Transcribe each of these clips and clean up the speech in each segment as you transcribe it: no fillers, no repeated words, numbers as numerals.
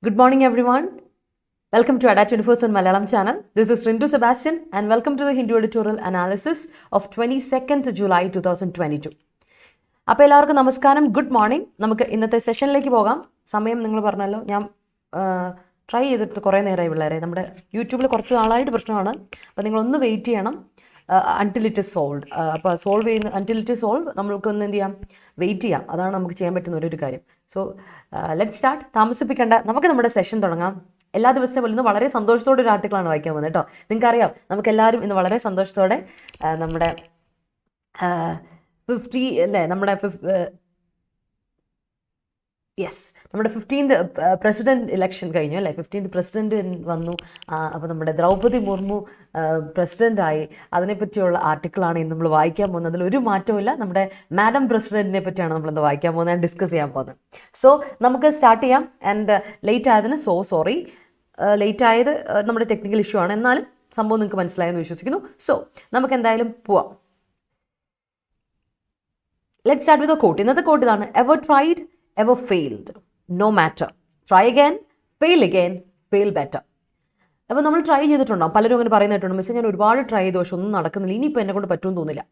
Good morning, everyone. Welcome to Adda247 Malayalam channel. This is Rintu Sebastian, and welcome to the Hindu editorial analysis of 22nd July 2022. അപ്പോൾ എല്ലാവർക്കും നമസ്കാരം, good morning. നമുക്ക് ഇന്നത്തെ സെഷനിലേക്ക് പോകാം. സമയം നിങ്ങൾ പറഞ്ഞല്ലോ, ഞാൻ ട്രൈ ചെയ്തിട്ട് കുറേ നേരമായി പിള്ളേരെ. നമ്മുടെ യൂട്യൂബിൽ കുറച്ച് നാളായിട്ട് പ്രശ്നമാണ്. അപ്പോൾ നിങ്ങളൊന്ന് വെയിറ്റ് ചെയ്യണം അൺടിൽ ഇറ്റ് ഇസ് സോൾവ്. അപ്പോൾ സോൾവ് ചെയ്യുന്ന അൺടിൽ ഇറ്റ് ഇസ് സോൾവ് നമ്മൾക്കൊന്ന് എന്ത് ചെയ്യാം, വെയിറ്റ് ചെയ്യാം. അതാണ് നമുക്ക് ചെയ്യാൻ പറ്റുന്ന ഒരു കാര്യം. So let start. താമസിപ്പിക്കേണ്ട, നമുക്ക് നമ്മുടെ സെഷൻ തുടങ്ങാം. എല്ലാ ദിവസവും പോലെ ഇന്ന് വളരെ സന്തോഷത്തോടെ ഒരു ആർട്ടിക്കിളാണ് വായിക്കാൻ പോകുന്നത് കേട്ടോ. നിങ്ങൾക്കറിയാം, നമുക്കെല്ലാവരും ഇന്ന് വളരെ സന്തോഷത്തോടെ നമ്മുടെ 50 അല്ലേ, നമ്മുടെ 15th പ്രസിഡന്റ് ഇലക്ഷൻ കഴിഞ്ഞു അല്ലേ. 15th പ്രസിഡന്റ് വന്നു. അപ്പോൾ നമ്മുടെ ദ്രൗപദി മുർമു പ്രസിഡൻ്റായി. അതിനെപ്പറ്റിയുള്ള ആർട്ടിക്കിളാണ് ഇന്ന് നമ്മൾ വായിക്കാൻ പോകുന്നത്. അതിലൊരു മാറ്റമില്ല. നമ്മുടെ മാഡം പ്രസിഡന്റിനെ പറ്റിയാണ് നമ്മളിന്ന് വായിക്കാൻ പോകുന്നത്, ആൻഡ് ഡിസ്കസ് ചെയ്യാൻ പോകുന്നത്. സോ നമുക്ക് സ്റ്റാർട്ട് ചെയ്യാം. ആൻഡ് ലേറ്റ് ആയതിന് സോറി. ലേറ്റ് ആയത് നമ്മുടെ ടെക്നിക്കൽ ഇഷ്യൂ ആണ്. എന്നാലും സംഭവം നിങ്ങൾക്ക് മനസ്സിലായെന്ന് വിശ്വസിക്കുന്നു. സോ നമുക്ക് എന്തായാലും പോവാം. Let start with a quote. ഇന്നത്തെ കോട്ട് ഇതാണ്: ever tried, ever failed, no matter. Try again, fail again, fail better. അപ്പോൾ നമ്മൾ ട്രൈ ചെയ്തിട്ടുണ്ടാവും. പലരും അങ്ങനെ പറയുന്നതായിട്ടുണ്ട്, മിസ്സേ ഞാൻ ഒരുപാട് ട്രൈ ചെയ്തു, പക്ഷെ ഒന്നും നടക്കുന്നില്ല, ഇനിയിപ്പോൾ എന്നെ കൊണ്ട് പറ്റുമെന്ന് തോന്നില്ല.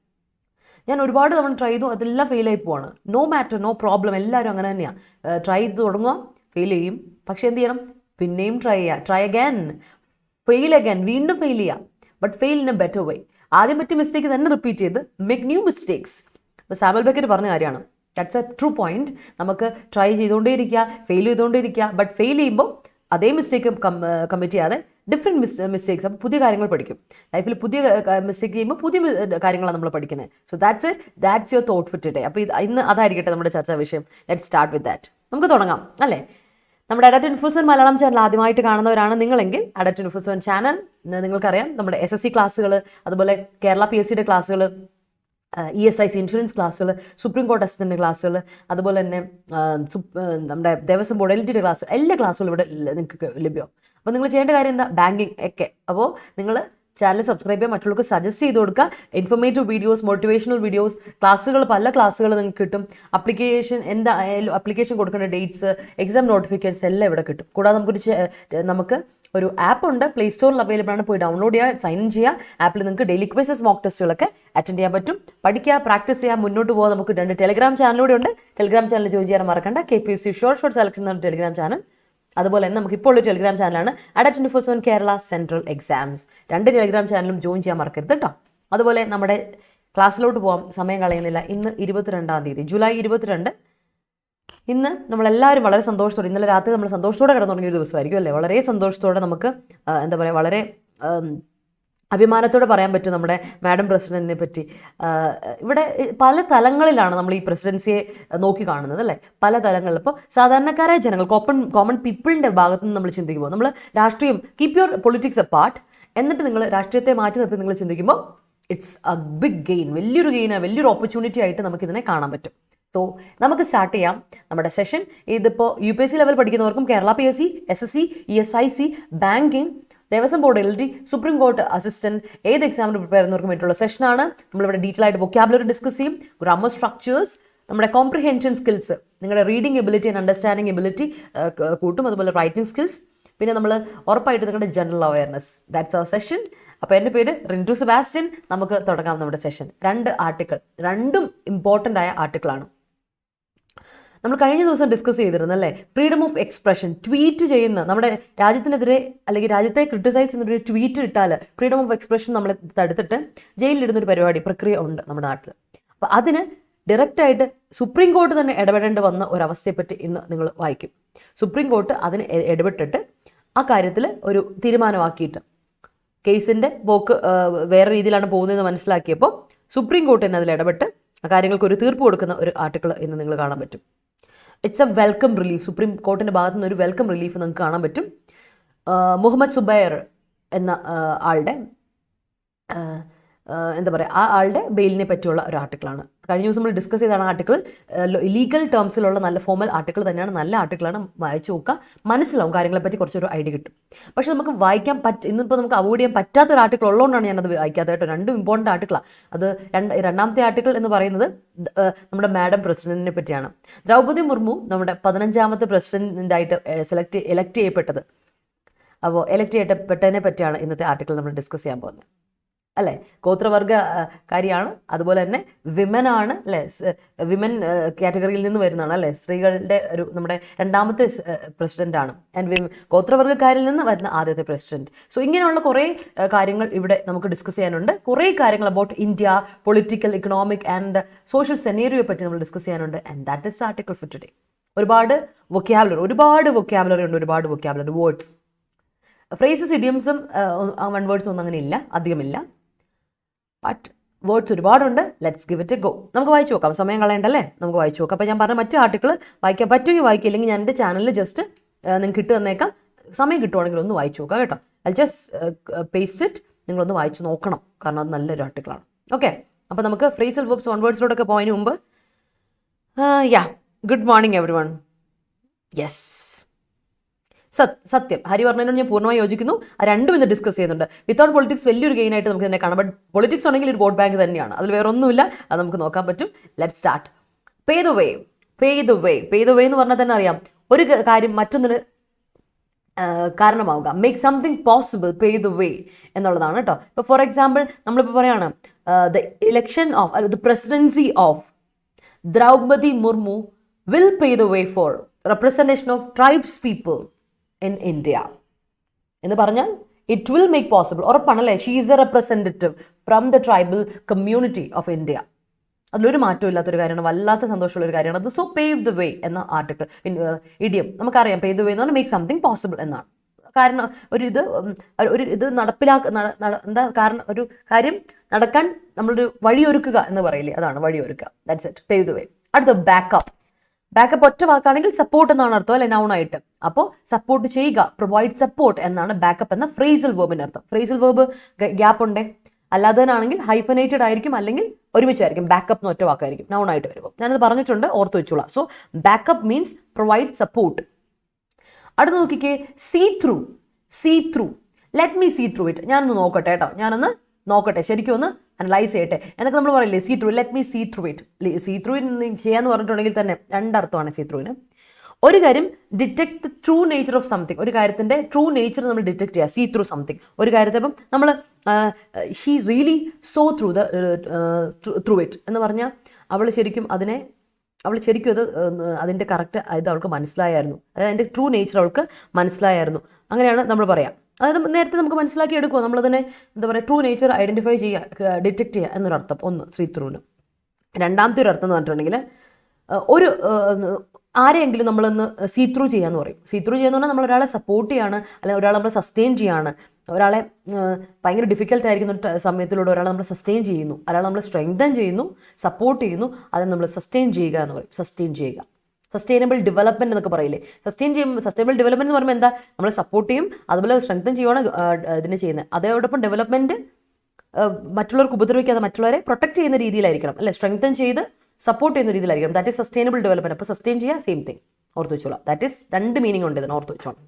ഞാൻ ഒരുപാട് തവണ ട്രൈ ചെയ്തു, അതെല്ലാം ഫെയിലായി പോവാണ്. No matter, no problem. എല്ലാവരും അങ്ങനെ തന്നെയാണ്. ട്രൈ ചെയ്ത് തുടങ്ങുക, ഫെയിൽ ചെയ്യും. പക്ഷേ എന്ത് ചെയ്യണം? പിന്നെയും ട്രൈ ചെയ്യുക. ട്രൈ അഗൈൻ, ഫെയിൽ അഗൈൻ, വീണ്ടും ഫെയിൽ ചെയ്യുക. But fail in A better വേ. ആദ്യം പറ്റിയ മിസ്റ്റേക്ക് തന്നെ റിപ്പീറ്റ് ചെയ്ത് മേക്ക് ന്യൂ മിസ്റ്റേക്സ്. ഇപ്പോൾ സാമുവൽ ബെക്കറ്റ് പറഞ്ഞ കാര്യമാണ്. That's A true point. നമുക്ക് ട്രൈ ചെയ്തുകൊണ്ടേയിരിക്കുക, ഫെയിൽ ചെയ്തുകൊണ്ടേയിരിക്കുക. ബട്ട് ഫെയിൽ ചെയ്യുമ്പോൾ അതേ മിസ്റ്റേക്ക് കമ്മിറ്റ് ചെയ്യാതെ ഡിഫറെൻറ്റ് മിസ്റ്റേക്സ്, അപ്പോൾ പുതിയ കാര്യങ്ങൾ പഠിക്കും. ലൈഫിൽ പുതിയ മിസ്റ്റേക്ക് ചെയ്യുമ്പോൾ പുതിയ കാര്യങ്ങളാണ് നമ്മൾ പഠിക്കുന്നത്. So that's your thought for today. അപ്പോൾ ഇന്ന് അതായിരിക്കട്ടെ നമ്മുടെ ചർച്ചാ വിഷയം. Let start with that. നമുക്ക് തുടങ്ങാം അല്ലേ. നമ്മുടെ Adda247 മലയാളം ചാനൽ ആദ്യമായിട്ട് കാണുന്നവരാണ് നിങ്ങളെങ്കിൽ Adda247 ചാനൽ നിങ്ങൾക്കറിയാം. നമ്മുടെ SSC ക്ലാസ്സുകൾ, അതുപോലെ കേരള PSC ക്ലാസ്സുകൾ, ESIC ഇൻഷുറൻസ് ക്ലാസ്സുകൾ, സുപ്രീം കോർട്ട് അസിസ്റ്റൻ്റ് ക്ലാസ്സുകൾ, അതുപോലെ തന്നെ നമ്മുടെ ദേവസ്വം ബോർഡ് LTD ക്ലാസ്, എല്ലാ ക്ലാസ്സുകളും ഇവിടെ നിങ്ങൾക്ക് ലഭ്യമാവും. അപ്പോൾ നിങ്ങൾ ചെയ്യേണ്ട കാര്യം എന്താ? ബാങ്കിങ് ഒക്കെ. അപ്പോൾ നിങ്ങൾ ചാനൽ സബ്സ്ക്രൈബ് ചെയ്യുക, മറ്റുള്ളവർക്ക് സജസ്റ്റ് ചെയ്ത് കൊടുക്കുക. ഇൻഫർമേറ്റീവ് വീഡിയോസ്, മോട്ടിവേഷണൽ വീഡിയോസ്, ക്ലാസ്സുകൾ, പല ക്ലാസ്സുകൾ നിങ്ങൾക്ക് കിട്ടും. അപ്ലിക്കേഷൻ കൊടുക്കേണ്ട ഡേറ്റ്സ്, എക്സാം നോട്ടിഫിക്കേഷൻസ് എല്ലാം ഇവിടെ കിട്ടും. കൂടാതെ നമുക്ക് ഒരു ആപ്പ് ഉണ്ട്, പ്ലേ സ്റ്റോറിൽ അവൈലബിൾ ആണ്. പോയി ഡൗൺലോഡ് ചെയ്യുക, സൈൻ ഇൻ ചെയ്യുക. ആപ്പിൽ നിങ്ങൾക്ക് ഡെയിലി ക്വിസസ്, മോക്ക് ടെസ്റ്റുകളൊക്കെ അറ്റൻഡ് ചെയ്യാൻ പറ്റും. പഠിക്കുക, പ്രാക്ടീസ് ചെയ്യാൻ, മുന്നോട്ട് പോകാൻ. നമുക്ക് 2 ടെലിഗ്രാം ചാനലൂടെ ഉണ്ട്. ടെലിഗ്രാം ചാനൽ ജോയിൻ ചെയ്യാൻ മറക്കണ്ട. KPSC ഷോർട്ട് സെലക്ഷൻ എന്ന ടെലിഗ്രാം ചാനൽ. അതുപോലെ തന്നെ നമുക്ക് ഇപ്പോൾ ഒരു ടെലിഗ്രാം ചാനലാണ് Adda247 Kerala central exams. 2 Telegram ചാനലും ജോയിൻ ചെയ്യാൻ മറക്കരുത് കേട്ടോ. അതുപോലെ നമ്മുടെ ക്ലാസ്സിലോട്ട് പോകാം, സമയം കളയുന്നില്ല. ഇന്ന് 22-ാം തീയതി, ജൂലൈ 22. ഇന്ന് നമ്മളെല്ലാവരും വളരെ സന്തോഷത്തോടെ, ഇന്നലെ രാത്രി നമ്മൾ സന്തോഷത്തോടെ കിടന്നുറങ്ങിയ ഒരു ദിവസമായിരിക്കും അല്ലേ. വളരെ സന്തോഷത്തോടെ നമുക്ക് എന്താ പറയുക, വളരെ അഭിമാനത്തോടെ പറയാൻ പറ്റും നമ്മുടെ മാഡം പ്രസിഡന്റിനെ പറ്റി. ഇവിടെ പല തലങ്ങളിലാണ് നമ്മൾ ഈ പ്രസിഡൻസിയെ നോക്കി കാണുന്നത് അല്ലേ. പല തലങ്ങളിൽ. ഇപ്പോൾ സാധാരണക്കാരായ ജനങ്ങൾ, കോമൺ പീപ്പിളിൻ്റെ ഭാഗത്ത് നിന്ന് നമ്മൾ ചിന്തിക്കുമ്പോൾ, നമ്മൾ രാഷ്ട്രീയം, keep your politics A part, എന്നിട്ട് നിങ്ങൾ രാഷ്ട്രീയത്തെ മാറ്റി നിർത്തി നിങ്ങൾ ചിന്തിക്കുമ്പോൾ ഇറ്റ്സ് എ ബിഗ് ഗെയിൻ, വലിയൊരു ഗെയിനാണ്, വലിയൊരു ഓപ്പർച്യൂണിറ്റി ആയിട്ട് നമുക്കിതിനെ കാണാൻ പറ്റും. സോ നമുക്ക് സ്റ്റാർട്ട് ചെയ്യാം നമ്മുടെ സെഷൻ. ഇതിപ്പോൾ UPSC ലെവൽ പഠിക്കുന്നവർക്കും Kerala PSC, SSC, ESIC, banking, Devaswom board LD, supreme court assistant, ഏത് എക്സാമിന് പ്രിപ്പയർ ചെയ്യുന്നവർക്കും വേണ്ടിയിട്ടുള്ള സെഷനാണ്. നമ്മളിവിടെ ഡീറ്റെയിൽ ആയിട്ട് വൊക്കാബുലറി ഡിസ്കസ് ചെയ്യും, ഗ്രാമർ സ്ട്രക്ചേഴ്സ്, നമ്മുടെ കോംപ്രിഹെൻഷൻ സ്കിൽസ്, നിങ്ങളുടെ reading ability and understanding ability കൂട്ടും, അതുപോലെ റൈറ്റിംഗ് സ്കിൽസ്, പിന്നെ നമ്മൾ ഉറപ്പായിട്ട് നിങ്ങളുടെ general awareness. That's our session. അപ്പോൾ എൻ്റെ പേര് റിന്റു സെബാസ്റ്റ്യൻ. നമുക്ക് തുടങ്ങാം നമ്മുടെ സെഷൻ. 2 ആർട്ടിക്കിൾ, രണ്ടും ഇമ്പോർട്ടൻ്റ് ആയ ആർട്ടിക്കിളാണ്. നമ്മൾ കഴിഞ്ഞ ദിവസം ഡിസ്കസ് ചെയ്തിരുന്നു അല്ലേ, ഫ്രീഡം ഓഫ് എക്സ്പ്രഷൻ. ട്വീറ്റ് ചെയ്യുന്ന, നമ്മുടെ രാജ്യത്തിനെതിരെ അല്ലെങ്കിൽ രാജ്യത്തെ ക്രിട്ടിസൈസ് ചെയ്യുന്നൊരു ട്വീറ്റ് ഇട്ടാൽ ഫ്രീഡം ഓഫ് എക്സ്പ്രഷൻ നമ്മളെ തടുത്തിട്ട് ജയിലിലിടുന്നൊരു പരിപാടി, പ്രക്രിയ ഉണ്ട് നമ്മുടെ നാട്ടിൽ. അപ്പോൾ അതിന് ഡയറക്റ്റായിട്ട് സുപ്രീം കോർട്ട് തന്നെ ഇടപെടേണ്ടി വന്ന ഒരവസ്ഥയെപ്പറ്റി ഇന്ന് നിങ്ങൾ വായിക്കും. സുപ്രീം കോർട്ട് അതിന് ഇടപെട്ടിട്ട് ആ കാര്യത്തിൽ ഒരു തീരുമാനമാക്കിയിട്ട് കേസിൻ്റെ പോക്ക് വേറെ രീതിയിലാണ് പോകുന്നതെന്ന് മനസ്സിലാക്കിയപ്പോൾ സുപ്രീം കോർട്ട് തന്നെ അതിൽ ഇടപെട്ട് ആ കാര്യങ്ങൾക്ക് ഒരു തീർപ്പ് കൊടുക്കുന്ന ഒരു ആർട്ടിക്കിൾ ഇന്ന് നിങ്ങൾ കാണാൻ പറ്റും. It's a welcome relief. Supreme കോർട്ടിൻ്റെ ഭാഗത്തു നിന്ന് ഒരു വെൽക്കം റിലീഫ് നിങ്ങൾക്ക് കാണാൻ പറ്റും. മുഹമ്മദ് സുബൈർ എന്ന ആളുടെ എന്താ പറയുക, ആ ആളുടെ ബെയിലിനെ പറ്റിയുള്ള ഒരു ആർട്ടിക്കിളാണ്. കഴിഞ്ഞ ദിവസം നമ്മൾ ഡിസ്കസ് ചെയ്താണ് ആർട്ടിക്കിൾ. ലീഗൽ ടേംസിലുള്ള നല്ല ഫോമൽ ആർട്ടിക്കിൾ തന്നെയാണ്, നല്ല ആർട്ടിക്കിളാണ്. വായിച്ചു നോക്കുക, മനസ്സിലാവും കാര്യങ്ങളെപ്പറ്റി കുറച്ചൊരു ഐഡിയ കിട്ടും. പക്ഷെ നമുക്ക് വായിക്കാൻ ഇന്നിപ്പോൾ നമുക്ക് അവോയ്ഡ് ചെയ്യാൻ പറ്റാത്തൊരു ആർട്ടിക്കിൾ ഉള്ളതുകൊണ്ടാണ് ഞാനത് വായിക്കാത്തതായിട്ട്. രണ്ടും ഇമ്പോർട്ടൻ്റ് ആർട്ടിക്കിളാണ്. അത് രണ്ടാമത്തെ ആർട്ടിക്കിൾ എന്ന് പറയുന്നത് നമ്മുടെ മാഡം പ്രസിഡന്റിനെ പറ്റിയാണ്. ദ്രൗപദി മുർമു നമ്മുടെ 15ാമത്തെ പ്രസിഡന്റായിട്ട് എലക്ട് ചെയ്യപ്പെട്ടത്. അപ്പോൾ എലക്ട് ചെയ്യപ്പെട്ടതിനെ പറ്റിയാണ് ഇന്നത്തെ ആർട്ടിക്കിൾ നമ്മൾ ഡിസ്കസ് ചെയ്യാൻ പോകുന്നത്, അല്ലേ? ഗോത്രവർഗക്കാരിയാണ്, അതുപോലെ തന്നെ വിമൻ ആണ്, അല്ലേ? വിമൻ കാറ്റഗറിയിൽ നിന്ന് വരുന്നതാണ്, അല്ലേ? സ്ത്രീകളുടെ ഒരു നമ്മുടെ രണ്ടാമത്തെ പ്രസിഡന്റ് ആണ്. ആൻഡ് ഗോത്രവർഗക്കാരിൽ നിന്ന് വരുന്ന ആദ്യത്തെ പ്രസിഡന്റ്. സോ ഇങ്ങനെയുള്ള കുറേ കാര്യങ്ങൾ ഇവിടെ നമുക്ക് ഡിസ്കസ് ചെയ്യാനുണ്ട്. കുറേ കാര്യങ്ങൾ about India, political, economic and social സെനേറിയോയെ പറ്റി നമ്മൾ ഡിസ്കസ് ചെയ്യാനുണ്ട്. And that is article for today. ഒരുപാട് വൊക്കാബുലറി ഉണ്ട്, ഒരുപാട് വൊക്കാബുലറി വേർഡ്സ്, ഫ്രേസസ്, ഇഡിയംസും വൺ വേർഡ്സും ഒന്നും അങ്ങനെ ഇല്ല, അധികമില്ല. ബട്ട് വേർഡ്സ് ഒരുപാടുണ്ട്. Let's give it a go. നമുക്ക് വായിച്ചു നോക്കാം, സമയം കളയണ്ടല്ലേ, നമുക്ക് വായിച്ചു നോക്കാം. അപ്പോൾ ഞാൻ പറഞ്ഞ മറ്റു ആർട്ടിക്കിൾ വായിക്കാൻ പറ്റുമെങ്കിൽ വായിക്കുക, ഇല്ലെങ്കിൽ ഞാൻ എൻ്റെ ചാനലിൽ ജസ്റ്റ് നിങ്ങൾക്ക് ഇട്ട് തന്നേക്കാം. സമയം കിട്ടുവാണെങ്കിൽ ഒന്ന് വായിച്ചു നോക്കാം കേട്ടോ. ഐ ജസ്റ്റ് പേസ്റ്റ് ഇറ്റ്, നിങ്ങളൊന്ന് വായിച്ചു നോക്കണം, കാരണം അത് നല്ലൊരു ആർട്ടിക്കിളാണ്. ഓക്കെ, അപ്പോൾ നമുക്ക് ഫ്രേസൽ വെർബ്സ് വൺ വേർഡ്സിലോടൊക്കെ പോയതിന് മുമ്പ് good morning every one. Yes, സത്യം ഹരി പറഞ്ഞതിനോട് ഞാൻ പൂർണ്ണമായി യോജിക്കുന്നു. രണ്ടും ഇന്ന് ഡിസ്കസ് ചെയ്യുന്നുണ്ട്. വിത്തൗട്ട് പൊളിറ്റിക്സ് വലിയൊരു ഗെയിൻ ആയിട്ട് നമുക്ക് തന്നെ കാണാം. ബട്ട് പൊളിറ്റിക്സ് ആണെങ്കിൽ ഒരു വോട്ട് ബാങ്ക് തന്നെയാണ്, അതിൽ വേറെ ഒന്നുമില്ല. അത് നമുക്ക് നോക്കാൻ പറ്റും. Let start. Pay the way എന്ന് പറഞ്ഞാൽ തന്നെ അറിയാം, ഒരു കാര്യം മറ്റൊന്നിന് കാരണമാവുക. Make something possible, pay the way എന്നുള്ളതാണ് കേട്ടോ. ഇപ്പോൾ ഫോർ എക്സാമ്പിൾ നമ്മളിപ്പോൾ പറയാണ് the election of the presidency of Draupadi Murmu will pay the way for representation of tribes people in India എന്ന് പറഞ്ഞാൽ ഇറ്റ് വിൽ മേക്ക് പോസിബിൾ. ഉറപ്പാണല്ലേ, she is a representative from the tribal community of India. അതിലൊരു മാറ്റവും ഇല്ലാത്തൊരു കാര്യമാണ്, വല്ലാത്ത സന്തോഷമുള്ള ഒരു കാര്യമാണ് അത്. സോ പേവ് ദ വേ എന്ന ആർട്ടിക്കിൾ ഇഡിയം നമുക്കറിയാം. പേവ് ദ വേ എന്ന് പറഞ്ഞാൽ മേക്ക് സംതിങ് പോസിബിൾ എന്നാണ്. കാരണം ഒരു ഇത് എന്താ കാരണം, ഒരു കാര്യം നടക്കാൻ നമ്മളൊരു വഴിയൊരുക്കുക എന്ന് പറയില്ലേ, അതാണ് വഴിയൊരുക്കുക. That's it, pave the way. അടുത്ത ബാക്കപ്പ് ഒറ്റ വാക്കാണെങ്കിൽ സപ്പോർട്ട് എന്നാണ് അർത്ഥം, അല്ലെ, നൗൺ ആയിട്ട്. അപ്പോൾ സപ്പോർട്ട് ചെയ്യുക, പ്രൊവൈഡ് സപ്പോർട്ട് എന്നാണ് ബാക്കപ്പ് എന്ന ഫ്രേസൽ വേർബിന്റെ അർത്ഥം. ഫ്രേസൽ വേർബ് ഗ്യാപ്പ് ഉണ്ട്, അല്ലാത്തതിനാണെങ്കിൽ ഹൈഫനേറ്റഡ് ആയിരിക്കും, അല്ലെങ്കിൽ ഒരുമിച്ചായിരിക്കും. ബാക്കപ്പ് എന്ന് ഒറ്റ വാക്കായിരിക്കും, നൗൺ ആയിട്ട് വരുമ്പോൾ. ഞാനത് പറഞ്ഞിട്ടുണ്ട്, ഓർത്ത് വെച്ചോളാം. So back up means provide support. അടുത്ത് നോക്കിക്കേ, see through. Let me see through it. ഞാനൊന്ന് നോക്കട്ടെ കേട്ടോ, ശരിക്കും ഒന്ന് അനലൈസ് ചെയ്യട്ടെ എന്നൊക്കെ നമ്മൾ പറയില്ലേ. See through, let me see through it. See through ചെയ്യാന്ന് പറഞ്ഞിട്ടുണ്ടെങ്കിൽ തന്നെ രണ്ടർത്ഥമാണ് സീ ത്രൂവിന്. ഒരു കാര്യം detect the true nature of something, ഒരു കാര്യത്തിന്റെ ട്രൂ നേച്ചർ നമ്മൾ ഡിറ്റക്ട് ചെയ്യുക. സീ ത്രൂ സംതിങ്, ഒരു കാര്യത്തെ ഇപ്പം നമ്മൾ she really saw through it എന്ന് പറഞ്ഞാൽ അവൾ ശരിക്കും അത് അതിൻ്റെ കറക്റ്റ് ഇത് അവൾക്ക് മനസ്സിലായിരുന്നു, അതായത് അതിൻ്റെ ട്രൂ നേച്ചർ അവൾക്ക് മനസ്സിലായിരുന്നു. അങ്ങനെയാണ് നമ്മൾ പറയാം. അതായത് നേരത്തെ നമുക്ക് മനസ്സിലാക്കി എടുക്കുമോ, നമ്മളതിനെ എന്താ പറയുക, ട്രൂ നേച്ചർ ഐഡൻറ്റിഫൈ ചെയ്യുക, ഡിറ്റക്ട് ചെയ്യുക എന്നൊരർത്ഥം ഒന്ന് സീ ത്രൂവിന്. രണ്ടാമത്തെ ഒരു അർത്ഥം എന്ന് പറഞ്ഞിട്ടുണ്ടെങ്കിൽ ഒരു ആരെയെങ്കിലും നമ്മളൊന്ന് സീ ത്രൂ ചെയ്യാന്ന് പറയും. സീ ത്രൂ ചെയ്യാന്ന് പറഞ്ഞാൽ നമ്മൾ ഒരാളെ സപ്പോർട്ട് ചെയ്യാണ്, അല്ലെങ്കിൽ ഒരാളെ നമ്മൾ സസ്റ്റെയിൻ ചെയ്യാണ്. ഒരാളെ ഭയങ്കര ഡിഫിക്കൽട്ട് ആയിരിക്കുന്ന സമയത്തിലൂടെ ഒരാളെ നമ്മൾ സസ്റ്റെയിൻ ചെയ്യുന്നു, ഒരാളെ നമ്മൾ സ്ട്രെങ്തൻ ചെയ്യുന്നു, സപ്പോർട്ട് ചെയ്യുന്നു. അതിനെ നമ്മൾ സസ്റ്റെയിൻ ചെയ്യുക എന്ന് പറയും. സസ്റ്റൈനബിൾ ഡെവലപ്മെന്റ് എന്നൊക്കെ പറയില്ലേ. സസ്റ്റൈനബിൾ ഡെവലപ്മെന്റ് എന്ന് പറയുമ്പോൾ എന്താ, നമ്മൾ സപ്പോർട്ട് ചെയ്യും, അതുപോലെ സ്ട്രെങ്തൻ ചെയ്യുവാണ് ഇതിനെ ചെയ്യുന്നത്. അതോടൊപ്പം ഡെവലപ്മെന്റ് മറ്റുള്ളവർക്ക് ഉപദ്രവിക്കാതെ മറ്റുള്ളവരെ പ്രൊട്ടക്ട് ചെയ്യുന്ന രീതിയിലായിരിക്കണം, അല്ലെ, സ്ട്രെങ്തൻ ചെയ്ത് സപ്പോർട്ട് ചെയ്യുന്ന രീതിയിലായിരിക്കണം. That is sustainable development. അപ്പോൾ സസ്റ്റെയിൻ ചെയ്യുക, സെയിം തിങ്, ഓർത്ത് വെച്ചോളാം. ദാറ്റ് ഈസ് രണ്ട് മീനിങ് ഉണ്ട് ഇതിന്, ഓർത്ത് വെച്ചോളാം.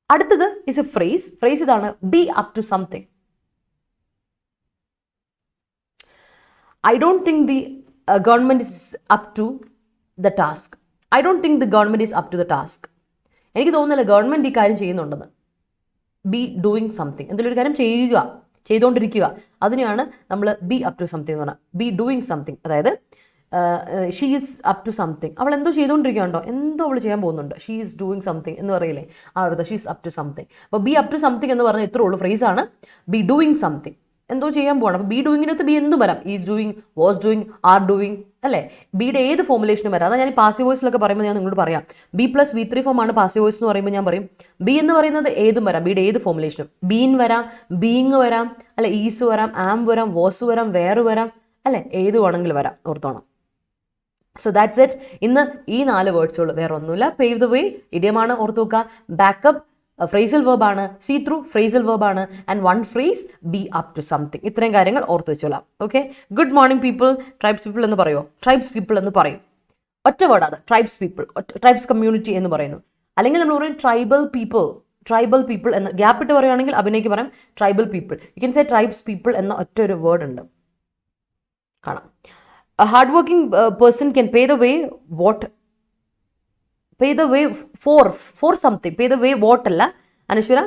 അടുത്തത് ഇസ് എ ഫ്രേസ് ഇതാണ്, be up to something. I don't think the government is up to the task. I don't think the government is up to the task. എനിക്ക് തോന്നുന്നില്ല ഗവൺമെന്റ് ഈ കാര്യം ചെയ്യുന്നുണ്ടെന്ന്. ബി ഡൂയിങ് സംതിങ്, എന്തെങ്കിലും ഒരു കാര്യം ചെയ്തുകൊണ്ടിരിക്കുക, അതിനെയാണ് നമ്മൾ ബി അപ് ടു സംതിങ് എന്ന് പറഞ്ഞാൽ. ബി ഡൂയിങ് സംതിങ്, അതായത് she is up to something. അവൾ എന്തോ ചെയ്തുകൊണ്ടിരിക്കുകയുണ്ടോ, എന്തോ അവൾ ചെയ്യാൻ പോകുന്നുണ്ട്. ഷീ ഈസ് ഡൂയിങ് സംതിങ് എന്ന് പറയില്ലേ, ആ ഒരു she is up to something. അപ്പോൾ ബി അപ് ടു സംതിങ് എന്ന് പറഞ്ഞാൽ ഇത്രേ ഉള്ളൂ, ഫ്രേസാണ്. ബി ഡൂയിങ് സംതിങ്, എന്തോ ചെയ്യാൻ പോകണം. അപ്പോൾ ബി ഡൂയിങ്ങിനകത്ത് ബി എന്തും വരാം. Is doing, was doing, are doing, അല്ലേ. ബിയുടെ ഏത് ഫോമുലേഷനും വരാം. അതാ ഞാൻ പാസീവ് വോയിസിലൊക്കെ പറയുമ്പോൾ ഞാൻ നിങ്ങളോട് പറയാം, ബി പ്ലസ് V3 ഫോമാണ് പാസീവ് വോയിസ് എന്ന് പറയുമ്പോൾ ഞാൻ പറയും ബി എന്ന് പറയുന്നത് ഏതും വരാം, ബിയുടെ ഏത് ഫോമുലേഷനും. ബീൻ വരാം, ബീങ് വരാം, അല്ലെ, ഈസ് വരാം, ആം വരാം, വാസ് വരാം, വേറെ വരാം, അല്ലെ, ഏത് വേണമെങ്കിലും വരാം, ഓർത്തോണം. So that's it. ഇന്ന് ഈ 4 വേർഡ്സുകൾ, വേറെ ഒന്നുമില്ല. പേവ് ദ വേ ഇഡിയമാണ്, ഓർത്ത് നോക്കുക. ബാക്കപ്പ് ഫ്രേസൽ വെർബ് ആണ്, സീ ത്രൂ ഫ്രേസൽ വെർബ് ആണ്, and one phrase be up to something. ഇത്രയും കാര്യങ്ങൾ ഓർത്ത് വെച്ചോളാം. Okay, good morning people. Tribes people എന്ന് പറയുമോ? ട്രൈബ്സ് പീപ്പിൾ എന്ന് പറയും. ഒറ്റ വേർഡ് അത്, ട്രൈബ്സ് പീപ്പിൾ, ട്രൈബ്സ് കമ്മ്യൂണിറ്റി എന്ന് പറയുന്നു. അല്ലെങ്കിൽ നമ്മൾ പറയും ട്രൈബൽ പീപ്പിൾ. ട്രൈബൽ പീപ്പിൾ എന്ന് ഗ്യാപ്പ് ഇട്ട് പറയുകയാണെങ്കിൽ അഭിനയിക്ക് പറയാം tribal people. You can say tribes people എന്ന ഒറ്റ ഒരു വേർഡ് ഉണ്ട്, കാണാം. A hardworking person can pay the way what, pay the way for something. Pay the way what അല്ല അനശ്വര.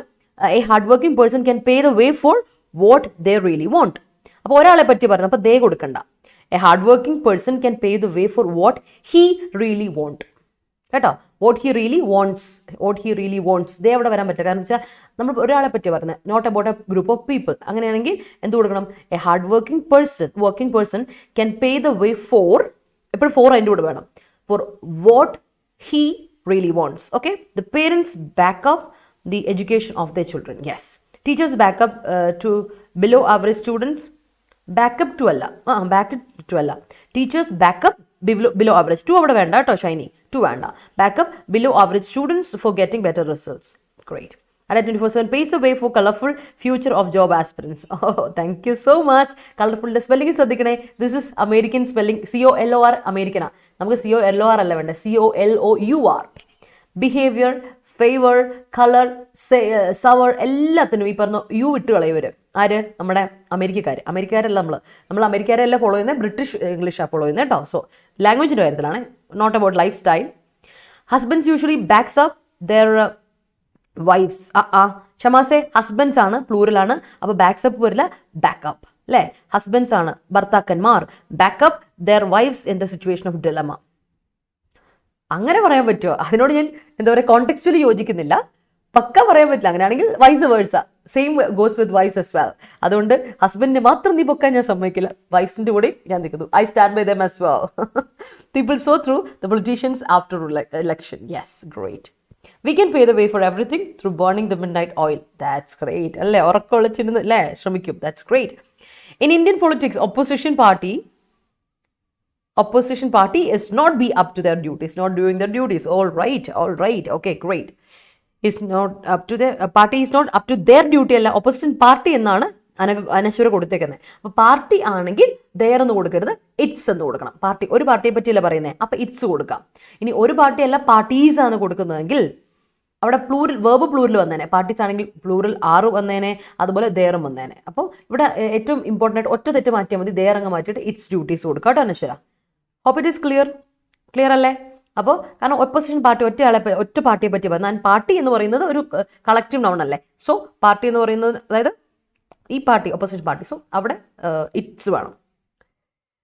A hardworking person can pay the way for what they really want. അപ്പോൾ ഒരാളെ പറ്റി പറഞ്ഞു, അപ്പോൾ ദേ കൊടുക്കണ്ട. A hardworking person can pay the way for what he really want. കേട്ടോ, what he really wants, what he really wants. ദേ അവിടെ വരാൻ പറ്റില്ല. കാരണം വെച്ചാൽ നമ്മൾ ഒരാളെ പറ്റി പറഞ്ഞത്, not about a group of people. അങ്ങനെയാണെങ്കിൽ എന്ത് കൊടുക്കണം? A hard working person can pay the way for, എപ്പോഴും ഫോർ അതിൻ്റെ കൂടെ വേണം, for what he really wants. Okay, the parents back up the education of the children. Yes, teachers back up to below average students. Back up to അല്ല, back up to അല്ല, teachers back up below average. To അവിടെ വേണ്ട കേട്ടോ Shiny, to വേണ്ട. Back up below average students for getting better results. Great. Adda247 pays the way for colorful future of job aspirants. Oh, thank you so much. Colorful spelling ശ്രദ്ധിക്കണേ. This is American spelling. COLOR American. നമുക്ക് COLOR അല്ല വേണ്ട, COLOUR. Behavior, favor, color, sour എല്ലാത്തിനും ഈ പറഞ്ഞ U വിട്ട് കളയവർ ആര്? നമ്മുടെ അമേരിക്കക്കാരല്ല. നമ്മൾ അമേരിക്കക്കാരെല്ലാം ഫോളോ ചെയ്യുന്നത് ബ്രിട്ടീഷ് ഇംഗ്ലീഷാണ് ഫോളോ ചെയ്യുന്നത് കേട്ടോ. സോ ലാംഗ്വേജിൻ്റെ കാര്യത്തിലാണ്, not about lifestyle. Husbands usually backs up their wifes. ക്ഷമാസെ ഹസ്ബൻഡ്സ് ആണ്, പ്ലൂറലാണ്. അപ്പോൾ ബാക്സപ്പ് വരില്ല, ബാക്കപ്പ് അല്ലേ? ഹസ്ബൻഡ്സ് ആണ് ഭർത്താക്കന്മാർ. Back up their wives in the situation of dilemma. അങ്ങനെ പറയാൻ പറ്റുമോ? അതിനോട് ഞാൻ എന്താ പറയുക, കോണ്ടെക്സ്റ്റുവലി യോജിക്കുന്നില്ല. പക്ക പറയാൻ പറ്റില്ല. അങ്ങനെയാണെങ്കിൽ vice versa, same goes with wives as well. അതുകൊണ്ട് ഹസ്ബൻഡിനെ മാത്രം നീ പൊക്കാൻ ഞാൻ സമ്മതിക്കില്ല, വൈഫ്സിന്റെ കൂടെ ഞാൻ നിൽക്കുന്നു. I stand by them as well. People saw through the politicians after election. Yes, great. We can pay the way for everything through burning the midnight oil. That's great. അല്ലേ, ഉറക്കമുളച്ചിരുന്ന് അല്ലേ ശ്രമിക്കും. That's great. In Indian politics, opposition party is not be up to their duties, not doing their duties. All right. Okay, great. Is not up to their party is not up to their duty അല്ല, opposition party എന്നാണ് അനശ്വര കൊടുത്തേക്കുന്നത്. അപ്പോൾ party ആണെങ്കിൽ there എന്ന് കൊടുക്കരുത്, it's എന്ന് കൊടുക്കണം. Party, ഒരു പാർട്ടിയെ പറ്റിയല്ല പറയുന്നത്, അപ്പോൾ ഇറ്റ്സ് കൊടുക്കാം. ഇനി ഒരു പാർട്ടിയല്ല പാർട്ടീസ് ആണ് കൊടുക്കുന്നതെങ്കിൽ അവിടെ പ്ലൂറൽ, വേർബ് പ്ലൂറൽ വന്നേനെ. പാർട്ടീസ് ആണെങ്കിൽ പ്ലൂറൽ ആറ് വന്നേനെ, അതുപോലെ ദെയറും വന്നേനെ. അപ്പോൾ ഇവിടെ ഏറ്റവും ഇമ്പോർട്ടൻ്റ് ആയിട്ട് ഒറ്റ തെറ്റ് മാറ്റിയാൽ മതി, ദെയർ അങ്ങ് മാറ്റിയിട്ട് ഇറ്റ്സ് ഡ്യൂട്ടീസ് കൊടുക്കുക കേട്ടോ അനശ്വര. ഹോപ്പ് ഇറ്റ് ഈസ് ക്ലിയർ അല്ലേ? അപ്പോൾ കാരണം ഒപ്പോസിഷൻ പാർട്ടി ഒറ്റ പാർട്ടിയെ പറ്റി പറഞ്ഞാൽ, പാർട്ടി എന്ന് പറയുന്നത് ഒരു കളക്റ്റീവ് നൗൺ അല്ലേ. സോ പാർട്ടി എന്ന് പറയുന്നത്, അതായത് ഈ പാർട്ടി, ഒപ്പോസിഷൻ പാർട്ടി. സോ അവിടെ ഇറ്റ്സ് വേണം.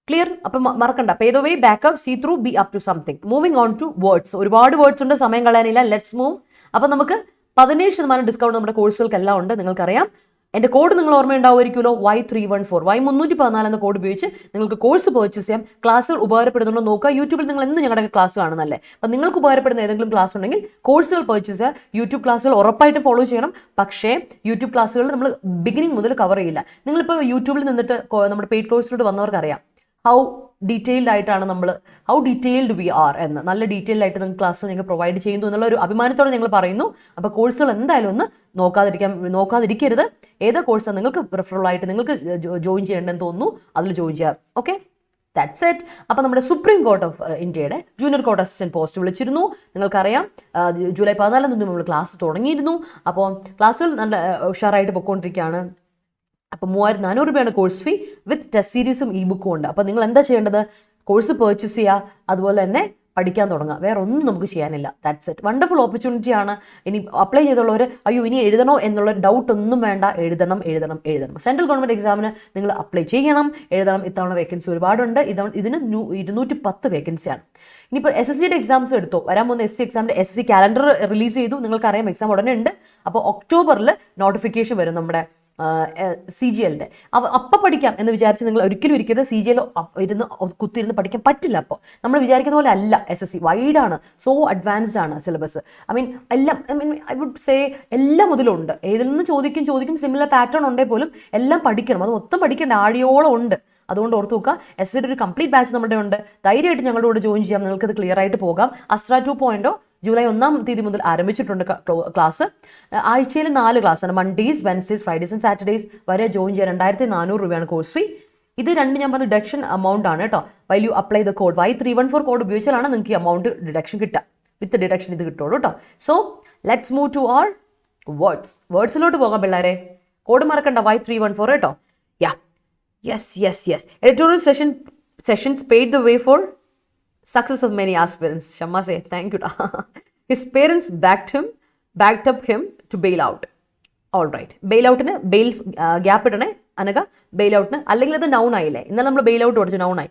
ക്ലിയർ? അപ്പം മറക്കണ്ട. Pay the way, back up, see through, be up to something. Moving on to words. ഒരുപാട് വേർഡ്സ് ഉണ്ട്, സമയം കളയാനില്ല. Let's move. അപ്പം നമുക്ക് 17% ഡിസ്കൗണ്ട് നമ്മുടെ കോഴ്സുകൾക്കെല്ലാം ഉണ്ട്. നിങ്ങൾക്കറിയാം, എൻ്റെ കോഡ് നിങ്ങൾ ഓർമ്മയുണ്ടാവുമായിരിക്കുമല്ലോ, Y314, Y314 എന്ന കോഡ് ഉപയോഗിച്ച് നിങ്ങൾക്ക് കോഴ്സ് പർച്ചേസ് ചെയ്യാം. ക്ലാസ്സുകൾ ഉപകാരപ്പെടുന്നുണ്ടോ നോക്കുക. യൂട്യൂബിൽ നിങ്ങൾ എന്നും ഞങ്ങളുടെ ക്ലാസ് കാണുന്നല്ലേ. അപ്പം നിങ്ങൾക്ക് ഉപകാരപ്പെടുന്ന ഏതെങ്കിലും ക്ലാസ് ഉണ്ടെങ്കിൽ കോഴ്സുകൾ പർച്ചേസ് ചെയ്യുക. യൂട്യൂബ് ക്ലാസ്സുകൾ ഉറപ്പായിട്ട് ഫോളോ ചെയ്യണം. പക്ഷേ യൂട്യൂബ് ക്ലാസ്സുകൾ നമ്മൾ ബിഗിനിങ് മുതൽ കവർ ചെയ്യില്ല. നിങ്ങളിപ്പോൾ യൂട്യൂബിൽ നിന്നിട്ട് നമ്മുടെ പെയ്ഡ് കോഴ്സിലോട്ട് വന്നവർക്കറിയാം ഹൗ ഡീറ്റെയിൽഡ് ആയിട്ടാണ് നമ്മൾ, ഹൗ ഡീറ്റെയിൽഡ് വി ആർ എന്ന്. നല്ല ഡീറ്റെയിൽഡ് ആയിട്ട് നിങ്ങൾക്ക് ക്ലാസ്സുകൾ ഞങ്ങൾ പ്രൊവൈഡ് ചെയ്യുന്നു എന്നുള്ള ഒരു അഭിമാനത്തോടെ ഞങ്ങൾ പറയുന്നു. അപ്പോൾ കോഴ്സുകൾ എന്തായാലും ഒന്ന് നോക്കാതിരിക്കരുത്. ഏതാ കോഴ്സാണ് നിങ്ങൾക്ക് പ്രിഫറബിൾ ആയിട്ട് നിങ്ങൾക്ക് ജോയിൻ ചെയ്യേണ്ടതെന്ന് തോന്നുന്നു, അതിൽ ജോയിൻ ചെയ്യാം. Okay, that's it. അപ്പോൾ നമ്മുടെ സുപ്രീം കോർട്ട് ഓഫ് ഇന്ത്യയുടെ ജൂനിയർ കോർട്ട് അസിസ്റ്റന്റ് പോസ്റ്റ് വിളിച്ചിരുന്നു. നിങ്ങൾക്കറിയാം, ജൂലൈ 14 നമ്മൾ ക്ലാസ് തുടങ്ങിയിരുന്നു. അപ്പോൾ ക്ലാസ്സുകൾ നല്ല ഉഷാറായിട്ട് പൊയ്ക്കൊണ്ടിരിക്കുകയാണ്. അപ്പോൾ 3400 രൂപയാണ് കോഴ്സ് ഫീ വിത്ത് ടെസ്റ്റ് സീരീസും ഇ ബുക്കും ഉണ്ട്. അപ്പോൾ നിങ്ങൾ എന്താ ചെയ്യേണ്ടത്? കോഴ്സ് പർച്ചേസ് ചെയ്യുക, അതുപോലെ തന്നെ പഠിക്കാൻ തുടങ്ങുക. വേറെ ഒന്നും നമുക്ക് ചെയ്യാനില്ല. That's it. വണ്ടർഫുൾ ഓപ്പർച്യൂണിറ്റി ആണ്. ഇനി അപ്ലൈ ചെയ്തുള്ളവർ അയ്യോ ഇനി എഴുതണോ എന്നുള്ള ഡൗട്ട് ഒന്നും വേണ്ട. എഴുതണം. സെൻട്രൽ ഗവൺമെൻറ് എക്സാമിന് നിങ്ങൾ അപ്ലൈ ചെയ്യണം, എഴുതണം. ഇത്തവണ വേക്കൻസി ഒരുപാടുണ്ട്. ഇതിന് 210 വേക്കൻസിയാണ്. ഇനിയിപ്പോൾ SSCയുടെ എക്സാംസ് എടുത്തോ, വരാൻ പോകുന്ന SC എക്സാമിൻ്റെ SSC കാലണ്ടർ റിലീസ് ചെയ്തു. നിങ്ങൾക്കറിയാം എക്സാം ഉടനെ ഉണ്ട്. അപ്പോൾ ഒക്ടോബറിൽ നോട്ടിഫിക്കേഷൻ വരും നമ്മുടെ CGLന്റെ. അപ്പം പഠിക്കാം എന്ന് വിചാരിച്ച് നിങ്ങൾ ഒരിക്കലും CGL കുത്തിയിരുന്ന് പഠിക്കാൻ പറ്റില്ല. അപ്പോൾ നമ്മൾ വിചാരിക്കുന്ന പോലെ അല്ല. SSC വൈഡാണ്, സോ അഡ്വാൻസ്ഡ് ആണ് സിലബസ്. ഐ വുഡ് സേ എല്ലാം മുതലുണ്ട്. ഏതിൽ നിന്ന് ചോദിക്കും സിമിലർ പാറ്റേൺ ഉണ്ടെങ്കിൽ പോലും എല്ലാം പഠിക്കണം. അത് മൊത്തം പഠിക്കേണ്ട, ആഴിയോളം ഉണ്ട്. അതുകൊണ്ട് ഓർത്ത് നോക്കുക, SSCയുടെ ഒരു കംപ്ലീറ്റ് ബാച്ച് നമ്മുടെ ഉണ്ട്. ധൈര്യമായിട്ട് ഞങ്ങളുടെ കൂടെ ജോയിൻ ചെയ്യാം. നിങ്ങൾക്കത് ക്ലിയർ ആയിട്ട് പോകാം. Astra 2.0 ജൂലൈ 1 മുതൽ ആരംഭിച്ചിട്ടുണ്ട് ക്ലാസ്. ആഴ്ചയിൽ 4 ക്ലാസ്സാണ്. മൺഡേസ്, വെൻസ്ഡേസ്, ഫ്രൈഡേസ് ആൻഡ് സാറ്റർഡേസ് വരെ ജോയിൻ ചെയ്യാൻ 2400 രൂപയാണ് കോഴ്സ് ഫീ. ഇത് രണ്ട് ഞാൻ പറഞ്ഞ ഡിഡക്ഷൻ എമൗണ്ട് ആണ് കേട്ടോ. While you apply the code Y314 code ഉപയോഗിച്ചാലാണ് നിങ്ങൾക്ക് ഈ എമൗണ്ട് ഡിഡക്ഷൻ കിട്ടുക. വിത്ത് ഡിഡക്ഷൻ ഇത് കിട്ടുള്ളൂ കേട്ടോ. So let's move to our വേർഡ്സിലോട്ട് പോകാം പിള്ളേരെ. കോഡ് മറക്കണ്ട, Y314 കേട്ടോ. Yeah yes editorial sessions paved the way for success of many aspirants. Shamma say thank you. His parents backed up him to bail out. All right, bail out ne bail gap idane anaga bail out ne അല്ലെങ്കിൽ അത് noun ആയില്ലേ. ഇന്നലെ നമ്മൾ bail out പഠിച്ചു, noun ആയി.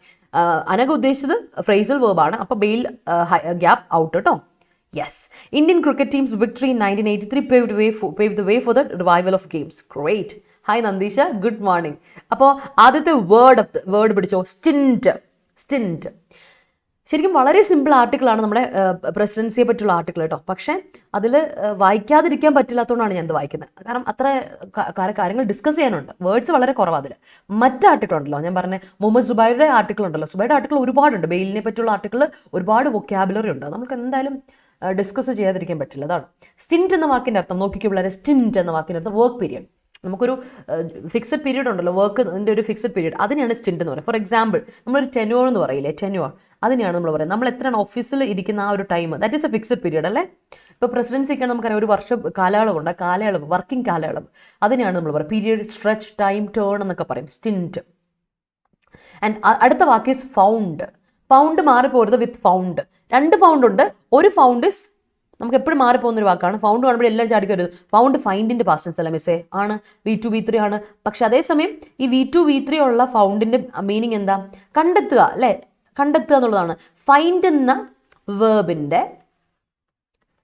അനക ഉദ്ദേശിച്ചത് phrasal verb ആണ്. അപ്പോൾ bail gap out കേട്ടോ. Yes, Indian cricket team's victory in 1983 paved the way for the revival of games. Great. Hi നന്ദീഷ, ഗുഡ് മോർണിംഗ്. അപ്പോൾ ആദ്യത്തെ വേർഡ് പിടിച്ചോ, സ്റ്റിൻറ്റ്. ശരിക്കും വളരെ സിമ്പിൾ ആർട്ടിക്കിളാണ് നമ്മുടെ പ്രസിഡൻസിയെ പറ്റിയുള്ള ആർട്ടിക്കിൾ കേട്ടോ. പക്ഷേ അതിൽ വായിക്കാതിരിക്കാൻ പറ്റില്ലാത്തതുകൊണ്ടാണ് ഞാനത് വായിക്കുന്നത്. കാരണം അത്ര കാര്യങ്ങൾ ഡിസ്കസ് ചെയ്യാനുണ്ട്, വേർഡ്സ് വളരെ കുറവാണ് അതിൽ. മറ്റ് ആർട്ടിക്കിൾ ഉണ്ടല്ലോ, ഞാൻ പറഞ്ഞ മുഹമ്മദ് സുബൈറുടെ ആർട്ടിക്കിൾ ഉണ്ടല്ലോ, സുബൈറുടെ ആർട്ടിക്കിൾ ഒരുപാടുണ്ട്. ബെയിലിനെ പറ്റിയുള്ള ആർട്ടിക്കിൾ ഒരുപാട് വൊക്കാബുലറി ഉണ്ട്, നമുക്ക് എന്തായാലും ഡിസ്കസ് ചെയ്യാതിരിക്കാൻ പറ്റില്ല. അതാണ് സ്റ്റിൻറ്റ് എന്ന വാക്കിൻ്റെ അർത്ഥം. നോക്കിക്കോ പിള്ളേരെ, സ്റ്റിൻറ്റ് എന്ന വാക്കിൻ്റെ അർത്ഥം വർക്ക് പീരിയഡ്. നമുക്കൊരു ഫിക്സഡ് പീരീഡ് ഉണ്ടല്ലോ, വർക്കിൻ്റെ ഒരു ഫിക്സഡ് പീരീഡ്, അതിനെയാണ് സ്റ്റിൻറ്റ് എന്ന് പറയുന്നത്. ഫോർ എക്സാമ്പിൾ നമ്മളൊരു ടെന്യൂർ എന്ന് പറയില്ലേ, ടെന്യൂർ, അതിനെയാണ് നമ്മൾ പറയുന്നത്. നമ്മൾ എത്രയാണ് ഓഫീസിൽ ഇരിക്കുന്ന ആ ഒരു time, that is A fixed period അല്ലേ. ഇപ്പോൾ പ്രസിഡൻസിക്കാണ് നമുക്കറിയാം ഒരു വർഷം കാലയളവുണ്ട്, ആ കാലയളവ് വർക്കിംഗ് കാലയളവ്, അതിനെയാണ് നമ്മൾ പറയുക പീരീഡ്, സ്ട്രെച്ച്, ടൈം, ടേൺ എന്നൊക്കെ പറയും, സ്റ്റിൻറ്റ്. ആൻഡ് അടുത്ത വാക്ക് ഈസ് ഫൗണ്ട്. ഫൗണ്ട് മാറിപ്പോരുത് വിത്ത് ഫൗണ്ട്. 2 ഫൗണ്ട് ഉണ്ട്. ഒരു ഫൗണ്ട് ഇസ് നമുക്ക് എപ്പോഴും മാറിപ്പോകുന്നൊരു വാക്കാണ്. ഫൗണ്ട് കാണുമ്പോൾ എല്ലാം ചാടിക്കരുത്. ഫൗണ്ട് ഫൈൻഡിൻ്റെ പാസ്റ്റ് ടെൻസ് അല്ല മിസ്സേ, ആണ്. V2 V3 ആണ്. പക്ഷെ അതേസമയം ഈ V2 V3 ഉള്ള ഫൗണ്ടിൻ്റെ മീനിങ് എന്താ? കണ്ടെത്തുക അല്ലേ, കണ്ടെത്തുക എന്നുള്ളതാണ്. ഫൈൻഡ് എന്ന വേർബിൻ്റെ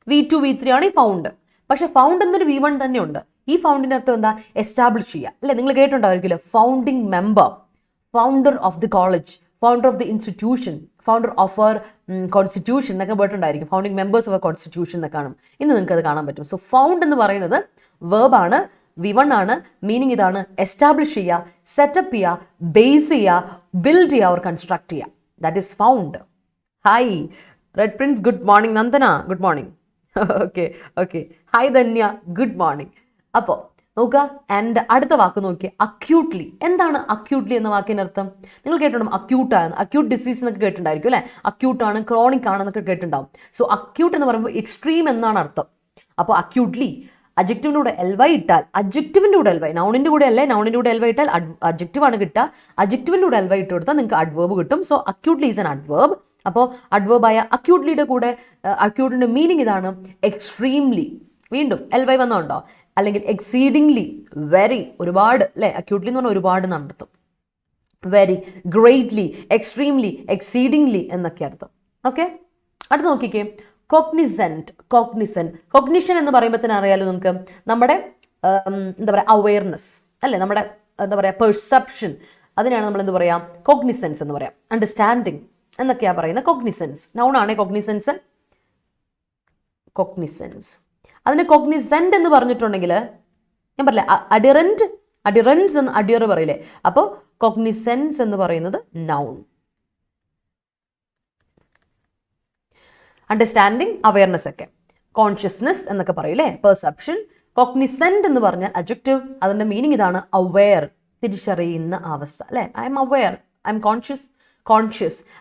V2 V3 ആണ് ഈ ഫൗണ്ട്. പക്ഷെ ഫൗണ്ട് എന്നൊരു V1 തന്നെ ഉണ്ട്. ഈ ഫൗണ്ടിൻ്റെ അർത്ഥം എന്താ? എസ്റ്റാബ്ലിഷ് ചെയ്യുക അല്ലേ. നിങ്ങൾ കേട്ടിട്ടുണ്ടായിരിക്കില്ല, founding member, founder of the college, founder of the institution, founder of our constitution എന്നൊക്കെ പോയിട്ടുണ്ടായിരിക്കും. Founding members of a constitution എന്നൊക്കെ കാണും. ഇന്ന് നിങ്ങൾക്ക് അത് കാണാൻ പറ്റും. സോ ഫൗണ്ട് എന്ന് പറയുന്നത് വേർബാണ്, V1 ആണ്. മീനിങ് ഇതാണ്: എസ്റ്റാബ്ലിഷ് ചെയ്യുക, സെറ്റപ്പ് ചെയ്യുക, ബേസ് ചെയ്യുക, ബിൽഡ് ചെയ്യുക, ഓർ കൺസ്ട്രക്ട് ചെയ്യുക. That is found. Hi red Prince, good morning. Nandana, good morning. Okay. Hi Dhanya, good morning. അപ്പോൾ നോക്കുക, ആൻഡ് അടുത്ത വാക്ക് നോക്കിയേ, അക്യൂട്ട്ലി. എന്താണ് അക്യൂട്ട്ലി എന്ന വാക്കിൻ്റെ അർത്ഥം? നിങ്ങൾ കേട്ടിട്ടുണ്ടാവും, അക്യൂട്ടാണ്, അക്യൂട്ട് ഡിസീസ് എന്നൊക്കെ കേട്ടിട്ടുണ്ടായിരിക്കും അല്ലേ. അക്യൂട്ടാണ്, ക്രോണിക് ആണെന്നൊക്കെ കേട്ടിട്ടുണ്ടാവും. സോ അക്യൂട്ട് എന്ന് പറയുമ്പോൾ എക്സ്ട്രീം എന്നാണ് അർത്ഥം. അപ്പോൾ അക്യൂട്ട്ലി അഡ്ജക്റ്റീവിൻ്റെ കൂടെ LY ഇട്ടാൽ, അഡ്ജക്റ്റീവിൻ്റെ കൂടെ LY, നൗണിൻ്റെ കൂടെ അല്ലേ, നൗണിൻ്റെ കൂടെ LY ഇട്ടാൽ അഡ്ജക്റ്റീവ് ആണ് കിട്ടുക. അഡ്ജക്റ്റീവിൻ്റെ കൂടെ LY ഇട്ട് കൊടുത്താൽ നിങ്ങൾക്ക് അഡ്വേർബ് കിട്ടും. So അക്യൂട്ട്ലി is an adverb. അപ്പോൾ അഡ്വേർബായ അക്യൂട്ട്ലിയുടെ കൂടെ അക്യൂട്ടിൻ്റെ മീനിങ് ഇതാണ്: എക്സ്ട്രീംലി. വീണ്ടും LY വന്നോണ്ടോ? അല്ലെങ്കിൽ എക്സീഡിംഗ്ലി, വെരി, ഒരുപാട് അല്ലേ. അക്യൂട്ട്ലി എന്ന് പറഞ്ഞാൽ ഒരുപാട് നടത്തും. വെരി, ഗ്രേറ്റ്ലി, എക്സ്ട്രീംലി, എക്സീഡിംഗ്ലി എന്നൊക്കെ അർത്ഥം. ഓക്കെ, അടുത്ത് നോക്കിക്കേ, കോഗ്നിഷൻ എന്ന് പറയുമ്പോൾ തന്നെ അറിയാലോ നമുക്ക്, നമ്മുടെ എന്താ പറയുക, അവെയർനെസ് അല്ലേ, നമ്മുടെ എന്താ പറയുക, പെർസെപ്ഷൻ, അതിനാണ് നമ്മൾ എന്ത് പറയാം, കോഗ്നിസൻസ് എന്ന് പറയാം. അണ്ടർസ്റ്റാൻഡിങ് എന്നൊക്കെയാണ് പറയുന്നത്. കോഗ്നിസൻസ് നൗൺ ആണ്. കോഗ്നിസൻസ് അതിന് കോഗ്നിസെന്റ് എന്ന് പറഞ്ഞിട്ടുണ്ടെങ്കിൽ ഞാൻ പറയില്ലേ, അഡിറൻസ് എന്ന് അഡിയർ പറയില്ലേ. അപ്പോൾ കോഗ്നിസെൻസ് എന്ന് പറയുന്നത് നൗൺ. അണ്ടർസ്റ്റാൻഡിങ്, അവെയർനെസ് ഒക്കെ, കോൺഷ്യസ്നെസ് എന്നൊക്കെ പറയില്ലേ, പെർസെപ്ഷൻ. കോഗ്നിസെന്റ് എന്ന് പറഞ്ഞാൽ അഡ്ജക്റ്റീവ്, അതിന്റെ മീനിങ് ഇതാണ്: അവെയർ, തിരിച്ചറിയുന്ന അവസ്ഥ അല്ലേ. I M aware, I M conscious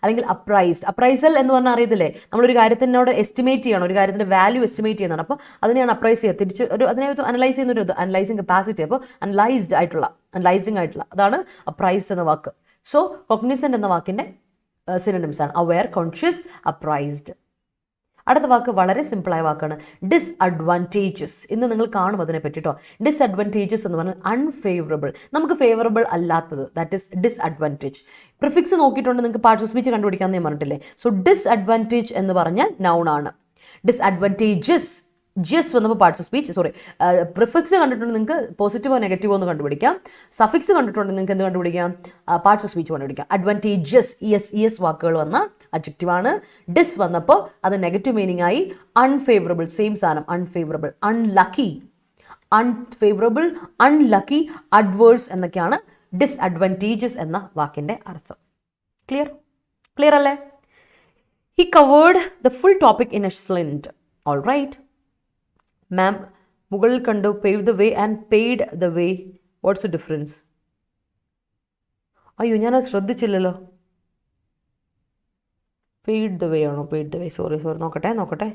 അല്ലെങ്കിൽ അപ്രൈസ്ഡ്. അപ്രൈസൽ എന്ന് പറഞ്ഞാൽ അറിയത്തില്ലേ, നമ്മളൊരു കാര്യത്തിനോട് എസ്റ്റിമേറ്റ് ചെയ്യണം, ഒരു കാര്യത്തിൻ്റെ വാല്യൂ എസ്റ്റിമേറ്റ് ചെയ്യുന്നതാണ്. അപ്പോൾ അതിനെയാണ് അപ്രൈസ് ചെയ്യുക, തിരിച്ച് അതിനെ അനലൈസ് ചെയ്യുന്ന ഒരു അനലൈസിങ് കപ്പാസിറ്റി. അപ്പോൾ അനലൈസിങ് ആയിട്ടുള്ള അതാണ് അപ്രൈസ്ഡ് എന്ന വാക്ക്. സോ കോഗ്നിസെന്റ് എന്ന വാക്കിൻ്റെ സിനോണിംസ് ആണ് അവെയർ, കോൺഷ്യസ്, അപ്രൈസ്ഡ്. അടുത്ത വാക്ക് വളരെ സിമ്പിളായ വാക്കാണ്, ഡിസ്അഡ്വാൻറ്റേജസ്. ഇന്ന് നിങ്ങൾ കാണും അതിനെ പറ്റിട്ടോ. ഡിസ്അഡ്വാൻറ്റേജസ് എന്ന് പറഞ്ഞാൽ അൺഫേവറബിൾ, നമുക്ക് ഫേവറബിൾ അല്ലാത്തത്, ദാറ്റ് ഇസ് ഡിസ്അഡ്വാൻറ്റേജ്. പ്രിഫിക്സ് നോക്കിയിട്ടുണ്ട് നിങ്ങൾക്ക് പാർട്സ് ഓഫ് സ്പീച്ച് കണ്ടുപിടിക്കാമെന്ന് ഞാൻ പറഞ്ഞിട്ടില്ലേ. സോ ഡിസ്അഡ്വാൻറ്റേജ് എന്ന് പറഞ്ഞാൽ നൗൺ ആണ്. ഡിസ്അഡ്വാൻറ്റേജസ് ജസ് വന്നപ്പോൾ പാർട്സ് ഓഫ് സ്പീച്ച്, പ്രിഫിക്സ് കണ്ടിട്ടുണ്ടെങ്കിൽ നിങ്ങൾക്ക് പോസിറ്റീവോ നെഗറ്റീവോ എന്ന് കണ്ടുപിടിക്കാം. സഫിക്സ് കണ്ടിട്ടുണ്ടെങ്കിൽ നിങ്ങൾക്ക് എന്ത് കണ്ടുപിടിക്കാം, പാർട്സ് ഓഫ് സ്പീച്ച് കണ്ടുപിടിക്കാം. അഡ്വാൻറ്റേജസ് ES വാക്കുകൾ വന്ന അഡ്ജക്റ്റീവാണ്. ഡിസ് വന്നപ്പോൾ അത് നെഗറ്റീവ് മീനിങ് ആയി. അൺഫേവറബിൾ, സെയിം സാധനം, അൺഫേവറബിൾ, അൺലക്കി, അഡ്വേഴ്സ് എന്നൊക്കെയാണ് ഡിസ്അഡ്വാൻറ്റേജസ് എന്ന വാക്കിൻ്റെ അർത്ഥം. ക്ലിയർ അല്ലേ? He covered the full topic in a slint. All right. Ma'am, മുകളിൽ കണ്ടു paved the way and paid the way. What's the difference? അയ്യോ ഞാനത് ശ്രദ്ധിച്ചില്ലല്ലോ. പെയ്ഡ് ദ വേ ആണോ? പെയ്ഡ് ദ വേ, സോറി നോക്കട്ടെ.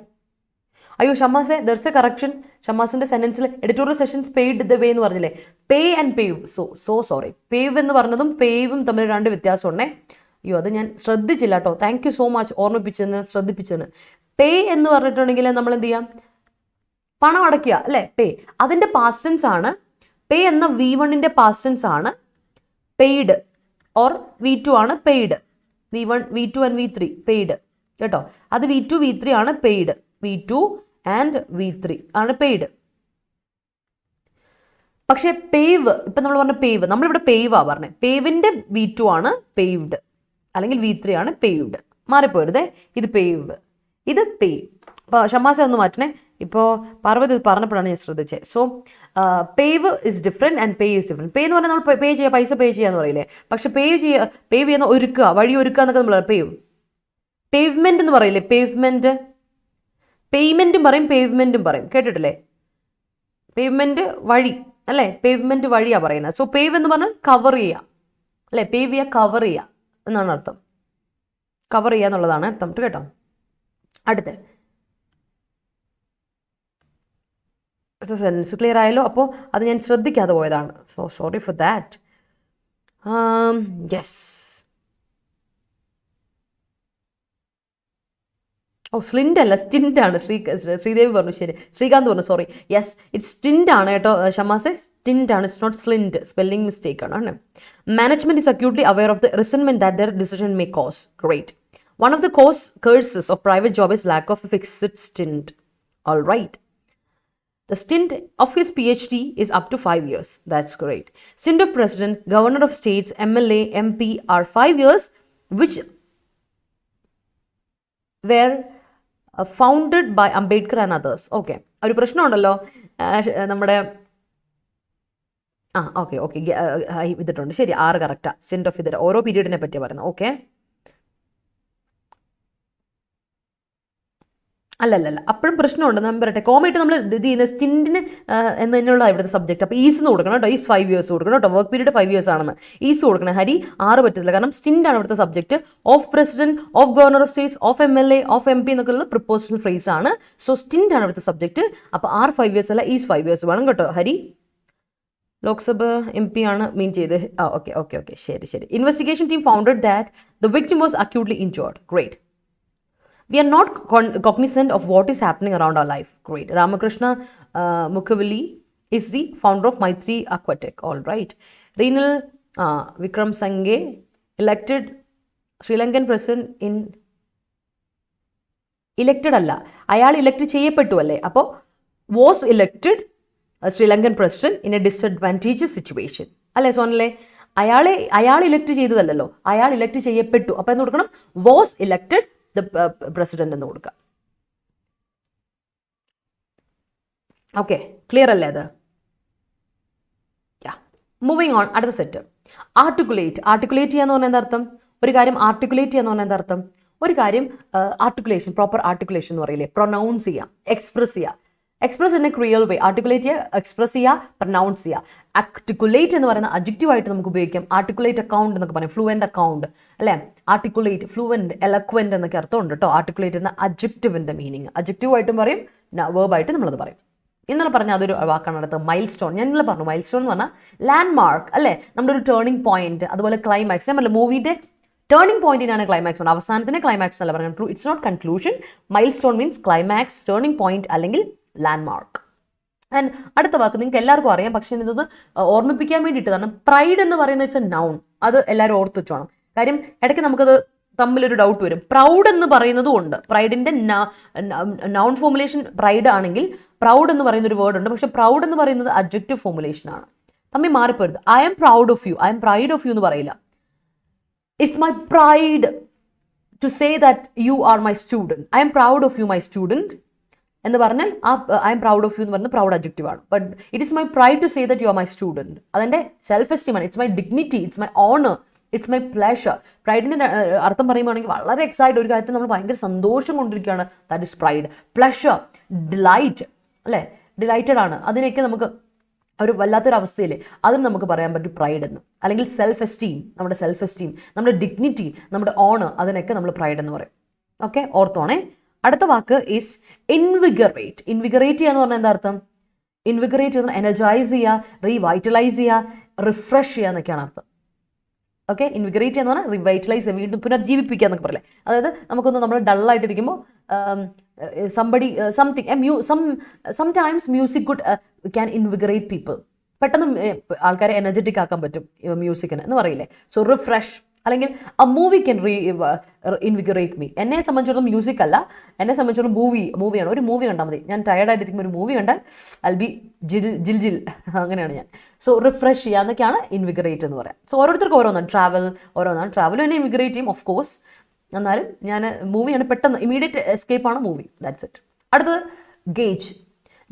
അയ്യോ ഷമ്മാസെ, ദർസ് എ കറക്ഷൻ. ഷമ്മാസിന്റെ സെന്റൻസിൽ editorial sessions paid the way എന്ന് പറഞ്ഞില്ലേ, pay and pave. So sorry. Pave എന്ന് പറഞ്ഞതും പേവും തമ്മിൽ 2 വ്യത്യാസമുണ്ടേ. അയ്യോ അത് ഞാൻ ശ്രദ്ധിച്ചില്ല കേട്ടോ. താങ്ക് യു സോ മച്ച് ശ്രദ്ധിപ്പിച്ചതിന്. പേ എന്ന് പറഞ്ഞിട്ടുണ്ടെങ്കിൽ നമ്മൾ എന്ത് ചെയ്യാം, പണം അടയ്ക്കുക അല്ലേ, പേ. അതിന്റെ പാസ്റ്റ് ടെൻസ് ആണ്. പേ എന്ന V1ന്റെ പാസ്റ്റ് ടെൻസ് ആണ് പെയ്ഡ്, ഓർ V2 ആണ് paid. V1, V2 and V3 paid കേട്ടോ. അത് V2, V3 ആണ് പെയ്ഡ്. V2 ആൻഡ് V3 ആണ് പെയ്ഡ്. പക്ഷേ പേവ്, ഇപ്പം നമ്മൾ പറഞ്ഞ പേവ്, നമ്മളിവിടെ പേവാ പറഞ്ഞത്. പേവിന്റെ V2 ആണ് പെയ്വ്ഡ്, അല്ലെങ്കിൽ V3 ആണ് പെയ്വ്ഡ്. മാറിപ്പോരുതേ. ഇത് പേവ്, ഇത് പേവ്. അപ്പോൾ ഷമാസ ഒന്ന് മാറ്റണേ. ഇപ്പോൾ പാർവതി ഇത് പറഞ്ഞപ്പോഴാണ് ഞാൻ ശ്രദ്ധിച്ചത്. So pave is different and pay is different. Pay എന്ന് പറഞ്ഞാൽ നമ്മൾ പേ ചെയ്യുക, പൈസ പേ ചെയ്യാന്ന് പറയില്ലേ. പക്ഷെ പേവ് ചെയ്യുന്ന ഒരുക്കുക, വഴി ഒരുക്കുക എന്നൊക്കെ നമ്മൾ പേവ്. പേവ്മെന്റ് എന്ന് പറയില്ലേ, പേവ്മെന്റ്. പേയ്മെന്റും പറയും, പേവ്മെന്റും പറയും, കേട്ടിട്ടില്ലേ. പേയ്മെന്റ് വഴി അല്ലേ, പേവ്മെന്റ് വഴിയാ പറയുന്നത്. സോ പേവ് എന്ന് പറഞ്ഞാൽ കവർ ചെയ്യുക അല്ലേ, പേവ് ചെയ്യുക, കവർ ചെയ്യുക എന്നാണ് അർത്ഥം. കവർ ചെയ്യുക എന്നുള്ളതാണ് അർത്ഥം കേട്ടോ. അടുത്ത സെൻസ് ക്ലിയർ ആയല്ലോ. അപ്പോൾ അത് ഞാൻ ശ്രദ്ധിക്കാതെ പോയതാണ്. So sorry for that. Yes. Slint അല്ല, സ്റ്റിൻറ്റ് ആണ്. ശ്രീദേവി പറഞ്ഞു, ശരി. ശ്രീകാന്ത് പറഞ്ഞു, സോറി. യെസ്, ഇറ്റ്സ് സ്റ്റിൻറ്റ് ആണ് കേട്ടോ ഷമാസെ, സ്റ്റിൻറ്റ് ആണ്. It's not slint. Spelling mistake ആണ്. Management is acutely aware of the resentment that their decision may cause. Great. One of the curses of private job is lack of a fixed stint. All right. The stint of his PhD is up to 5 years. That's great. Stint of president, governor of states, MLA, MP are 5 years, which were founded by Ambedkar and others. Okay. ഒരു പ്രശ്നമുണ്ടല്ലോ നമ്മുടെ okay ഇതിട്ടുണ്ട്. ശരി, 6 correct. സ്റ്റിന്റ് of ഇത് ഓരോ പീരീഡിനെ പറ്റിയാണ് പറയുന്നത്. Okay, അല്ലല്ല, അപ്പോഴും പ്രശ്നമുണ്ട്. ഞാൻ പറയട്ടെ, കോമയായിട്ട് നമ്മൾ ഇത് ചെയ്യുന്ന സ്റ്റിൻറ്റിന് എന്നതിനുള്ള ഇവിടുത്തെ സബ്ജക്റ്റ്. അപ്പോൾ ഈസ് കൊടുക്കണം കേട്ടോ. ഈസ് 5 years കൊടുക്കണം കേട്ടോ. വർക്ക് പീരീഡ് 5 years ആണെന്ന് ഈസ് കൊടുക്കണം. ഹരി 6 പറ്റത്തില്ല, കാരണം സ്റ്റിൻ്റ് ആണ് ഇവിടുത്തെ subject. Of president, of governor of States, of MLA, of MP എന്നൊക്കെ ഉള്ള പ്രിപ്പോസിഷണൽ ഫ്രേസ് ആണ്. സോ സ്റ്റിൻ്റ് ആണ് ഇവിടുത്തെ സബ്ജക്റ്റ്. അപ്പോൾ 5 years അല്ല, ഈസ് 5 years വേണം കേട്ടോ. ഹരി ലോക്സഭ MP ആണ് മീൻ ചെയ്ത്. ഓക്കെ, ശരി. Investigation team founded that the victim was അക്യൂട്ട്ലി injured. Great. We are not cognizant of what is happening around our life. Great. Ramakrishna Mukherjee is the founder of Maitri Aquatech. All right. Renal Vikram Sanghe elected Sri Lankan president in elected alla. Ayal elected cheyyapettu alle. Appo was elected Sri Lankan president in a disadvantageous situation. Alle sonale. അയാൾ elect ചെയ്തതല്ലോ, അയാൾ elect ചെയ്യപ്പെട്ടു. അപ്പോൾ എന്ന് കൊടുക്കണം, was elected president എന്ന് കൊടുക്കുക. Okay, clear അല്ലേ അത്? Moving on. അടുത്ത സെറ്റ്, ആർട്ടിക്കുലേറ്റ് ചെയ്യാന്ന് പറഞ്ഞാൽ എന്താ അർത്ഥം? ഒരു കാര്യം ആർട്ടിക്കുലേറ്റ് ചെയ്യാന്ന് പറഞ്ഞാൽ എന്താ അർത്ഥം? ഒരു കാര്യം ആർട്ടിക്കുലേഷൻ, പ്രോപ്പർ ആർട്ടിക്കുലേഷൻ എന്ന് പറയില്ലേ, പ്രൊനൗൺസ് ചെയ്യാം, എക്സ്പ്രസ് ചെയ്യാം. Express in A real way. Articulate ചെയ്യുക, എക്സ്പ്രസ് ചെയ്യുക, പ്രൊനൗൺസ് ചെയ്യുക. ആർട്ടിക്കുലേറ്റ് എന്ന് പറയുന്ന അഡ്ജക്റ്റീവ് ആയിട്ട് നമുക്ക് ഉപയോഗിക്കാം. ആർട്ടിക്കുലേറ്റ് അക്കൗണ്ട് എന്നൊക്കെ പറയും, ഫ്ലുവൻ്റ് അക്കൗണ്ട് അല്ലേ. ആർട്ടിക്കുലേറ്റ്, ഫ്ലുവൻ്റ്, എലക്വൻ്റ് എന്നൊക്കെ അർത്ഥമുണ്ട് കേട്ടോ. ആർട്ടിക്കുലേറ്റ് എന്ന അഡ്ജക്റ്റീവിൻ്റെ മീനിങ് അഡ്ജക്റ്റീവ് ആയിട്ടും പറയും, വേർബായിട്ട് നമ്മളത് പറയും. ഇന്നലെ പറഞ്ഞ അതൊരു വാക്കാണ്. അടുത്ത് മൈൽ സ്റ്റോൺ. ഞാൻ ഇന്നലെ പറഞ്ഞു മൈൽ സ്റ്റോൺ എന്ന് പറഞ്ഞാൽ ലാൻഡ് മാർക്ക് അല്ലേ, നമ്മുടെ ഒരു ടേണിംഗ് പോയിന്റ്. അതുപോലെ ക്ലൈമാക്സ്. ഞാൻ പറഞ്ഞ മൂവിയുടെ ടേണിംഗ് പോയിന്റിനാണ് ക്ലൈമാക്സ് ഉണ്ട്, അവസാനത്തിന് ക്ലൈമാക്സ് അല്ല പറയുന്നത്. It's not conclusion. Milestone means climax, turning point അല്ലെങ്കിൽ ലാൻഡ് മാർക്ക്. ആൻഡ് അടുത്ത വാക്ക് നിങ്ങൾക്ക് എല്ലാവർക്കും അറിയാം, പക്ഷേ ഇതൊന്ന് ഓർമ്മിപ്പിക്കാൻ വേണ്ടിയിട്ട്. കാരണം പ്രൈഡ് എന്ന് പറയുന്നത് ഇറ്റ്സ് എ നൗൺ. അത് എല്ലാവരും ഓർത്ത് വെച്ചോണം. കാര്യം ഇടയ്ക്ക് നമുക്കത് തമ്മിലൊരു ഡൗട്ട് വരും. പ്രൗഡ് എന്ന് പറയുന്നതും ഉണ്ട്. പ്രൈഡിന്റെ നൗൺ ഫോമുലേഷൻ പ്രൈഡ് ആണെങ്കിൽ പ്രൗഡ് എന്ന് പറയുന്ന ഒരു വേർഡ് ഉണ്ട്. പക്ഷെ പ്രൗഡ് എന്ന് പറയുന്നത് അഡ്ജക്റ്റീവ് ഫോമുലേഷൻ ആണ്. തമ്മിൽ മാറിപ്പോരുത്. I am proud of you, I am pride of you എന്ന് പറയില്ല. It's my pride to say that you are my student. I am proud of you my student എന്ന് പറഞ്ഞാൽ ആ I am proud of you എന്ന് പറയുന്നത് proud adjective ആണ്. But it is my pride to say that you are my student. അതെൻ്റെ self esteem ആണ്. It's my dignity, it's my honour it's my pleasure. പ്രൈഡിൻ്റെ അർത്ഥം പറയുകയാണെങ്കിൽ വളരെ എക്സൈറ്റഡ്, ഒരു കാര്യത്തിൽ നമ്മൾ ഭയങ്കര സന്തോഷം കൊണ്ടിരിക്കുകയാണ്, that is pride. Pleasure, delight അല്ലേ, ഡിലൈറ്റഡ് ആണ്, അതിനൊക്കെ നമുക്ക് ഒരു വല്ലാത്തൊരു അവസ്ഥയിൽ അതിന് നമുക്ക് പറയാൻ പറ്റും പ്രൈഡ് എന്ന്. അല്ലെങ്കിൽ സെൽഫ് എസ്റ്റീം, നമ്മുടെ ഡിഗ്നിറ്റി, നമ്മുടെ ഓണർ, അതിനൊക്കെ നമ്മൾ പ്രൈഡ് എന്ന് പറയും. ഓക്കെ, ഓർത്തോണേ. അടുത്ത വാക്ക് ഈസ് ഇൻവിഗറേറ്റ്. ഇൻവിഗറേറ്റ് ചെയ്യുക എന്ന് പറഞ്ഞാൽ എന്താ അർത്ഥം? ഇൻവിഗറേറ്റ് ചെയ്യുന്ന എനർജൈസ് ചെയ്യുക, റീവൈറ്റലൈസ് ചെയ്യുക, റിഫ്രഷ് ചെയ്യുക എന്നൊക്കെയാണ് അർത്ഥം. ഓക്കെ, ഇൻവിഗറേറ്റ് ചെയ്യുന്ന പറഞ്ഞാൽ റിവൈറ്റലൈസ് ചെയ്യുക, വീണ്ടും പുനർജീവിപ്പിക്കുക എന്നൊക്കെ പറയില്ലേ. അതായത് നമുക്കൊന്ന് നമ്മൾ ഡള്ളായിട്ടിരിക്കുമ്പോൾ സംടൈംസ് മ്യൂസിക് ക്യാൻ ഇൻവിഗറേറ്റ് പീപ്പിൾ. പെട്ടെന്ന് ആൾക്കാരെ എനർജറ്റിക് ആക്കാൻ പറ്റും മ്യൂസിക്കിന് എന്ന് പറയില്ലേ. So refresh. അല്ലെങ്കിൽ എ മൂവി ക്യാൻ ഇൻവിഗറേറ്റ് മീ. എന്നെ സംബന്ധിച്ചിടത്തോളം മ്യൂസിക് അല്ല, എന്നെ സംബന്ധിച്ചിടത്തോളം മൂവിയാണ്. ഒരു മൂവി കണ്ടാൽ മതി, ഞാൻ ടയർഡായിട്ടിരിക്കുമ്പോൾ ഒരു മൂവി കണ്ടാൽ ഐ ബി ജിൽ അങ്ങനെയാണ് ഞാൻ. സോ റിഫ്രഷ് ചെയ്യുക എന്നൊക്കെയാണ് ഇൻവിഗറേറ്റ് എന്ന് പറയാം. സോ ഓരോരുത്തർക്കും ഓരോന്നാണ്. ട്രാവലും എന്നെ ഇൻവിഗറേറ്റ് ചെയ്യും ഓഫ് കോഴ്സ്. എന്നാലും ഞാൻ മൂവിയാണ് പെട്ടെന്ന് ഇമീഡിയറ്റ് എസ്കേപ്പാണ് മൂവി, ദാറ്റ്സ് ഇറ്റ്. അടുത്തത് ഗേജ്,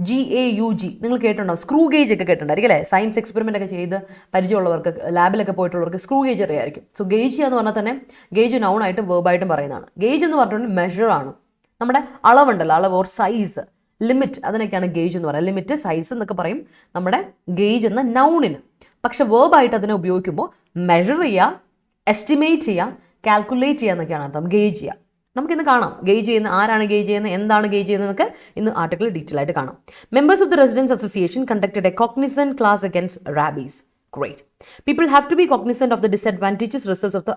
GAUG. നിങ്ങൾ കേട്ടിട്ടുണ്ടാവും, സ്ക്രൂ ഗേജ് ഒക്കെ കേട്ടിട്ടുണ്ടായിരിക്കും അല്ലേ. സയൻസ് എക്സ്പെരിമെൻ്റ് ഒക്കെ ചെയ്ത് പരിചയമുള്ളവർക്ക്, ലാബിലൊക്കെ പോയിട്ടുള്ളവർക്ക് സ്ക്രൂ ഗേജ് അറിയായിരിക്കും. സോ ഗേജ് എന്ന് പറഞ്ഞാൽ തന്നെ ഗേജ് നൗണായിട്ടും വേർബായിട്ടും പറയുന്നതാണ്. ഗേജ് എന്ന് പറഞ്ഞിട്ടുണ്ടെങ്കിൽ മെഷറാണ്, നമ്മുടെ അളവുണ്ടല്ലോ, അളവ് ഓർ സൈസ്, ലിമിറ്റ്, അതിനൊക്കെയാണ് ഗേജ് എന്ന് പറയുന്നത്. ലിമിറ്റ്, സൈസ് എന്നൊക്കെ പറയും നമ്മുടെ ഗേജ് എന്ന നൗണിന്. പക്ഷെ വേർബായിട്ട് അതിനെ ഉപയോഗിക്കുമ്പോൾ മെഷർ ചെയ്യുക, എസ്റ്റിമേറ്റ് ചെയ്യുക, കാൽക്കുലേറ്റ് ചെയ്യുക എന്നൊക്കെയാണ് അർത്ഥം. ഗേജ് ചെയ്യുക. നമുക്കിന്ന് കാണാം ഗേജ് ചെയ്യുന്ന, ആരാണ് ഗേജ് ചെയ്യുന്നത്, എന്താണ് ഗേജ് ചെയ്യുന്നതൊക്കെ ഇന്ന് ആർട്ടിക്കിൾ ഡീറ്റെയിൽ ആയിട്ട് കാണാം. Members of the residence association conducted a cognizant class against rabies. Great. People have to be cognizant of the disadvantages results of the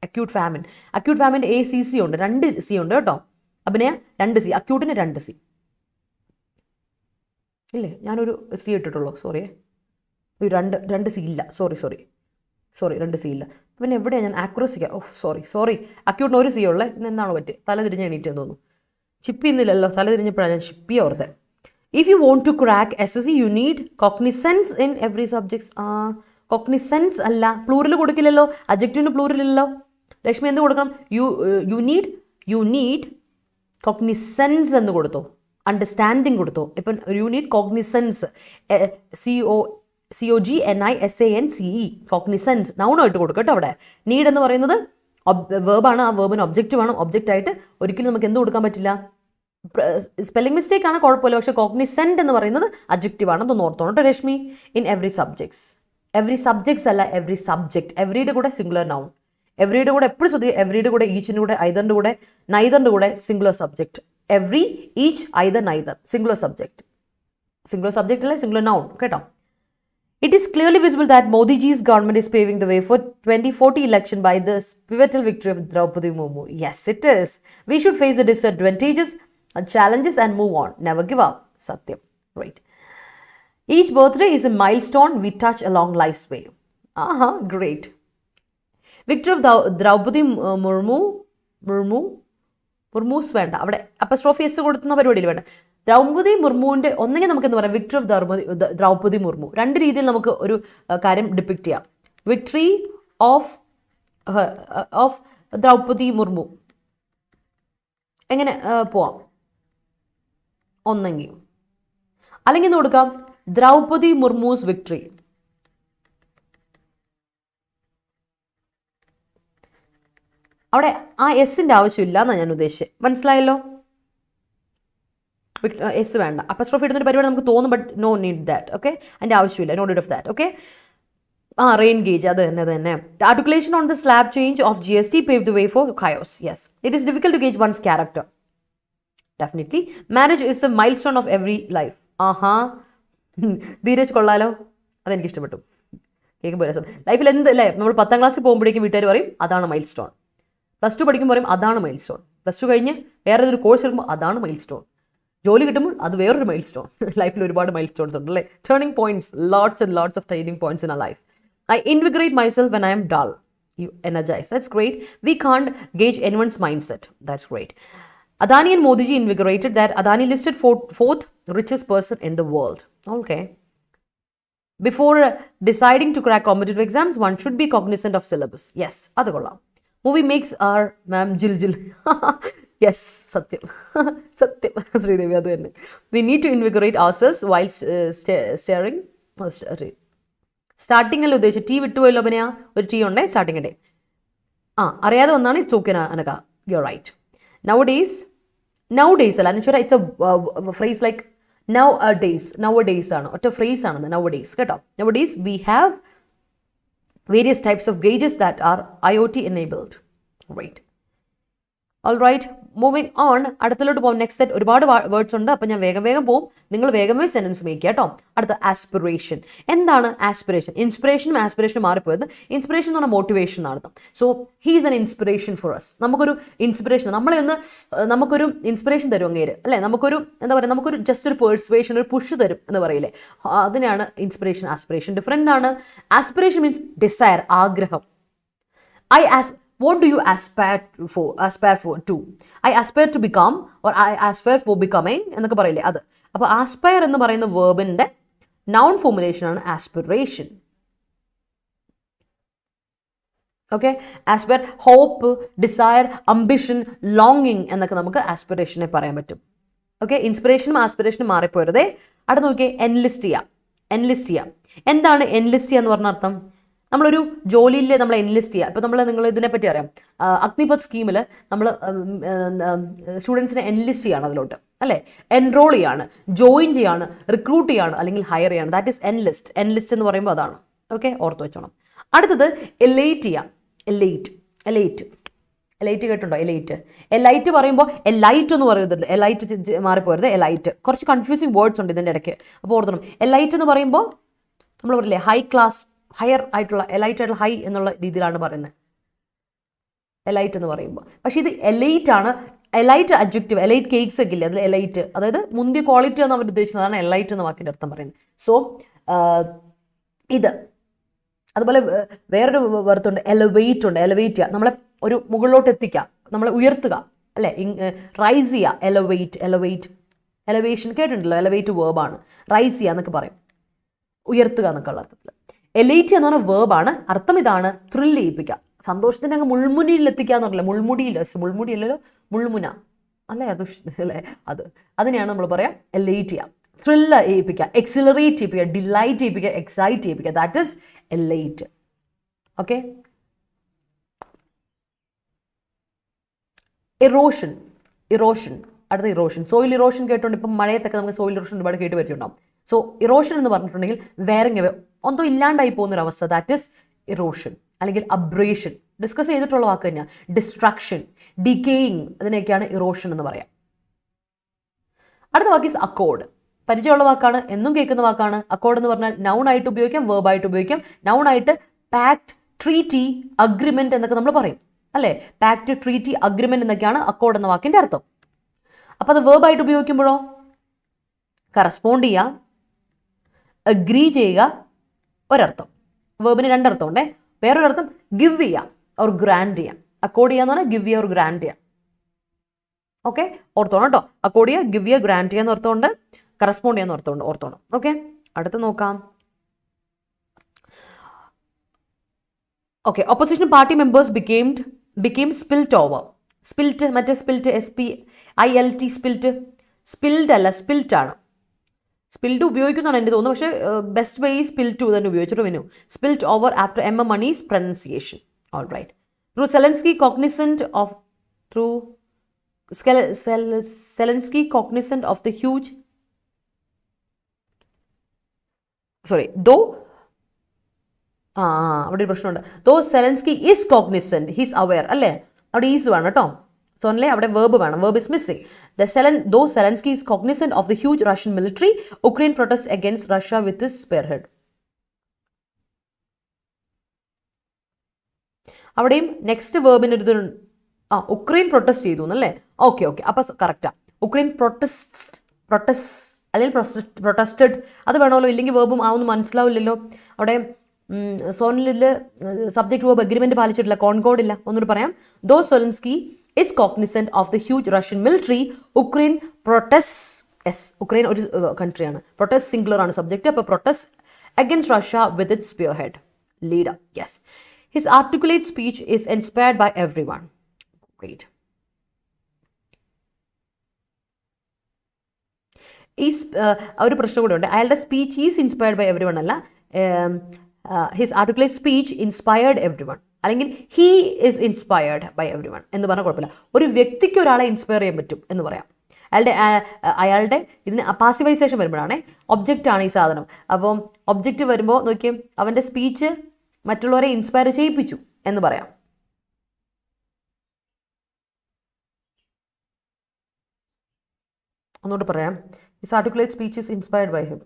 acute famine. Acute ഫാമിൻ്റെ ACC ഉണ്ട്, 2 C ഉണ്ട് കേട്ടോ. അഭിനയ 2 C, അക്യൂട്ടിന് 2 C ഇല്ലേ. ഞാനൊരു C ഇട്ടിട്ടുള്ളൂ, sorry. രണ്ട് C ഇല്ല, sorry 2 C ഇല്ല. പിന്നെ എവിടെയാണ് ഞാൻ ആക്യുറസിക്ക, സോറി അക്യൂട്ടിന് 1 C ഉള്ളത്. ഇന്ന് എന്താണ് പറ്റുക, തല തിരിഞ്ഞ് എണീറ്റെന്ന് തോന്നുന്നു. ഷിപ്പ് ചെയ്യുന്നില്ലല്ലോ, തല തിരിഞ്ഞപ്പോഴാണ് ഞാൻ ഷിപ്പ് ചെയ്യാൻ ഓർത്തത്. If you want to crack SSC you need cognisance in every subjects. Cognisance അല്ല, പ്ലൂറിൽ കൊടുക്കില്ലല്ലോ, അഡ്ജക്റ്റീവിന് പ്ലൂറിലില്ലല്ലോ. ലക്ഷ്മി എന്ത് കൊടുക്കണം? യു നീഡ് കോഗ്നിസൻസ് എന്ന് കൊടുത്തോ, അണ്ടർസ്റ്റാൻഡിങ് കൊടുത്തോ. ഇപ്പം you need cognizance, COGNISANCE, cognizance നൗണായിട്ട് കൊടുക്കും കേട്ടോ. അവിടെ നീഡ് എന്ന് പറയുന്നത് വേർബാണ്, ആ വേർബിന് ഒബ്ജക്റ്റ് വേണം. ഒബ്ജക്റ്റായിട്ട് ഒരിക്കലും നമുക്ക് എന്ത് കൊടുക്കാൻ പറ്റില്ല, സ്പെല്ലിംഗ് മിസ്റ്റേക്ക് ആണ് കുഴപ്പമില്ല, പക്ഷേ കോഗ്നിസെന്റ് എന്ന് പറയുന്നത് അഡ്ജക്റ്റീവ് ആണ്. അതൊന്ന് ഓർത്തോണം കേട്ടോ രശ്മി. ഇൻ എവറി സബ്ജക്ട്സ് അല്ല, എവറി സബ്ജക്ട്. എവറിയുടെ കൂടെ സിംഗുലർ നൗൺ, എവറിയുടെ കൂടെ എപ്പോഴും ശ്രദ്ധിക്കുക. എവറിയുടെ കൂടെ, ഈച്ചിൻ്റെ കൂടെ, ഐദറിൻ്റെ കൂടെ, നൈദറിൻ്റെ കൂടെ singular subject. Every, each, either, neither, singular subject അല്ലേ, സിംഗുലർ നൗൺ കേട്ടോ. It is clearly visible that Modi ji's government is paving the way for 2040 election by the pivotal victory of Draupadi Murmu. Yes, it is. We should face the disadvantages and challenges and move on. Never give up. Satyam. Right. Each birthday is a milestone we touch along life's way. Great. Victory of Draupadi Murmu's വേണ്ട, അവിടെ അപ്പസ്ട്രോഫി S കൊടുത്തുന്ന പരിപാടിയിൽ വേണ്ട. ദ്രൗപദി മുർമുവിൻ്റെ ഒന്നെങ്കിൽ നമുക്ക് എന്താ പറയുക, victory of Draupadi Murmu. 2 രീതിയിൽ നമുക്ക് ഒരു കാര്യം ഡിപ്പിക്ട് ചെയ്യാം. വിക്ടറി ഓഫ് ദ്രൗപദി മുർമു എങ്ങനെ പോവാം, ഒന്നെങ്കിൽ. അല്ലെങ്കിൽ എന്ന് കൊടുക്കാം ദ്രൗപദി മുർമൂസ് വിക്ടറി. അവിടെ ആ എസിൻ്റെ ആവശ്യമില്ല എന്നാണ് ഞാൻ ഉദ്ദേശിച്ചത്, മനസ്സിലായല്ലോ. എസ് വേണ്ട, അപ്പസ്ട്രോഫി ഇടുന്നൊരു പരിപാടി നമുക്ക് തോന്നും, but no need that. Okay, അതിൻ്റെ ആവശ്യമില്ല, no need of that. Okay, rain gauge അത് തന്നെ. The articulation on the slab change of GST paved the way for chaos. Yes, it is difficult to gauge one's character. Definitely. Marriage is a milestone of every life. Dheeraj കൊള്ളാലോ, അതെനിക്ക് ഇഷ്ടപ്പെട്ടു. കേൾക്കുമ്പോൾ രസം. ലൈഫിൽ എന്ത് അല്ലേ, നമ്മൾ 10ാം ക്ലാസ്സിൽ പോകുമ്പോഴേക്കും വീട്ടുകാർ പറയും അതാണ് മൈൽ സ്റ്റോൺ. +2 പഠിക്കുമ്പോൾ പറയും അതാണ് മൈൽ സ്റ്റോൺ. +2 കഴിഞ്ഞ് വേറെ ഏതൊരു കോഴ്സ് എടുക്കുമ്പോൾ അതാണ് മൈൽ സ്റ്റോൺ. ജോലി കിട്ടുമ്പോൾ അത് വേറൊരു മൈൽ സ്റ്റോൺ. ലൈഫിൽ ഒരുപാട് മൈൽ സ്റ്റോൺസ് ഉണ്ട് അല്ലേ, turning points, lots and lots of turning points in our life. I invigorate myself when I am dull. You energize. That's great. We can't gauge anyone's mindset. That's great. Adani and Modi ji invigorated that. Adani listed fourth richest person in the world. Okay. Before deciding to crack competitive exams, one should be cognizant of syllabus. Yes, adu kollam. Movie makes our ma'am jil. Yes, satyam. Sridevi adu thanne. We need to invigorate ourselves while staring. സ്റ്റാർട്ടിങ്ങിൽ ഉദ്ദേശിച്ചു T വിട്ടുപോയല്ലോ അഭിനയ, ഒരു T ഉണ്ടേ സ്റ്റാർട്ടിങ്ങിൻ്റെ. അറിയാതെ വന്നാണ് it's okay അനക, you are right. Now days അല്ല Anushwara, it's a phrase like nowadays ആണ്, ഒറ്റ ഫ്രേസ് ആണെന്ന്, നൗ ഡേയ്സ് കേട്ടോ. Nowadays we have various types of gauges that are IoT enabled. Right. All right. Moving on. അടുത്തിലോട്ട് പോകും. Next set ഒരുപാട് words ഉണ്ട്. അപ്പം ഞാൻ വേഗം പോകും. നിങ്ങൾ വേഗം സെന്റൻസ് മേക്ക് കേട്ടോ. അടുത്ത ആസ്പിറേഷൻ. എന്താണ് ആസ്പിറേഷൻ? ഇൻസ്പിറേഷനും ആസ്പിറേഷനും മാറിപ്പോയത്. ഇൻസ്പിറേഷൻ എന്ന് പറഞ്ഞാൽ മോട്ടിവേഷൻ ആണ്. So he's an inspiration for us. നമുക്കൊരു ഇൻസ്പിറേഷൻ, നമുക്കൊരു ഇൻസ്പിറേഷൻ തരും അങ്ങേര് അല്ലേ, നമുക്കൊരു എന്താ പറയുക, നമുക്കൊരു ജസ്റ്റ് ഒരു പേഴ്സ്വേഷൻ, ഒരു പുഷ് തരും എന്ന് പറയില്ലേ, അതിനാണ് ഇൻസ്പിറേഷൻ. ആസ്പിറേഷൻ ഡിഫറെൻ്റ് ആണ്. ആസ്പിറേഷൻ മീൻസ് ഡിസയർ, ആഗ്രഹം. What do you aspire to? I aspire to become, or I aspire for becoming എന്നൊക്കെ പറയില്ലേ, അത്. അപ്പോൾ ആസ്പയർ എന്ന് പറയുന്ന വേർബിന്റെ നൗൺ ഫോർമുലേഷൻ ആണ് aspiration. Okay, aspire, hope, desire, ambition, ലോങ്ങിങ് എന്നൊക്കെ നമുക്ക് ആസ്പിറേഷനെ പറയാൻ പറ്റും. ഓക്കെ, ഇൻസ്പിറേഷനും ആസ്പിറേഷനും മാറിപ്പോരുതേ. അടുത്ത് നോക്കിയേ, എൻലിസ്റ്റ് ചെയ്യാം. എന്താണ് എൻലിസ്റ്റ് ചെയ്യുക എന്ന് പറഞ്ഞ അർത്ഥം? നമ്മളൊരു ജോലിയിൽ നമ്മൾ എൻലിസ്റ്റ് ചെയ്യുക. ഇപ്പോൾ നിങ്ങൾ ഇതിനെപ്പറ്റി അറിയാം, അഗ്നിപത് സ്കീമിൽ നമ്മൾ സ്റ്റുഡൻസിനെ എൻലിസ്റ്റ് ചെയ്യാണ് അതിലോട്ട് അല്ലേ, എൻറോൾ ചെയ്യാണ്, ജോയിൻ ചെയ്യാണ്, റിക്രൂട്ട് ചെയ്യാണ്, അല്ലെങ്കിൽ ഹയർ ചെയ്യാണ്. That is enlist. എൻലിസ്റ്റ് എന്ന് പറയുമ്പോൾ അതാണ്. ഓക്കെ, ഓർത്ത് വെച്ചോണം. അടുത്തത് എലൈറ്റ് ചെയ്യാം. എലൈറ്റ് കേട്ടുണ്ടോ? എലൈറ്റ് പറയുമ്പോൾ എലൈറ്റ് എന്ന് പറയുന്നുണ്ട്. എലൈറ്റ് മാറിപ്പോരുത്. എലൈറ്റ് കുറച്ച് കൺഫ്യൂസിങ് വേർഡ്സ് ഉണ്ട് ഇതിൻ്റെ ഇടയ്ക്ക്, അപ്പോൾ ഓർത്തണം. എലൈറ്റ് എന്ന് പറയുമ്പോൾ നമ്മൾ പറയില്ലേ ഹൈ ക്ലാസ്, ഹയർ ആയിട്ടുള്ള, എലൈറ്റ് ആയിട്ടുള്ള, ഹൈ എന്നുള്ള രീതിയിലാണ് പറയുന്നത് എലൈറ്റ് എന്ന് പറയുമ്പോൾ. പക്ഷേ ഇത് എലൈറ്റ് ആണ്. എലൈറ്റ് അഡ്ജക്റ്റീവ്, എലൈറ്റ് കേക്ക്സ് ഒക്കെ ഇല്ലേ, അതിൽ എലൈറ്റ്, അതായത് മുന്തിയ ക്വാളിറ്റി എന്ന് അവർ ഉദ്ദേശിക്കുന്നത്, അതാണ് എലൈറ്റ് എന്ന വാക്കിൻ്റെ അർത്ഥം പറയുന്നത്. സോ ഇത് അതുപോലെ വേറൊരു വർത്തുണ്ട്, എലവേറ്റ് ഉണ്ട്. എലവേറ്റ് ചെയ്യുക, നമ്മളെ ഒരു മുകളിലോട്ട് എത്തിക്കുക, നമ്മളെ ഉയർത്തുക അല്ലേ, റൈസ് ചെയ്യുക. എലവേഷൻ കേട്ടിട്ടുണ്ടല്ലോ, എലവേറ്റ് വേർബാണ്. റൈസ് ചെയ്യുക എന്നൊക്കെ പറയും, ഉയർത്തുക എന്നൊക്കെ ഉള്ള അർത്ഥത്തിൽ. എലൈറ്റ് എന്ന് പറഞ്ഞ വേർബാണ്. അർത്ഥം ഇതാണ്, ത്രില്ല് ചെയ്യിപ്പിക്കുക, സന്തോഷത്തിൻ്റെ അങ്ങ് മുൾമുനിയിൽ എത്തിക്കുക എന്ന് പറഞ്ഞില്ല, മുൾമുടിയല്ലല്ലോ, മുൾമുന അല്ലേ, അല്ലേ, അതിനെയാണ് നമ്മൾ പറയാം എലൈറ്റ് ചെയ്യുക, ത്രില്ല് ചെയ്യിപ്പിക്കുക, എക്സിലറേറ്റ് ചെയ്യിപ്പിക്കുക, ഡിലൈറ്റ് ചെയ്യിപ്പിക്കുക, എക്സൈറ്റ് ചെയ്യിപ്പിക്കുക. That is elate. Okay, erosion. അടുത്ത ഇറോഷൻ. സോയിൽ ഇറോഷൻ കേട്ടോണ്ട് ഇപ്പം മഴയത്തൊക്കെ നമുക്ക് സോയിൽ ഇറോഷൻ ഒരുപാട് കേട്ട് പറ്റിയിട്ടുണ്ടാവും. സോ ഇറോഷൻ എന്ന് പറഞ്ഞിട്ടുണ്ടെങ്കിൽ വേറെ ഒന്നോ ഇല്ലാണ്ടായി പോകുന്നൊരവസ്ഥ, ദാറ്റ് ഈസ് ഇറോഷൻ, അല്ലെങ്കിൽ അബ്രേഷൻ. ഡിസ്കസ് ചെയ്തിട്ടുള്ള വാക്ക് തന്നെയാണ്. ഡിസ്ട്രക്ഷൻ, ഡിക്കേയിങ്, അതിനെയൊക്കെയാണ് ഇറോഷൻ എന്ന് പറയാം. അടുത്ത വാക്ക് ഈസ് അക്കോർഡ്. പരിചയമുള്ള വാക്കാണ്, എന്നും കേൾക്കുന്ന വാക്കാണ്. അക്കോർഡ് എന്ന് പറഞ്ഞാൽ നൗൺ ആയിട്ട് ഉപയോഗിക്കാം, വേർബ് ആയിട്ട് ഉപയോഗിക്കാം. നൗൺ ആയിട്ട് പാക്ട്, ട്രീറ്റി, അഗ്രിമെന്റ് എന്നൊക്കെ നമ്മൾ പറയും അല്ലേ. പാക്ട്, ട്രീറ്റി, അഗ്രിമെന്റ് എന്നൊക്കെയാണ് അക്കോർഡ് എന്ന വാക്കിന്റെ അർത്ഥം. അപ്പൊ അത് വേർബ് ആയിട്ട് ഉപയോഗിക്കുമ്പോഴോ കറസ്പോണ്ട് ചെയ്യുക, അഗ്രി ചെയ്യുക, ഒരർത്ഥം. വേർബിന് രണ്ടർത്ഥം ഉണ്ടേ. വേറൊരർത്ഥം ഗിവ് ചെയ്യാം ഓർ ഗ്രാൻഡ് ചെയ്യാം. അക്കോർഡ് ചെയ്യാന്ന് പറഞ്ഞാൽ ഗിവ് ചെയ്യുക ഓർ ഗ്രാൻഡ് ചെയ്യാം. ഓക്കെ, ഓർത്തോണം കേട്ടോ. അക്കോർഡ് ചെയ്യുക, ഗിവ് ചെയ്യുക, ഗ്രാൻഡ് ചെയ്യാന്ന് അർത്ഥമുണ്ട്, കറസ്പോണ്ട് ചെയ്യാന്ന് അർത്ഥമുണ്ട്, ഓർത്തോണം. ഓക്കെ, അടുത്ത് നോക്കാം. Okay, opposition party members became spilt over. Spilt, മറ്റേ സ്പിൽറ്റ്, SPILT, സ്പിൽഡ് അല്ല, സ്പിൽറ്റ് ആണ്. സ്പിൽഡ് ഉപയോഗിക്കുന്നതാണ് എൻ്റെ തോന്നുന്നു, പക്ഷേ ബെസ്റ്റ് വേ സ്പിൽറ്റ് തന്നെ ഉപയോഗിച്ചിട്ട് വന്നു. Spilt over after M. Money's pronunciation. All right. Through Zelensky cognizant of the huge, though അവിടെ ഒരു പ്രശ്നമുണ്ട്. Though Zelensky is cognizant, he's aware അല്ലേ, അവിടെ ഈസ് വേണം കേട്ടോ. സോ അല്ലേ അവിടെ വേർബ് വേണം, verb is missing. Though Zelensky is cognizant of the huge Russian military, Ukraine protests against Russia with his spearhead. അവിടെയും നെക്സ്റ്റ് വേർബിന് ഒരു ഉക്രൈൻ പ്രൊട്ടസ്റ്റ് ചെയ്തു എന്നല്ലേ. ഓക്കെ, അപ്പൊ കറക്റ്റാ. ഉക്രൈൻ പ്രൊട്ടസ്റ്റ് അല്ലെങ്കിൽ പ്രൊട്ടസ്റ്റഡ് അത് വേണമല്ലോ, ഇല്ലെങ്കിൽ വേർബും ആവുന്നു മനസ്സിലാവില്ലല്ലോ. അവിടെ സോണിൽ സബ്ജക്ട് വേർബ് അഗ്രിമെന്റ് പാലിച്ചിട്ടില്ല, കോൺകോഡ് ഇല്ല. ഒന്നുകൂടി പറയാം. Though Zelensky is cognizant of the huge Russian military, Ukraine protests. Yes, Ukraine ഒരു കൺട്രിയാണ്. പ്രൊട്ടസ്റ്റ് സിംഗുലർ ആണ് സബ്ജക്റ്റ്. അപ്പോൾ protest against Russia with its spearhead leader. Yes. His articulate speech is inspired by everyone. Great. ഒരു പ്രശ്നം കൂടെ ഉണ്ട്. അയാളുടെ speech is inspired by everyone അല്ല, his articulate speech inspired everyone, അല്ലെങ്കിൽ he is inspired by everyone എന്ന് പറഞ്ഞാൽ കുഴപ്പമില്ല. ഒരു വ്യക്തിക്ക് ഒരാളെ ഇൻസ്പയർ ചെയ്യാൻ പറ്റും എന്ന് പറയാം. അയാളുടെ ഇതിന് പാസിവൈസേഷൻ വരുമ്പോഴാണ് ഒബ്ജക്റ്റ് ആണ് ഈ സാധനം. അപ്പം ഒബ്ജക്റ്റ് വരുമ്പോൾ നോക്കിയേ, അവൻ്റെ സ്പീച്ച് മറ്റുള്ളവരെ ഇൻസ്പയർ ചെയ്യിപ്പിച്ചു എന്ന് പറയാം. ഒന്നുകൂടി പറയാം. His articulate speech is inspired by him.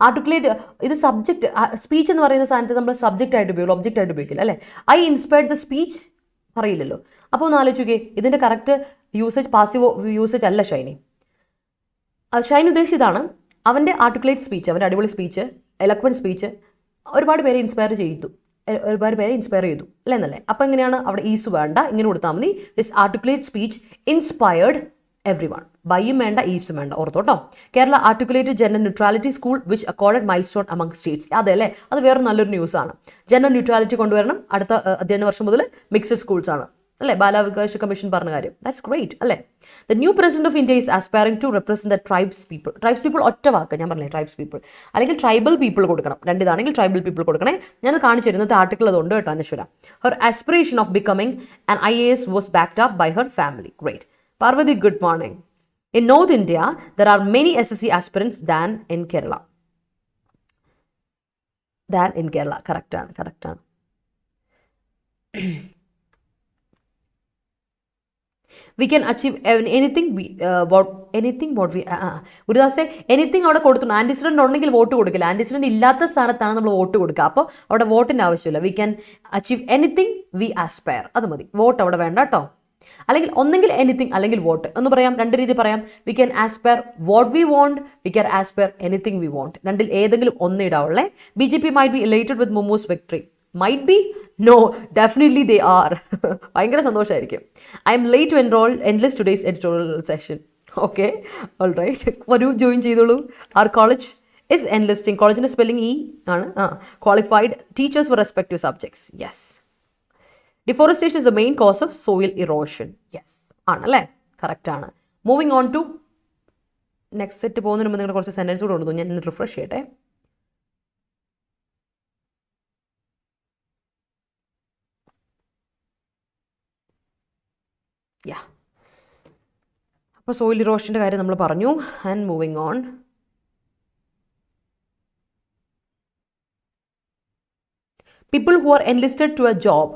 Articulate ഇത് സബ്ജക്റ്റ്. സ്പീച്ച് എന്ന് പറയുന്ന സാധനത്തെ നമ്മൾ സബ്ജക്റ്റ് ആയിട്ട് ഉപയോഗിക്കും, ഒബ്ജക്റ്റ് ആയിട്ട് ഉപയോഗിക്കില്ല അല്ലേ. ഐ ഇൻസ്പയർഡ് ദ സ്പീച്ച് പറയില്ലല്ലോ. അപ്പോൾ ഒന്ന് ആലോചിക്കേ, ഇതിൻ്റെ കറക്റ്റ് യൂസേജ് പാസീവ് യൂസേജ് അല്ല ഷൈനി. ഷൈൻ ഉദ്ദേശിച്ചതാണ് അവൻ്റെ ആർട്ടിക്കുലേറ്റ് സ്പീച്ച്, അവൻ്റെ അടിപൊളി സ്പീച്ച്, എലക്വൻറ്റ് സ്പീച്ച് ഒരുപാട് പേരെ ഇൻസ്പയർ ചെയ്തു, ഒരുപാട് പേരെ ഇൻസ്പയർ ചെയ്തു അല്ലേ എന്നല്ലേ. അപ്പോൾ എങ്ങനെയാണ് അവിടെ ഈസ് വേണ്ട, ഇങ്ങനെ കൊടുത്താൽ മതി. This articulate speech inspired everyone. ബൈയും വേണ്ട ഈസും വേണ്ട, ഓർത്തോട്ടോ. Kerala articulated gender neutrality school which accorded milestone among states. അതെ അല്ലേ, അത് വേറെ നല്ലൊരു ന്യൂസാണ്. ജെൻഡർ ന്യൂട്രാലിറ്റി കൊണ്ടുവരണം, അടുത്ത അധ്യയന വർഷം മുതൽ മിക്സഡ് സ്കൂൾസ് ആണ് അല്ലേ, ബാലാവകാശ കമ്മീഷൻ പറഞ്ഞ കാര്യം. ദാറ്റ്സ് ഗ്രേറ്റ് അല്ലേ. The new president of India is aspiring to represent the tribes people. Tribes people ഒറ്റ വാക്ക് ഞാൻ പറഞ്ഞേ, ട്രൈബ്സ് പീപ്പിൾ അല്ലെങ്കിൽ ട്രൈബൽ പീപ്പിൾ കൊടുക്കണം. രണ്ടിതാണെങ്കിൽ ട്രൈബൽ പീപ്പിൾ കൊടുക്കണേ. ഞാനത് കാണിച്ചു തരുന്നത് ആർട്ടിക്കിൾ അതുകൊണ്ട് കേട്ടോ Anaswara. Her aspiration of becoming an IAS was backed up by her family. Great. Parvathi, good morning. In North India, there are many SSC aspirants than in Kerala. Correct ആണ്. We can achieve anything what we ഗുരുദാസേ anything അവിടെ കൊടുത്തു. Antecedent ഉണ്ടെങ്കിൽ vote കൊടുക്കില്ല. Antecedent ഇല്ലാത്ത സ്ഥാനത്താണ് നമ്മൾ vote കൊടുക്കുക. അപ്പോൾ അവിടെ വോട്ടിൻ്റെ ആവശ്യമില്ല. We can achieve anything we aspire, അത് മതി. വോട്ട് അവിടെ വേണ്ട കേട്ടോ. അല്ലെങ്കിൽ ഒന്നെങ്കിൽ എനിത്തിങ് അല്ലെങ്കിൽ വോട്ട് എന്ന് പറയാം. രണ്ട് രീതി പറയാം. We can aspire what we want, we can aspire anything we want. രണ്ടിൽ ഏതെങ്കിലും ഒന്ന് ഇടാവുള്ളേ. BJP might be elated with Murmu's victory. Might be, no, definitely they are. ഭയങ്കര സന്തോഷമായിരിക്കും. I am late to enlist today's editorial session. Okay, all right, വരൂ, join ചെയ്തോളൂ. Our college is enlisting. കോളേജിൻ്റെ spelling E ആണ്. Qualified teachers for respective subjects. Yes. Deforestation is the main cause of soil erosion. Yes. ആണല്ലേ, correct ആണ്. Moving on to next set പോകുന്നതിന് മുമ്പ് നിങ്ങളുടെ കുറച്ച് സെൻറ്റൻസ് കൂടെ കൊണ്ടു. ഞാൻ റിഫ്രഷ് ചെയ്യട്ടെ. അപ്പോൾ സോയിൽ ഇറോഷൻ്റെ കാര്യം നമ്മൾ പറഞ്ഞു. And moving on. People who are enlisted to a job.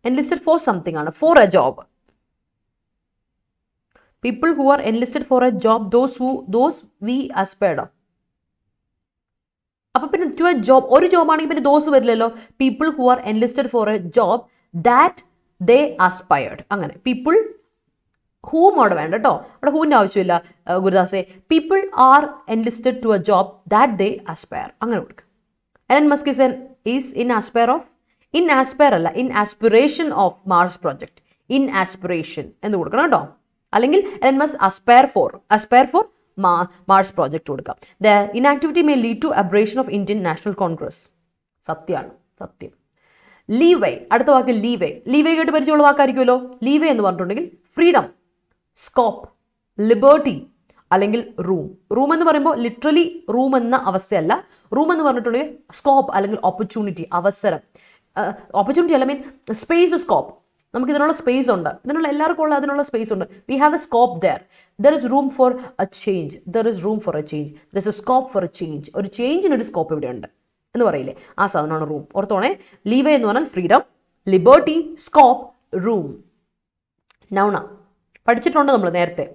Enlisted for something ആണ്, for a job. People who are enlisted for a job, those we aspired. അപ്പോൾ പിന്നെ to a job, ഒരു job ആണെങ്കിൽ പിന്നെ those വരില്ലല്ലോ. People who are enlisted for a job that they aspired. അങ്ങനെ people whom അവിടെ വേണ്ട കേട്ടോ. അവിടെ whom ആവശ്യമില്ല ഗുരുദാസേ. People are enlisted to a job that they aspire. അങ്ങനെ കൊടുക്കുക. Elon Musk is in aspire of, in aspire അല്ല, in aspiration of Mars project. In aspiration എന്ന് കൊടുക്കണം കേട്ടോ. അല്ലെങ്കിൽ Elon Musk aspire for Mars project കൊടുക്കാം. The inactivity may lead to abrasion of Indian National Congress. സത്യമാണ്, സത്യം. ലീവേ, അടുത്ത വാക്ക് ലീവേ. ലീവേ കേട്ട് പരിചയമുള്ള വാക്കായിരിക്കുമല്ലോ. ലീവേ എന്ന് പറഞ്ഞിട്ടുണ്ടെങ്കിൽ ഫ്രീഡം, സ്കോപ്പ്, ലിബേർട്ടി അല്ലെങ്കിൽ റൂം. റൂം എന്ന് പറയുമ്പോൾ ലിറ്ററലി റൂം എന്ന അവസ്ഥയല്ല. റൂം എന്ന് പറഞ്ഞിട്ടുണ്ടെങ്കിൽ സ്കോപ്പ് അല്ലെങ്കിൽ ഓപ്പർച്യൂണിറ്റി, അവസരം. ഓപ്പർച്യൂണിറ്റി അല്ല, മീൻ സ്പേസ്, സ്കോപ്പ്. നമുക്ക് ഇതിനുള്ള സ്പേസ് ഉണ്ട്, ഇതിനുള്ള എല്ലാവർക്കും ഉള്ള അതിനുള്ള സ്പേസ് ഉണ്ട്. We have A scope there. There is room for A change. There is room for A change. There is A scope for A change. ഒരു ചേഞ്ചിനൊരു സ്കോപ്പ് ഇവിടെ ഉണ്ട് എന്ന് പറയില്ലേ, ആ സാധനമാണ് റൂം. ഓർത്തോണേ, ലീവേ എന്ന് പറഞ്ഞാൽ ഫ്രീഡം, ലിബേർട്ടി, സ്കോപ്പ്, റൂം. നൗണ പഠിച്ചിട്ടുണ്ട് നമ്മൾ നേരത്തെ.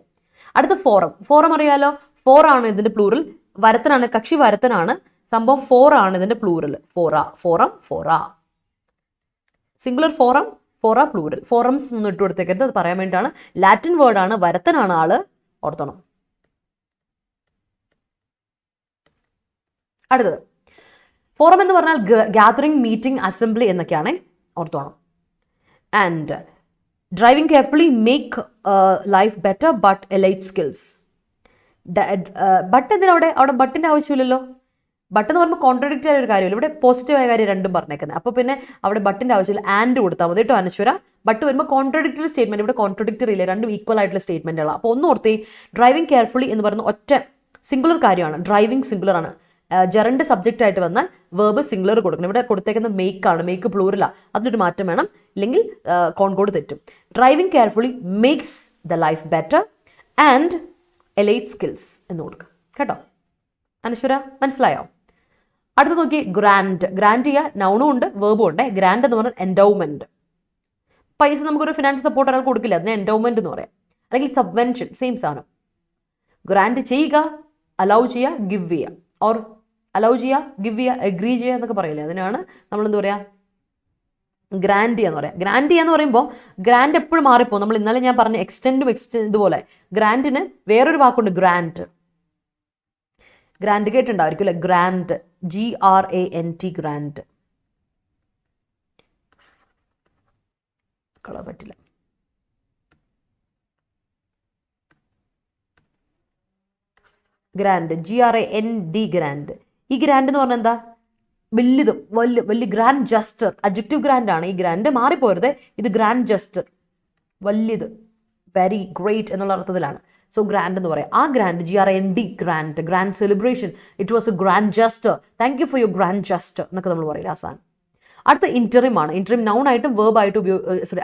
അടുത്ത ഫോറം. ഫോറം അറിയാലോ, ഫോർ ആണ് ഇതിന്റെ പ്ലൂറൽ. വരത്തനാണ്, കക്ഷി വരത്തനാണ്. സംഭവം ഫോർ ആണ് ഇതിന്റെ plural. Fora, forum, fora. Singular forum, fora plural. Forums ഒന്നും ഇട്ട് കൊടുത്തേക്കരുത്, അത് പറയാൻ വേണ്ടിയിട്ടാണ്. ലാറ്റിൻ വേർഡാണ്, വരത്തനാണ് ആള്, ഓർത്തണം. അടുത്തത് ഫോറം എന്ന് പറഞ്ഞാൽ ഗ്യാതറിംഗ്, മീറ്റിംഗ്, അസംബ്ലി എന്നൊക്കെയാണ്, ഓർത്തോണം. And driving carefully make life better but elite skills. But എന്തിനാ അവിടെ ബട്ടിൻ്റെ ആവശ്യമില്ലല്ലോ. ബട്ട് എന്ന് പറയുമ്പോൾ കോൺട്രഡിക്റ്റ് ആയ ഒരു കാര്യമില്ല, ഇവിടെ പോസിറ്റീവായ കാര്യം രണ്ടും പറഞ്ഞേക്കുന്നത്. അപ്പോൾ പിന്നെ അവിടെ ബട്ടിൻ്റെ ആവശ്യമില്ല, ആൻഡ് കൊടുത്താൽ മതി കേട്ടോ അനശ്വര. ബട്ട് വരുമ്പോൾ കോൺട്രഡിക്ടറി സ്റ്റേറ്റ്മെന്റ്, ഇവിടെ കോൺട്രഡിക്ടറി ഇല്ല, രണ്ടും ഈക്വൽ ആയിട്ടുള്ള സ്റ്റേറ്റ്മെന്റുകളാണ്. അപ്പോൾ ഒന്ന് ഓർത്തി, ഡ്രൈവിംഗ് കെയർഫുള്ളി എന്ന് പറയുന്ന ഒറ്റ സിംഗുലർ കാര്യമാണ്, ഡ്രൈവിംഗ് സിംഗുലർ ആണ്. ജെറണ്ട് സബ്ജക്റ്റ് ആയിട്ട് വന്നാൽ വേർബ് സിംഗുലർ കൊടുക്കണം. ഇവിടെ കൊടുത്തേക്കുന്ന മേക്ക് ആണ്, മേക്ക് പ്ലൂറലാ, അതിനൊരു മാറ്റം വേണം, ഇല്ലെങ്കിൽ കോൺകോഡ് തെറ്റും. Driving carefully makes the life better and elite skills എന്ന് കൊടുക്കുക കേട്ടോ. അനശ്വര മനസ്സിലായോ? അടുത്ത് നോക്കി, ഗ്രാൻഡ്. ഗ്രാൻഡ് ചെയ്യുക, നൗണും ഉണ്ട് വേർബും ഉണ്ട്. ഗ്രാൻഡ് എന്ന് പറഞ്ഞാൽ എൻഡോവ്മെന്റ്. പൈസ നമുക്കൊരു ഫിനാൻഷ്യൽ സപ്പോർട്ട് ഒരാൾ കൊടുക്കില്ല, അതിനെ എൻഡോവ്മെന്റ് എന്ന് പറയാം, അല്ലെങ്കിൽ സബ്വെൻഷൻ, സെയിം സാധനം. ഗ്രാൻഡ് ചെയ്യുക, അലൗ ചെയ്യുക, ഗിവ് ചെയ്യുക, ഓർ അലൗ ചെയ്യുക, ഗിവ് ചെയ്യുക, എഗ്രി ചെയ്യുക എന്നൊക്കെ പറയില്ലേ, അതിനാണ് നമ്മൾ എന്താ പറയുക, ഗ്രാൻഡ് ചെയ്യാന്ന് പറയാം. ഗ്രാൻഡ് ചെയ്യാന്ന് പറയുമ്പോൾ ഗ്രാൻഡ് എപ്പോഴും മാറിപ്പോ. നമ്മൾ ഇന്നലെ ഞാൻ പറഞ്ഞ എക്സ്റ്റെൻഡും ഇതുപോലെ ഗ്രാൻഡിന് വേറൊരു വാക്കുണ്ട്, ഗ്രാൻഡ്. ഗ്രാൻഡ് കേട്ടുണ്ടായിരിക്കും അല്ലെ, ഗ്രാൻഡ്, GRANT, ഗ്രാൻഡ്. കളർ പറ്റില്ല. Grand, GRAND, grand. ഈ ഗ്രാൻഡ് എന്ന് പറഞ്ഞാൽ എന്താ, വലിയത്, വലിയ ഗ്രാൻഡ് ജസ്റ്റർ. അഡ്ജക്റ്റീവ് ഗ്രാൻഡ് ആണ്. ഈ ഗ്രാൻഡ് മാറിപ്പോരുത്, ഇത് ഗ്രാൻഡ് ജസ്റ്റർ, വലിയത്, വെരി ഗ്രേറ്റ് എന്നുള്ള അർത്ഥത്തിലാണ്. സോ ഗ്രാൻഡ് എന്ന് പറയാം. ആ grand, GRAND, grand, grand celebration, it was A grand jester, thank you for your grand jester എന്നൊക്കെ നമ്മൾ പറയില്ല ആ സാധനം. അടുത്ത ഇന്ററിം ആണ്. ഇന്ററിം നൗൺ ആയിട്ടും വേർബ് ആയിട്ട്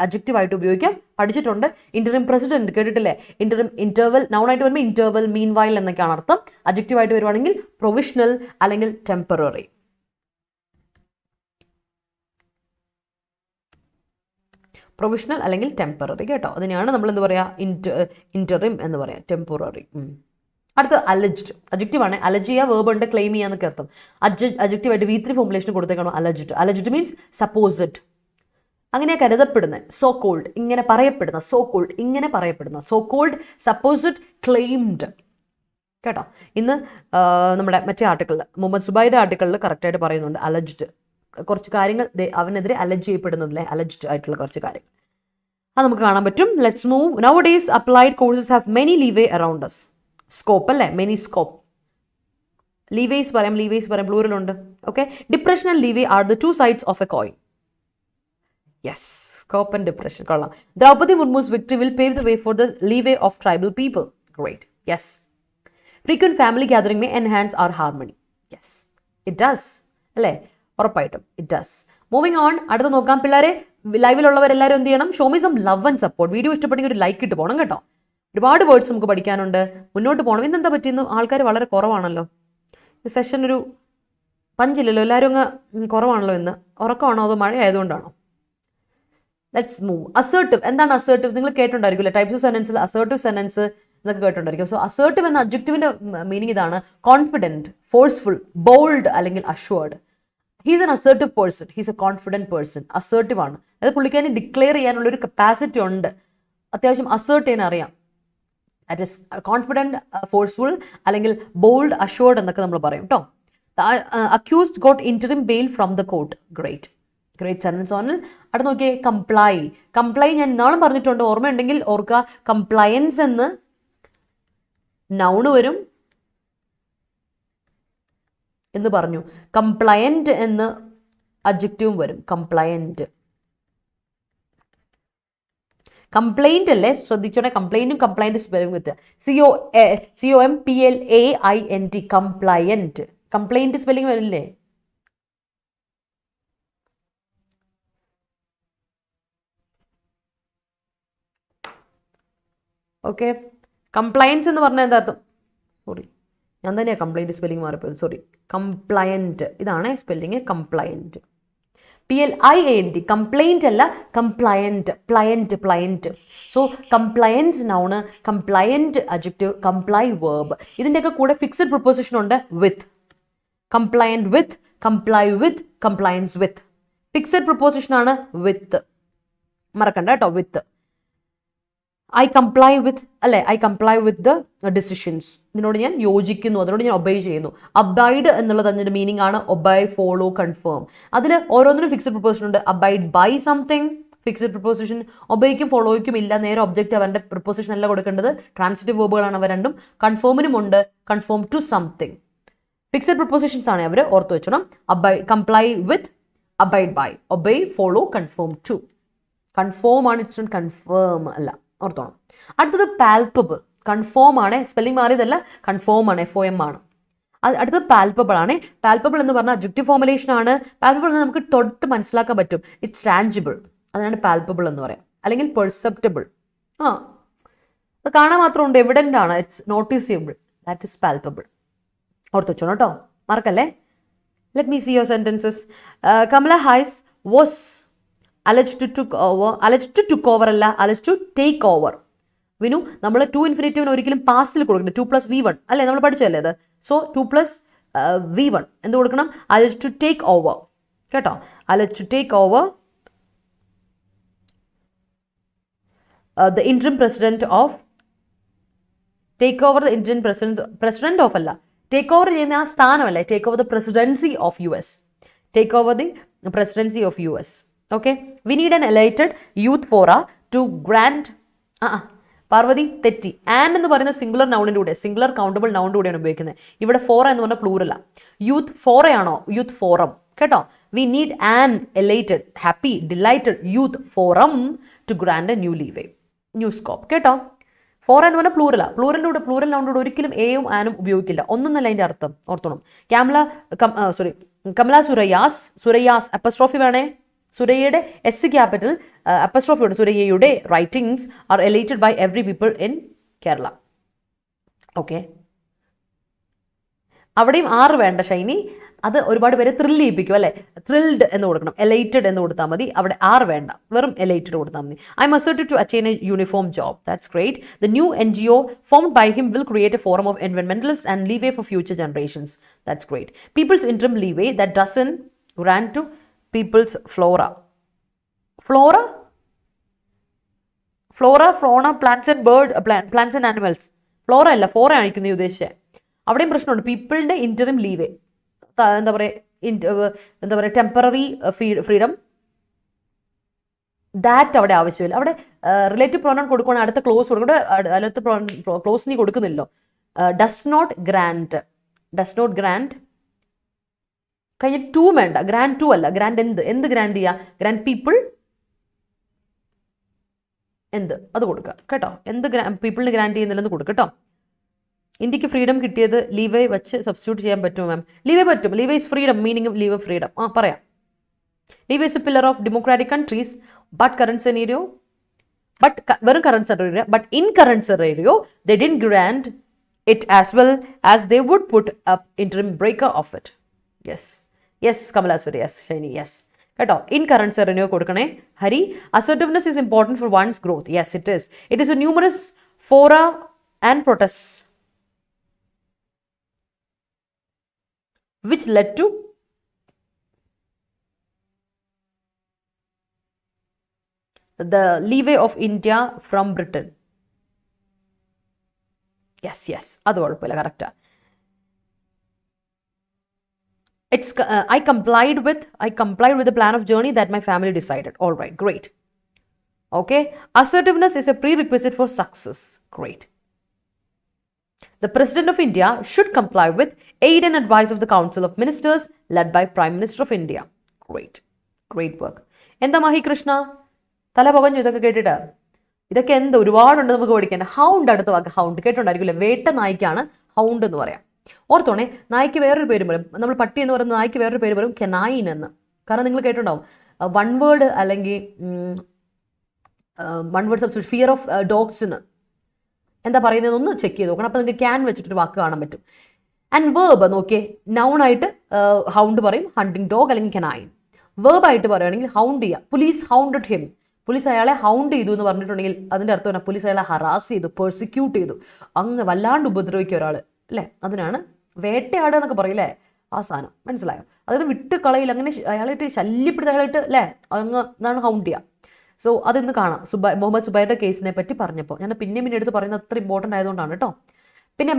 അഡ്ജക്റ്റീവ് ആയിട്ട് ഉപയോഗിക്കാം, പഠിച്ചിട്ടുണ്ട്. ഇന്ററിം പ്രസിഡന്റ് കേട്ടിട്ടില്ലേ? ഇന്ററിം, ഇന്റർവൽ നൗൺ ആയിട്ട് വരുമ്പോൾ ഇന്റർവൽ, മീൻ വൈൽ എന്നൊക്കെയാണ് അർത്ഥം. അഡ്ജക്റ്റീവ് ആയിട്ട് വരുവാണെങ്കിൽ പ്രൊവിഷണൽ അല്ലെങ്കിൽ ടെമ്പററി. പ്രൊവിഷണൽ അല്ലെങ്കിൽ ടെമ്പററി കേട്ടോ. അതിനെയാണ് നമ്മൾ എന്ത് പറയാ, ഇന്ററിം എന്ന് പറയാം, ടെമ്പററി. അടുത്ത അലജ്ഡ്. അഡ്ജക്റ്റീവ് ആണ്. അലജ് ചെയ്യുക, വേർബ് ഉണ്ട്, ക്ലെയിം ചെയ്യാന്നൊക്കെ അർത്ഥം. അഡ്ജക്റ്റീവ് ആയിട്ട് V3 ഫോർമുലേഷൻ കൊടുത്തേക്കാണോ അലജ്ഡ്. അലജ്ഡ് മീൻസ് സപ്പോസ്ഡ്, അങ്ങനെ കരുതപ്പെടുന്നത്. സോ കോൾഡ്, ഇങ്ങനെ പറയപ്പെടുന്ന. സോ കോൾഡ്, ഇങ്ങനെ പറയപ്പെടുന്ന. സോ കോൾഡ്, സപ്പോസ്ഡ്, ക്ലെയിംഡ് കേട്ടോ. ഇന്ന് നമ്മുടെ മറ്റേ ആർട്ടിക്കിളിൽ, മുഹമ്മദ് സുബൈയുടെ ആർട്ടിക്കിളിൽ കറക്റ്റായിട്ട് പറയുന്നുണ്ട് അലജ്ഡ്. കുറച്ച് കാര്യങ്ങൾ അവനെതിരെ അലജ് ചെയ്യപ്പെടുന്നതിലെ അലജ്ഡ് ആയിട്ടുള്ള കുറച്ച് കാര്യങ്ങൾ അത് നമുക്ക് കാണാൻ പറ്റും. Let's move. Nowadays applied courses have many leeway around us. Scope അല്ലേ, മെനി സ്കോപ്പ്. ലീവേസ് പറയാം, പ്ലൂറൽ ഉണ്ട്. Okay, depression and leeway are the 2 sides of a coin. Yes, scope and depression കൊള്ളാം. Draupadi Murmu's victory will pave the way for the leeway of tribal people. Great. Yes. Frequent family gathering may enhance our harmony. Yes, it does അല്ലേ, ഉറപ്പായിട്ടും it does. Moving on. അടുത്ത് നോക്കാം. പിള്ളേരെ, ലൈവിലുള്ളവരെല്ലാവരും എന്ത് ചെയ്യണം, show me some love and support. Video ഇഷ്ടപ്പെട്ടെങ്കിൽ ഒരു ലൈക്ക് ഇട്ട് പോകണം കേട്ടോ. ഒരുപാട് വേർഡ്സ് നമുക്ക് പഠിക്കാനുണ്ട്, മുന്നോട്ട് പോകണം. ഇന്നെന്താ പറ്റിയെന്ന്, ആൾക്കാർ വളരെ കുറവാണല്ലോ. ഈ സെഷൻ ഒരു പഞ്ചില്ലല്ലോ, എല്ലാവരും അങ്ങ് കുറവാണല്ലോ ഇന്ന്. ഉറക്കമാണോ അതോ മഴ ആയതുകൊണ്ടാണോ? Let's move. അസേർട്ടീവ്. എന്താണ് അസേർട്ടീവ്? നിങ്ങൾ കേട്ടുണ്ടായിരിക്കില്ല, ടൈപ്സ് ഓഫ് സെന്റൻസിൽ അസേർട്ടീവ് സെന്റൻസ് എന്നൊക്കെ കേട്ടുണ്ടായിരിക്കും. സോ അസേർട്ടീവ് എന്ന അഡ്ജക്റ്റീവിന്റെ മീനിങ് ഇതാണ്: കോൺഫിഡൻറ്റ്, ഫോഴ്സ്ഫുൾ, ബോൾഡ് അല്ലെങ്കിൽ assured. He's an assertive person, he's a confident person. Assertive ആണ്, അത് പുള്ളിക്കാരന് ഡിക്ലെയർ ചെയ്യാനുള്ള ഒരു കപ്പാസിറ്റി ഉണ്ട്, അത്യാവശ്യം അസേർട്ട് ചെയ്യാൻ അറിയാം. ദാറ്റ് ഇസ് കോൺഫിഡൻറ്റ്, ഫോഴ്സ്ഫുൾ അല്ലെങ്കിൽ ബോൾഡ്, അഷ്വേർഡ് എന്നൊക്കെ നമ്മൾ പറയും കേട്ടോ. Accused got interim bail from the court. Great sentence ഓണിൽ. അടുത്ത് നോക്കിയേ, കംപ്ലൈ. കംപ്ലൈ ഞാൻ ഇന്നാളും പറഞ്ഞിട്ടുണ്ട്, ഓർമ്മയുണ്ടെങ്കിൽ ഓർക്കുക. കംപ്ലയൻസ് എന്ന് നൗണ് വരും എന്ന് പറഞ്ഞു, കംപ്ലയന്റ് എന്ന് അഡ്ജക്റ്റീവും വരും. കംപ്ലയന്റ്, കംപ്ലൈന്റ് അല്ലേ, ശ്രദ്ധിച്ചോണെ. കംപ്ലൈന്റും complaint spelling with COMPLAINT. Compliant, complaint spelling വരില്ലേ? ഓക്കെ, കംപ്ലയൻസ് എന്ന് പറഞ്ഞാൽ എന്താ അർത്ഥം? സോറി, ഞാൻ തന്നെയാണ് കംപ്ലൈൻറ്റ് സ്പെല്ലിംഗ് മാറിപ്പോയത്, സോറി. കംപ്ലയൻറ്റ്, ഇതാണ് സ്പെല്ലിങ്, കംപ്ലയൻറ്റ്. PLIANT, കംപ്ലൈൻറ്റ് അല്ല, compliant, pliant. So compliance noun, compliant adjective, comply verb. ഇതിൻ്റെയൊക്കെ കൂടെ ഫിക്സഡ് പ്രിപ്പോസിഷൻ ഉണ്ട്, with. Compliant with, comply with, compliance with. Fixed preposition ആണ് വിത്ത്, മറക്കണ്ട കേട്ടോ, വിത്ത്. ഐ കംപ്ലൈ വിത്ത് അല്ലേ, I comply with the decisions. ഇതിനോട് ഞാൻ യോജിക്കുന്നു, അതിനോട് ഞാൻ ഒബൈ ചെയ്യുന്നു. അബൈഡ് എന്നുള്ളത് അതിൻ്റെ മീനിങ് ആണ് ഒബൈ, ഫോളോ, കൺഫേം. അതിൽ ഓരോന്നിനും ഫിക്സഡ് പ്രിപ്പോസിഷൻ ഉണ്ട്. Abide by something, fixed preposition. ഒബൈക്കും ഫോളോയ്ക്കും ഇല്ല, നേരെ ഒബ്ജക്റ്റ് അവരുടെ പ്രിപ്പോസിഷൻ അല്ല കൊടുക്കേണ്ടത്, ട്രാൻസിറ്റീവ് വേർബുകളാണ് അവ രണ്ടും. കൺഫേമിനും ഉണ്ട്, confirm to something. Fixed prepositions ആണ് അവർ ഓർത്ത് വെച്ചണം. Comply with, abide by, obey, follow, confirm to. Confirm ആണ്, ഇറ്റ്സ് കൺഫേം അല്ല, ഓർത്തോണം. അടുത്തത് പാൽപ്പബിൾ. കൺഫേം ആണ്, സ്പെല്ലിംഗ് മാറിയതല്ല, കൺഫേം ആണ്, FOM ആണ്. അടുത്തത് പാൽപ്പബിൾ ആണ്. പാൽപ്പബിൾ എന്ന് പറഞ്ഞാൽ അഡ്ജക്റ്റീവ് ഫോർമുലേഷൻ ആണ്. പാൽപ്പബിൾ എന്ന് നമുക്ക് തൊട്ട് മനസ്സിലാക്കാൻ പറ്റും. ഇറ്റ്സ് ടാഞ്ചിബിൾ, അതാണ് പാൽപ്പബിൾ എന്ന് പറയാം. അല്ലെങ്കിൽ പെർസെപ്റ്റബിൾ, അത് കാണാൻ മാത്രമുണ്ട്, എവിഡന്റ് ആണ്, it's noticeable, that is palpable. ഓർത്ത് വെച്ചോണം കേട്ടോ, മറക്കല്ലേ. Let me see your sentences. Kamala Harris was alleged to took over അല്ല, alleged to take over. Vinu, നമ്മൾ ടു ഇൻഫിനിറ്റീവിന് ഒരിക്കലും പാസ്റ്റിൽ കൊടുക്കണം. 2 + V1 അല്ലേ, നമ്മൾ പഠിച്ചല്ലേ അത്. സോ 2 + V1 എന്ത് കൊടുക്കണം? alleged to take over കേട്ടോ. alleged to take over the interim president of, take over the interim president of അല്ല, ടേക്ക് ഓവർ ചെയ്യുന്ന ആ സ്ഥാനമല്ലേ, take over the presidency of US, take over the presidency of US. Okay, we need an elated youth fora to grant. Parvathy തെറ്റി. And എന്ന് പറയുന്ന singular നൗണിൻ്റെ കൂടെ, singular countable നൗണിൻ്റെ കൂടെയാണ് ഉപയോഗിക്കുന്നത്. ഇവിടെ ഫോറ എന്ന് പറഞ്ഞാൽ പ്ലൂറല. യൂത്ത് ഫോറയാണോ? യൂത്ത് ഫോറം കേട്ടോ. We need an elated, happy, delighted youth forum to grant a new leeway, new scope കേട്ടോ. ഫോറ എന്ന് പറഞ്ഞാൽ പ്ലൂറല. പ്ലൂറൽ നൗണിലൂടെ ഒരിക്കലും എയും ആനും ഉപയോഗിക്കില്ല. ഒന്നൊന്നല്ല അതിൻ്റെ അർത്ഥം, ഓർത്തോണം. കമല സുരയ്യാസ് അപ്പസ്ട്രോഫി വേണേ. സുരയ്യയുടെ S ക്യാപിറ്റൽ അപ്പസ്ട്രോഫിയോട്, സുരയ്യയുടെ writings are elated by every people in Kerala. Okay, അവിടെയും 6 വേണ്ട ഷൈനി, അത് ഒരുപാട് പേരെ ത്രില്ല് ചെയ്യിപ്പിക്കും അല്ലേ. ത്രിൽഡ് എന്ന് കൊടുക്കണം, എലൈറ്റഡ് എന്ന് കൊടുത്താൽ മതി. അവിടെ 6 വേണ്ട, വെറും എലൈറ്റഡ് കൊടുത്താൽ മതി. I am asserted to attain a uniform job, that's great. The new NGO formed by him will create a forum of environmentalists and leeway for future generations, that's great. People's interim leeway that doesn't grant to people's flora, fauna, plants and animals. Flora അല്ല, ഫോറ ആയിരിക്കും നീ ഉദ്ദേശിച്ചത്. അവിടെയും പ്രശ്നമുണ്ട്. പീപ്പിളിൻ്റെ interim ലീവേ, എന്താ പറയുക, temporary freedom, that അവിടെ ആവശ്യമില്ല. അവിടെ റിലേറ്റീവ് പ്രോനൗൺ കൊടുക്കുകയാണെങ്കിൽ അടുത്ത ക്ലോസ് കൊടുക്കണം. അടുത്ത ക്ലോസ് നീ കൊടുക്കുന്നില്ലോ. ഡസ് നോട്ട് ഗ്രാൻഡ് കഴിഞ്ഞ 2 വേണ്ട, ഗ്രാൻഡ് 2 അല്ല. ഗ്രാൻഡ് എന്ത് ഗ്രാൻഡ് ചെയ്യുക? ഗ്രാൻഡ് പീപ്പിൾ അത് കൊടുക്കുക കേട്ടോ. പീപ്പിളിന് ഗ്രാൻഡ് ചെയ്യുന്നില്ലെന്ന് കൊടുക്കുക കേട്ടോ. ഇന്ത്യക്ക് ഫ്രീഡം കിട്ടിയത് ലീവേ വെച്ച് സബ്സ്റ്റിറ്റ്യൂട്ട് ചെയ്യാൻ പറ്റുമോ മാം? ലീവേ പറ്റും. Leeway is freedom, meaning leave freedom. പറയാം. Leeway is a pillar of democratic countries, but വെറും current scenario, but in current scenario they didn't grant it as well as they would put up interim breaker of it. Yes, Kamala Suri, yes, Shani, yes. കേട്ടോ, in current സെറനിയോ കൊടുക്കണേ. Hari, assertiveness is important for one's growth. Yes, it is. It is a numerous fora and protest which led to the leeway of India from Britain. Yes, അത് കുഴപ്പമില്ല, correct. I complied with the plan of journey that my family decided. All right, great. Okay, assertiveness is a prerequisite for success. Great. The President of India should comply with aid and advice of the Council of Ministers led by Prime Minister of India. Great work. എന്താ മഹി കൃഷ്ണ തല പുകഞ്ഞു ഇതൊക്കെ കേട്ടിട്ട്? ഇതൊക്കെ ഒരുപാടുണ്ട് നമുക്ക് പഠിക്കാൻ. Hound, അടുത്ത വാക്ക് hound കേട്ടോണ്ടായിരിക്കില്ലേ? വേട്ട നായ്ക്കാണ് ഹൗണ്ട് എന്ന് പറയാം. ഓർത്തോണേ, നായ്ക്ക് വേറൊരു പേര് പറയും. നമ്മൾ പട്ടി എന്ന് പറയുന്ന നായ്ക്ക് വേറൊരു പേര് പറയും, കെനൈൻ എന്ന്. കാരണം നിങ്ങൾ കേട്ടിട്ടുണ്ടാവും, വൺ വേർഡ് അല്ലെങ്കിൽ one word substitute, fear of ഡോഗ്സിന് എന്താ പറയുന്നതെന്നൊന്ന് ചെക്ക് ചെയ്ത് നോക്കണം. അപ്പോൾ നിങ്ങൾക്ക് ക്യാൻ വെച്ചിട്ടൊരു വാക്ക് കാണാൻ പറ്റും. ആൻഡ് വേർബ് നോക്കിയേ, നൗൺ ആയിട്ട് ഹൗണ്ട് പറയും, ഹണ്ടിങ് ഡോഗ് അല്ലെങ്കിൽ കെനൈൻ. വേർബ് ആയിട്ട് പറയുകയാണെങ്കിൽ ഹൗണ്ട് ചെയ്യുക. പോലീസ് ഹൗണ്ടഡ് ഹിം, പോലീസ് അയാളെ ഹൗണ്ട് ചെയ്തു എന്ന് പറഞ്ഞിട്ടുണ്ടെങ്കിൽ അതിൻ്റെ അർത്ഥം എന്നാ? പോലീസ് അയാളെ ഹറാസ് ചെയ്തു, പെർസിക്യൂട്ട് ചെയ്തു, അങ്ങ് വല്ലാണ്ട് ഉപദ്രവിക്കുക ഒരാൾ അല്ലേ. അതിനാണ് വേട്ടയാടുക എന്നൊക്കെ പറയില്ലേ, ആ സാധനം. മനസ്സിലായോ? അതായത് വിട്ട് കളയിൽ അങ്ങനെ അയാളായിട്ട് ശല്യപ്പെടുത്ത അയാളായിട്ട് അല്ലേ, അങ്ങ് ഇതാണ് ഹൗണ്ട് ചെയ്യുക. സോ അതിന്ന് കാണാം. മുഹമ്മദ് സുബൈറിന്റെ കേസിനെ പറ്റി പറഞ്ഞപ്പോൾ ഞാൻ പിന്നെ എടുത്ത് പറയുന്നത് അത്ര ഇമ്പോർട്ടൻ്റ് ആയതുകൊണ്ടാണ് കേട്ടോ. പിന്നെ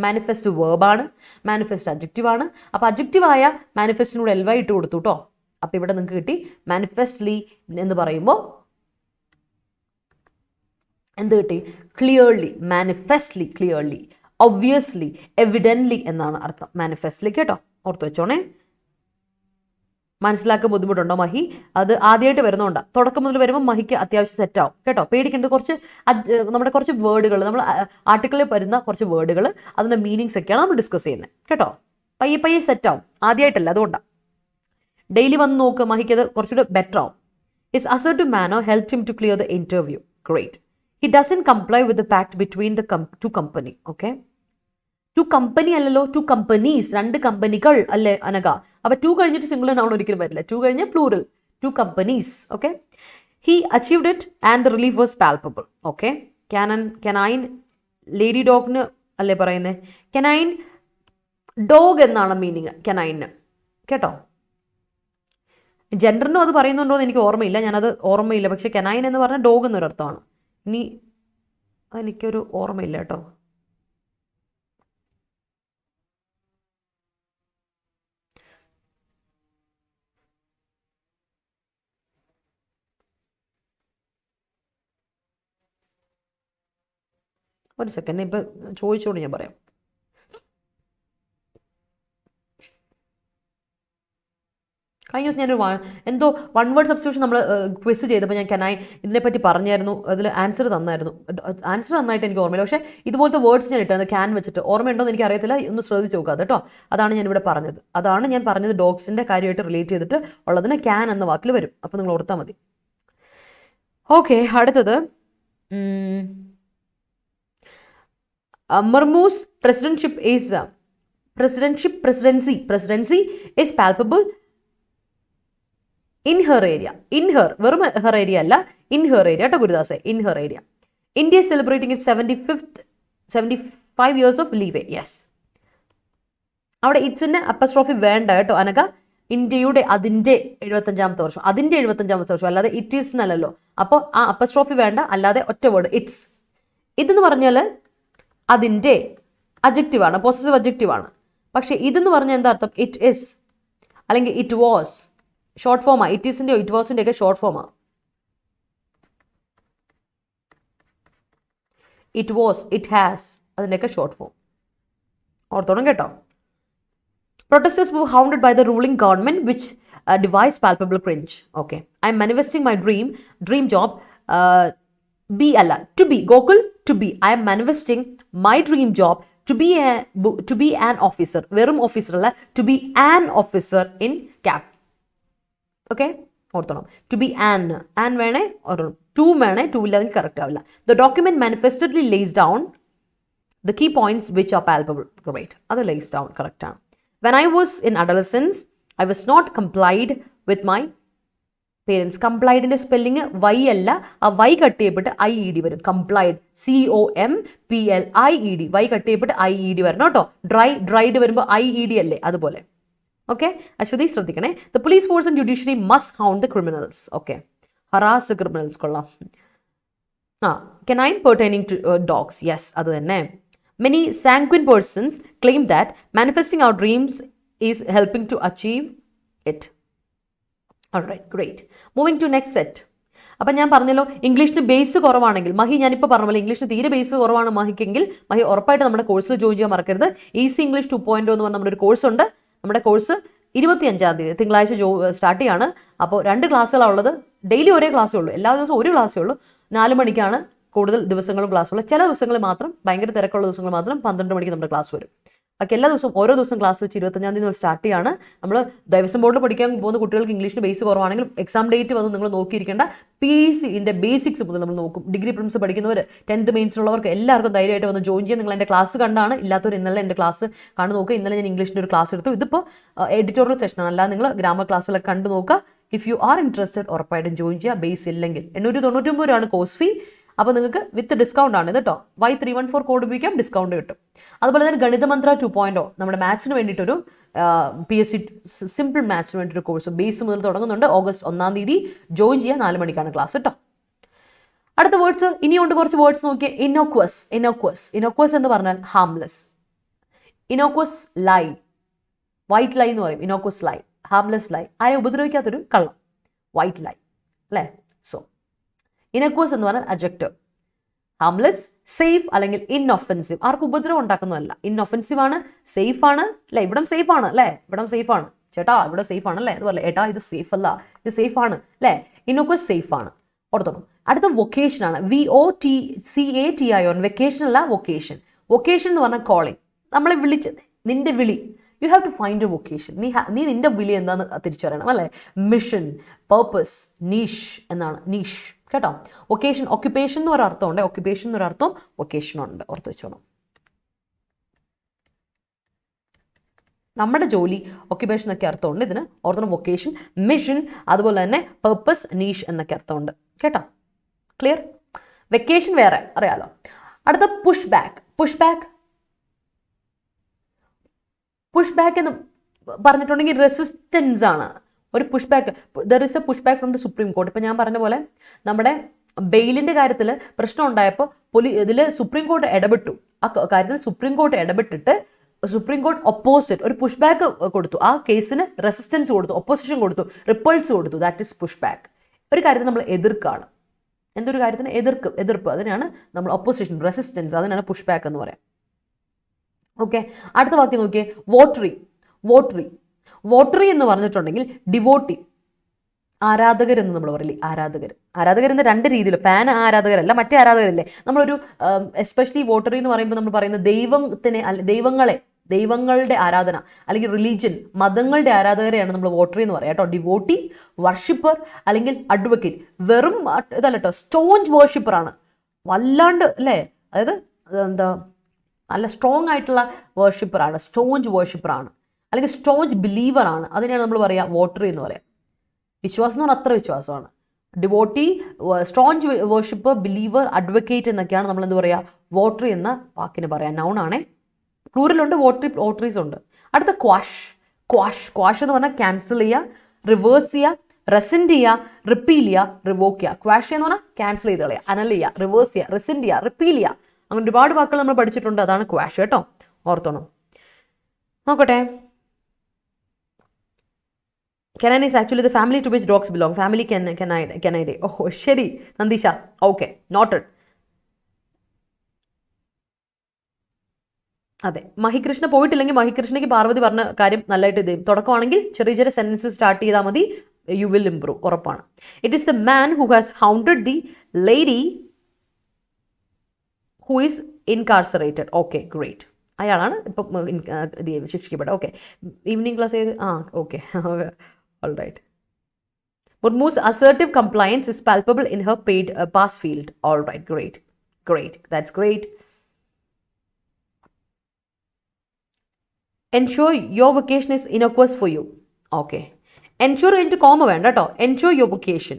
മാനിഫെസ്റ്റ് വേർബാണ്, മാനിഫെസ്റ്റ് അഡ്ജക്റ്റീവാണ്. അപ്പോൾ അഡ്ജക്റ്റീവായ മാനിഫെസ്റ്റിനൂടെ എൽവ ഇട്ട് കൊടുത്തു കേട്ടോ. അപ്പോൾ ഇവിടെ നിങ്ങൾക്ക് കിട്ടി മാനിഫെസ്റ്റ്ലി എന്ന് പറയുമ്പോൾ എന്ത് കിട്ടി? Clearly, manifestly clearly. Obviously, evidently എന്നാണ് അർത്ഥം മാനിഫെസ്റ്റ്ലി. കേട്ടോ, ഓർത്ത് വെച്ചോണേ. മനസ്സിലാക്കാൻ ബുദ്ധിമുട്ടുണ്ടോ മഹി? അത് ആദ്യമായിട്ട് വരുന്നതുകൊണ്ടാണ്. തുടക്കം മുതൽ വരുമ്പോൾ മഹിക്ക് അത്യാവശ്യം സെറ്റാവും. കേട്ടോ, പേടിക്കേണ്ടത് കുറച്ച് നമ്മുടെ കുറച്ച് വേർഡുകൾ, നമ്മൾ ആർട്ടിക്കിളിൽ വരുന്ന കുറച്ച് വേർഡുകൾ, അതിൻ്റെ മീനിങ്സ് ഒക്കെയാണ് നമ്മൾ ഡിസ്കസ് ചെയ്യുന്നത്. കേട്ടോ, പയ്യെ പയ്യെ സെറ്റാവും, ആദ്യമായിട്ടല്ല, അതുകൊണ്ടാണ്. ഡെയിലി വന്ന് നോക്കുക, മഹിക്ക് അത് കുറച്ചുകൂടെ ബെറ്റർ ആവും. His assertive manner helped him to clear the interview. Great. He doesn't comply with the pact between the two company. Okay. Two company അല്ലല്ലോ, two companies, രണ്ട് കമ്പനികൾ അല്ലേ അനക. അപ്പൊ ടു കഴിഞ്ഞിട്ട് സിംഗുലർ നൗൺ ഒരിക്കലും വരില്ല. ടു കഴിഞ്ഞ plural, two companies. Okay. He achieved it and the relief was palpable. Okay. Canine lady dogന് അല്ലേ പറയുന്നത്. Canine ഡോഗ് എന്നാണ് മീനിങ് canine. കേട്ടോ, ജെൻഡറിനും അത് പറയുന്നുണ്ടോ എന്ന് എനിക്ക് ഓർമ്മയില്ല, ഞാനത് ഓർമ്മയില്ല. പക്ഷെ കെനൈൻ എന്ന് പറഞ്ഞാൽ ഡോഗ് എന്നൊരർത്ഥമാണ്. ഇനി അതെനിക്കൊരു ഓർമ്മയില്ല കേട്ടോ. ഒരു സെക്കൻഡ്, ഇപ്പം ചോദിച്ചോണ്ട് ഞാൻ പറയാം. കഴിഞ്ഞ ദിവസം ഞാനൊരു എന്തോ വൺ വേർഡ് സബ്സ്റ്റിറ്റ്യൂഷൻ നമ്മൾ ക്വിസ് ചെയ്തപ്പോൾ ഞാൻ കെനൈൻ ഇതിനെപ്പറ്റി പറഞ്ഞായിരുന്നു, അതിൽ ആൻസർ തന്നായിരുന്നു. ആൻസർ നന്നായിട്ട് എനിക്ക് ഓർമ്മയില്ല, പക്ഷേ ഇതുപോലത്തെ വേർഡ്സ് ഞാൻ ഇട്ടായിരുന്നു ക്യാൻ വെച്ചിട്ട്. ഓർമ്മയുണ്ടോ എന്ന് എനിക്ക് അറിയത്തില്ല, ഒന്ന് ശ്രദ്ധിച്ച് നോക്കുക കേട്ടോ. അതാണ് ഞാനിവിടെ പറഞ്ഞത്. അതാണ് ഞാൻ പറഞ്ഞത്, ഡോഗ്സിൻ്റെ കാര്യമായിട്ട് റിലേറ്റ് ചെയ്തിട്ട് ഉള്ളതിന് ക്യാൻ എന്ന വാക്കിൽ വരും. അപ്പോൾ നിങ്ങൾ ഓർത്താൽ മതി. ഓക്കെ, അടുത്തത് മർമൂസ് presidency is palpable in her area. In her, വെറും her area അല്ല, in her area കേട്ടോ ഗുരുദാസേ, in her area. India is celebrating its 75 years of leeway. Yes. അവിടെ ഇറ്റ്സിൻ്റെ അപ്പസ്ട്രോഫി വേണ്ട കേട്ടോ അനക. ഇന്ത്യയുടെ അതിൻ്റെ 75ാമത്തെ വർഷം, അതിൻ്റെ 75ാമത്തെ വർഷം, അല്ലാതെ ഇറ്റ് ഈസ് എന്നല്ലല്ലോ. അപ്പോൾ ആ അപ്പസ്ട്രോഫി വേണ്ട, അല്ലാതെ ഒറ്റ വേർഡ് ഇറ്റ്സ്. ഇതെന്ന് പറഞ്ഞാൽ അതിൻ്റെ അഡ്ജക്റ്റീവാണ്, പോസസീവ് അഡ്ജക്റ്റീവാണ്. പക്ഷേ ഇതെന്ന് പറഞ്ഞാൽ എന്താ അർത്ഥം? ഇറ്റ് ഇസ് അല്ലെങ്കിൽ ഇറ്റ് വാസ്, ഷോർട്ട് ഫോമാണ്. ഇറ്റ് ഈസിൻ്റെയോ ഇറ്റ് വാസിൻ്റെ ഒക്കെ ഷോർട്ട് ഫോമാണ്. ഇറ്റ് വാസ്, ഇറ്റ് ഹാസ്, അതിൻ്റെയൊക്കെ ഷോർട്ട് ഫോം ഓർത്തോണം കേട്ടോ. Protesters were hounded by the ruling government, which devised palpable cringe. Okay, I'm manifesting my dream job. Be Allah to be Gokul to be. I am manifesting my dream job to be an officer. Verum officer alla, to be an officer in cap. Okay, ഓർത്തോണം. To be an വേണേ ഓർത്തോണം. To വേണേ, to ഇല്ലെങ്കിൽ correct ആവില്ല. The document manifestedly lays down the key points which are palpable. Great, അത് lays down correct ആണ്. When I was in adolescence, I was not complied with my parents. Complied in spelling Y അല്ല, ആ Y cut ചെയ്യപ്പെട്ട് IED വരും. Complied, COMPLIED, Y cut ചെയ്യപ്പെട്ട് IED വരണം കേട്ടോ. Dried വരുമ്പോൾ IED അല്ലേ, അതുപോലെ. ഓക്കെ, അശ്വതി ശ്രദ്ധിക്കണേ. The police force and judiciary must hound the criminals. Okay, harass the criminals. കൊള്ളാം. Canine pertaining to dogs. Yes, അത് തന്നെ. Many sanguine persons claim that manifesting our dreams is helping to achieve it. Alright, great. Moving to next set. അപ്പം ഞാൻ പറഞ്ഞല്ലോ, ഇംഗ്ലീഷിന് base കുറവാണെങ്കിൽ മഹി, ഞാനിപ്പോൾ പറഞ്ഞ പോലെ ഇംഗ്ലീഷിന് തീരെ ബേസ് കുറവാണ് മഹിക്കെങ്കിൽ മഹി ഉറപ്പായിട്ട് നമ്മുടെ കോഴ്സിൽ ജോയിൻ ചെയ്യാൻ മറക്കരുത്. ഈസി ഇംഗ്ലീഷ് 2.0 എന്ന് പറഞ്ഞ നമ്മുടെ ഒരു കോഴ്സ് ഉണ്ട്. നമ്മുടെ കോഴ്സ് 25-ാം തീയതി തിങ്കളാഴ്ച സ്റ്റാർട്ട് ചെയ്യാണ്. അപ്പോൾ 2 ക്ലാസ്സുകളാണ് ഉള്ളത്. ഡെയിലി ഒരേ ക്ലാസ്സേ ഉള്ളൂ, എല്ലാ ദിവസവും ഒരു ക്ലാസ്സേ ഉള്ളൂ. 4 മണിക്കാണ് കൂടുതൽ ദിവസങ്ങളും ക്ലാസ്സുള്ള. ചില ദിവസങ്ങളിൽ മാത്രം, ഭയങ്കര തിരക്കുള്ള ദിവസങ്ങൾ മാത്രം 12 മണിക്ക് നമ്മുടെ ക്ലാസ് വരും. ബാക്കി എല്ലാ ദിവസവും ഓരോ ദിവസം ക്ലാസ് വെച്ച് 25-ാം തീയതി സ്റ്റാർട്ട് ചെയ്യാണ്. നമ്മൾ ദേവസ്വം ബോർഡിൽ പഠിക്കാൻ പോകുന്ന കുട്ടികൾക്ക് ഇംഗ്ലീഷിന് ബേസ് കുറവാണെങ്കിലും എക്സാം ഡേറ്റ് വന്ന് നിങ്ങൾ നോക്കിയിരിക്കേണ്ട. PCൻ്റെ ബേസിക്സ് മുതൽ നമ്മൾ നോക്കും. ഡിഗ്രി പ്രിലിംസ് പഠിക്കുന്നവർ, 10th മെയിൻസിലുള്ളവർക്ക് എല്ലാവർക്കും ധൈര്യമായിട്ട് വന്ന് ജോയിൻ ചെയ്യാൻ. നിങ്ങൾ എൻ്റെ ക്ലാസ് കണ്ടാണ്, ഇല്ലാത്തവർ ഇന്നലെ എൻ്റെ ക്ലാസ് കണ്ടു നോക്കുക. ഇന്നലെ ഞാൻ ഇംഗ്ലീഷിൻ്റെ ഒരു ക്ലാസ് എടുത്തു. ഇതിപ്പോൾ എഡിറ്റോറിയൽ സെഷനാണ്, അല്ലാതെ നിങ്ങൾ ഗ്രാമർ ക്ലാസ്സുകളൊക്കെ കണ്ടു നോക്കുക. ഇഫ് യു ആർ ഇൻട്രസ്റ്റഡ് ഉറപ്പായിട്ടും ജോയിൻ ചെയ്യുക. ബേസ് ഇല്ലെങ്കിൽ 899 രൂപയാണ് കോഴ്സ് ഫീ. അപ്പോൾ നിങ്ങൾക്ക് വിത്ത് ഡിസ്കൗണ്ട് ആണ് ഇത് കേട്ടോ. Y314 കോഡ് ഉപയോഗിക്കാം, ഡിസ്കൗണ്ട് കിട്ടും. അതുപോലെ തന്നെ ഗണിതമന്ത്ര 2.0 നമ്മുടെ മാത്സിന് വേണ്ടിയിട്ടൊരു PSC സിമ്പിൾ മാത്സിന് വേണ്ടിയിട്ടൊരു കോഴ്സ് ബേസ് മുതൽ തുടങ്ങുന്നുണ്ട്. ഓഗസ്റ്റ് 1-ാം തീയതി ജോയിൻ ചെയ്യുക. 4 മണിക്കാണ് ക്ലാസ് കേട്ടോ. അടുത്ത വേർഡ്സ് ഇനിയുണ്ട്, കുറച്ച് വേർഡ്സ് നോക്കിയാൽ. ഇനോക്വസ് എന്ന് പറഞ്ഞാൽ ഹാംലെസ്. ഇനോക്വസ് ലൈ, വൈറ്റ് ലൈ എന്ന് പറയും. ഇനോക്വസ് ലൈ, ഹാംലെസ് ലൈ, ആരെ ഉപദ്രവിക്കാത്തൊരു കള്ളം, വൈറ്റ് ലൈ അല്ലേ. സോ ഇനക്വസ് എന്ന് പറഞ്ഞാൽ അഡ്ജക്റ്റീവ്. ഹാംലെസ്, സേഫ് അല്ലെങ്കിൽ ഇൻഒഫൻസീവ്. ആർക്കും ഉപദ്രവം ഉണ്ടാക്കുന്നതല്ല. ഇൻഒഫൻസീവ് ആണ്, സേഫ് ആണ് അല്ലേ, ഇവിടം സേഫ് ആണ് അല്ലേ, ഇവിടം സേഫ് ആണ് ചേട്ടാ, ഇവിടെ സേഫ് ആണല്ലേ, അതുപോലെ ഏട്ടാ ഇത് സേഫ് അല്ല, ഇത് സേഫ് ആണ് അല്ലേ, ഇന്നൊക്വസ് സേഫ് ആണ്. ഓർത്തോണം. അടുത്ത വൊക്കേഷൻ ആണ്. VOCATION, വെക്കേഷൻ അല്ല വൊക്കേഷൻ. വൊക്കേഷൻ എന്ന് പറഞ്ഞാൽ കോളിംഗ്, നമ്മളെ വിളിച്ച് നിന്റെ വിളി. You have to find a vocation. നീ നിന്റെ വിളി എന്താണെന്ന് തിരിച്ചറിയണം അല്ലേ. മിഷൻ, പർപ്പസ്, നീഷ് എന്നാണ്, നീഷ് കേട്ടോ. വൊക്കേഷൻ, ഓക്യുപ്പേഷൻ എന്ന് ഒരു അർത്ഥമുണ്ട്, ഓക്യുപ്പേഷൻ എന്നൊരർത്ഥം വൊക്കേഷനുണ്ട്, ഓർത്ത് വെച്ചോണം. നമ്മുടെ ജോലി, ഓക്യുപ്പേഷൻ എന്നൊക്കെ അർത്ഥമുണ്ട് ഇതിന്, ഓർത്തോണം. വൊക്കേഷൻ, മിഷൻ, അതുപോലെ തന്നെ പർപ്പസ്, നീഷ് എന്നൊക്കെ അർത്ഥമുണ്ട് കേട്ടോ. ക്ലിയർ? വെക്കേഷൻ വേറെ അറിയാലോ. അടുത്ത പുഷ് ബാക്ക്. പുഷ് ബാക്ക് എന്ന് പറഞ്ഞിട്ടുണ്ടെങ്കിൽ റെസിസ്റ്റൻസ് ആണ്. ഒരു push back, there is A push back from the supreme court. ഇപ്പം ഞാൻ പറഞ്ഞ പോലെ നമ്മുടെ ബെയിലിൻ്റെ കാര്യത്തിൽ പ്രശ്നം ഉണ്ടായപ്പോൾ ഇതിൽ സുപ്രീം കോർട്ട് ഇടപെട്ടു. ആ കാര്യത്തിൽ സുപ്രീം കോർട്ട് ഇടപെട്ടിട്ട് സുപ്രീം കോർട്ട് ഒപ്പോസിറ്റ് ഒരു പുഷ് ബാക്ക് കൊടുത്തു. ആ കേസിന് റെസിസ്റ്റൻസ് കൊടുത്തു, ഒപ്പോസിഷൻ കൊടുത്തു, റിപ്പൾസ് കൊടുത്തു. That is push back. ഒരു കാര്യത്തിൽ നമ്മൾ എതിർക്കാണ്, എന്തൊരു കാര്യത്തിന് എതിർപ്പ്, അതിനാണ് നമ്മൾ ഒപ്പോസിഷൻ, റെസിസ്റ്റൻസ്, അതിനാണ് പുഷ് ബാക്ക് എന്ന് പറയാം. ഓക്കെ, അടുത്ത വാക്യം നോക്കിയേ. വോട്ടറി എന്ന് പറഞ്ഞിട്ടുണ്ടെങ്കിൽ ഡിവോട്ടി, ആരാധകരെന്ന് നമ്മൾ പറയില്ലേ, ആരാധകരെന്ന് രണ്ട് രീതിയിൽ, ഫാൻ ആരാധകരല്ല, മറ്റേ ആരാധകരല്ലേ. നമ്മളൊരു എസ്പെഷ്യലി വോട്ടറി എന്ന് പറയുമ്പോൾ നമ്മൾ പറയുന്നത് ദൈവങ്ങളുടെ ആരാധന അല്ലെങ്കിൽ റിലീജിയൻ, മതങ്ങളുടെ ആരാധകരെയാണ് നമ്മൾ വോട്ടറി എന്ന് പറയാം കേട്ടോ. ഡിവോട്ടി, വർഷിപ്പർ അല്ലെങ്കിൽ അഡ്വക്കേറ്റ്. വെറും ഇതല്ല കേട്ടോ, സ്റ്റോഞ്ച് വർഷിപ്പറാണ്, വല്ലാണ്ട് അല്ലേ, അതായത് എന്താ നല്ല സ്ട്രോങ് ആയിട്ടുള്ള വർഷിപ്പറാണ്, സ്റ്റോഞ്ച് വർഷിപ്പറാണ് അല്ലെങ്കിൽ സ്റ്റോഞ്ച് ബിലീവറാണ്. അതിനെയാണ് നമ്മൾ പറയുക വോട്ടറി എന്ന് പറയാം. വിശ്വാസം എന്ന് പറഞ്ഞാൽ അത്ര വിശ്വാസമാണ്. ഡിവോട്ടി, സ്ട്രോഞ്ച് വർഷിപ്പർ, ബിലീവർ, അഡ്വക്കേറ്റ് എന്നൊക്കെയാണ് നമ്മൾ എന്ത് പറയുക, വോട്ടറി എന്ന വാക്കിന് പറയാം. നൗണാണേ, പ്ലൂറലുണ്ട്, വോട്ടറീസ് ഉണ്ട്. അടുത്ത ക്വാഷ് എന്ന് പറഞ്ഞാൽ ക്യാൻസൽ ചെയ്യുക, റിവേഴ്സ് ചെയ്യുക, റെസിൻഡ് ചെയ്യുക, റിപ്പീൽ ചെയ്യുക, റിവോക്ക് ചെയ്യുക. ക്വാഷ് എന്ന് പറഞ്ഞാൽ ക്യാൻസൽ ചെയ്ത് കളയുക, അനൽ ചെയ്യുക, റിവേഴ്സ് ചെയ്യുക, റെസിൻഡ് ചെയ്യുക, റിപ്പീൽ ചെയ്യുക. അങ്ങനെ ഒരുപാട് വാക്കുകൾ നമ്മൾ പഠിച്ചിട്ടുണ്ട്. അതാണ് ക്വാഷ് കേട്ടോ, ഓർത്തോണം. നോക്കട്ടെ. Canine is actually the family to which dogs belong. Family Canidae. Oh, ശരി നന്ദീഷ. Okay, noted. അതെ, മഹികൃഷ്ണ പോയിട്ടില്ലെങ്കിൽ മഹികൃഷ്ണയ്ക്ക് പാർവതി പറഞ്ഞ കാര്യം നല്ലതായിട്ട് ഇത് തുടക്കമാണെങ്കിൽ ചെറിയ ചെറിയ സെൻറ്റൻസസ് സ്റ്റാർട്ട് ചെയ്താൽ മതി, യു വിൽ ഇംപ്രൂവ്, ഉറപ്പാണ്. It is a man who has haunted the lady who is incarcerated. Okay, great. അയാളാണ് ഇപ്പം ശിക്ഷിക്കപ്പെട്ടത്. ഓക്കെ, ഈവനിങ് ക്ലാസ് ചെയ്ത് okay all right. Murmu's assertive compliance is palpable in her paid pass field. All right, great, that's great. Ensure your vocation is innocuous for you. Okay, ensure into comma venda to ensure your vocation,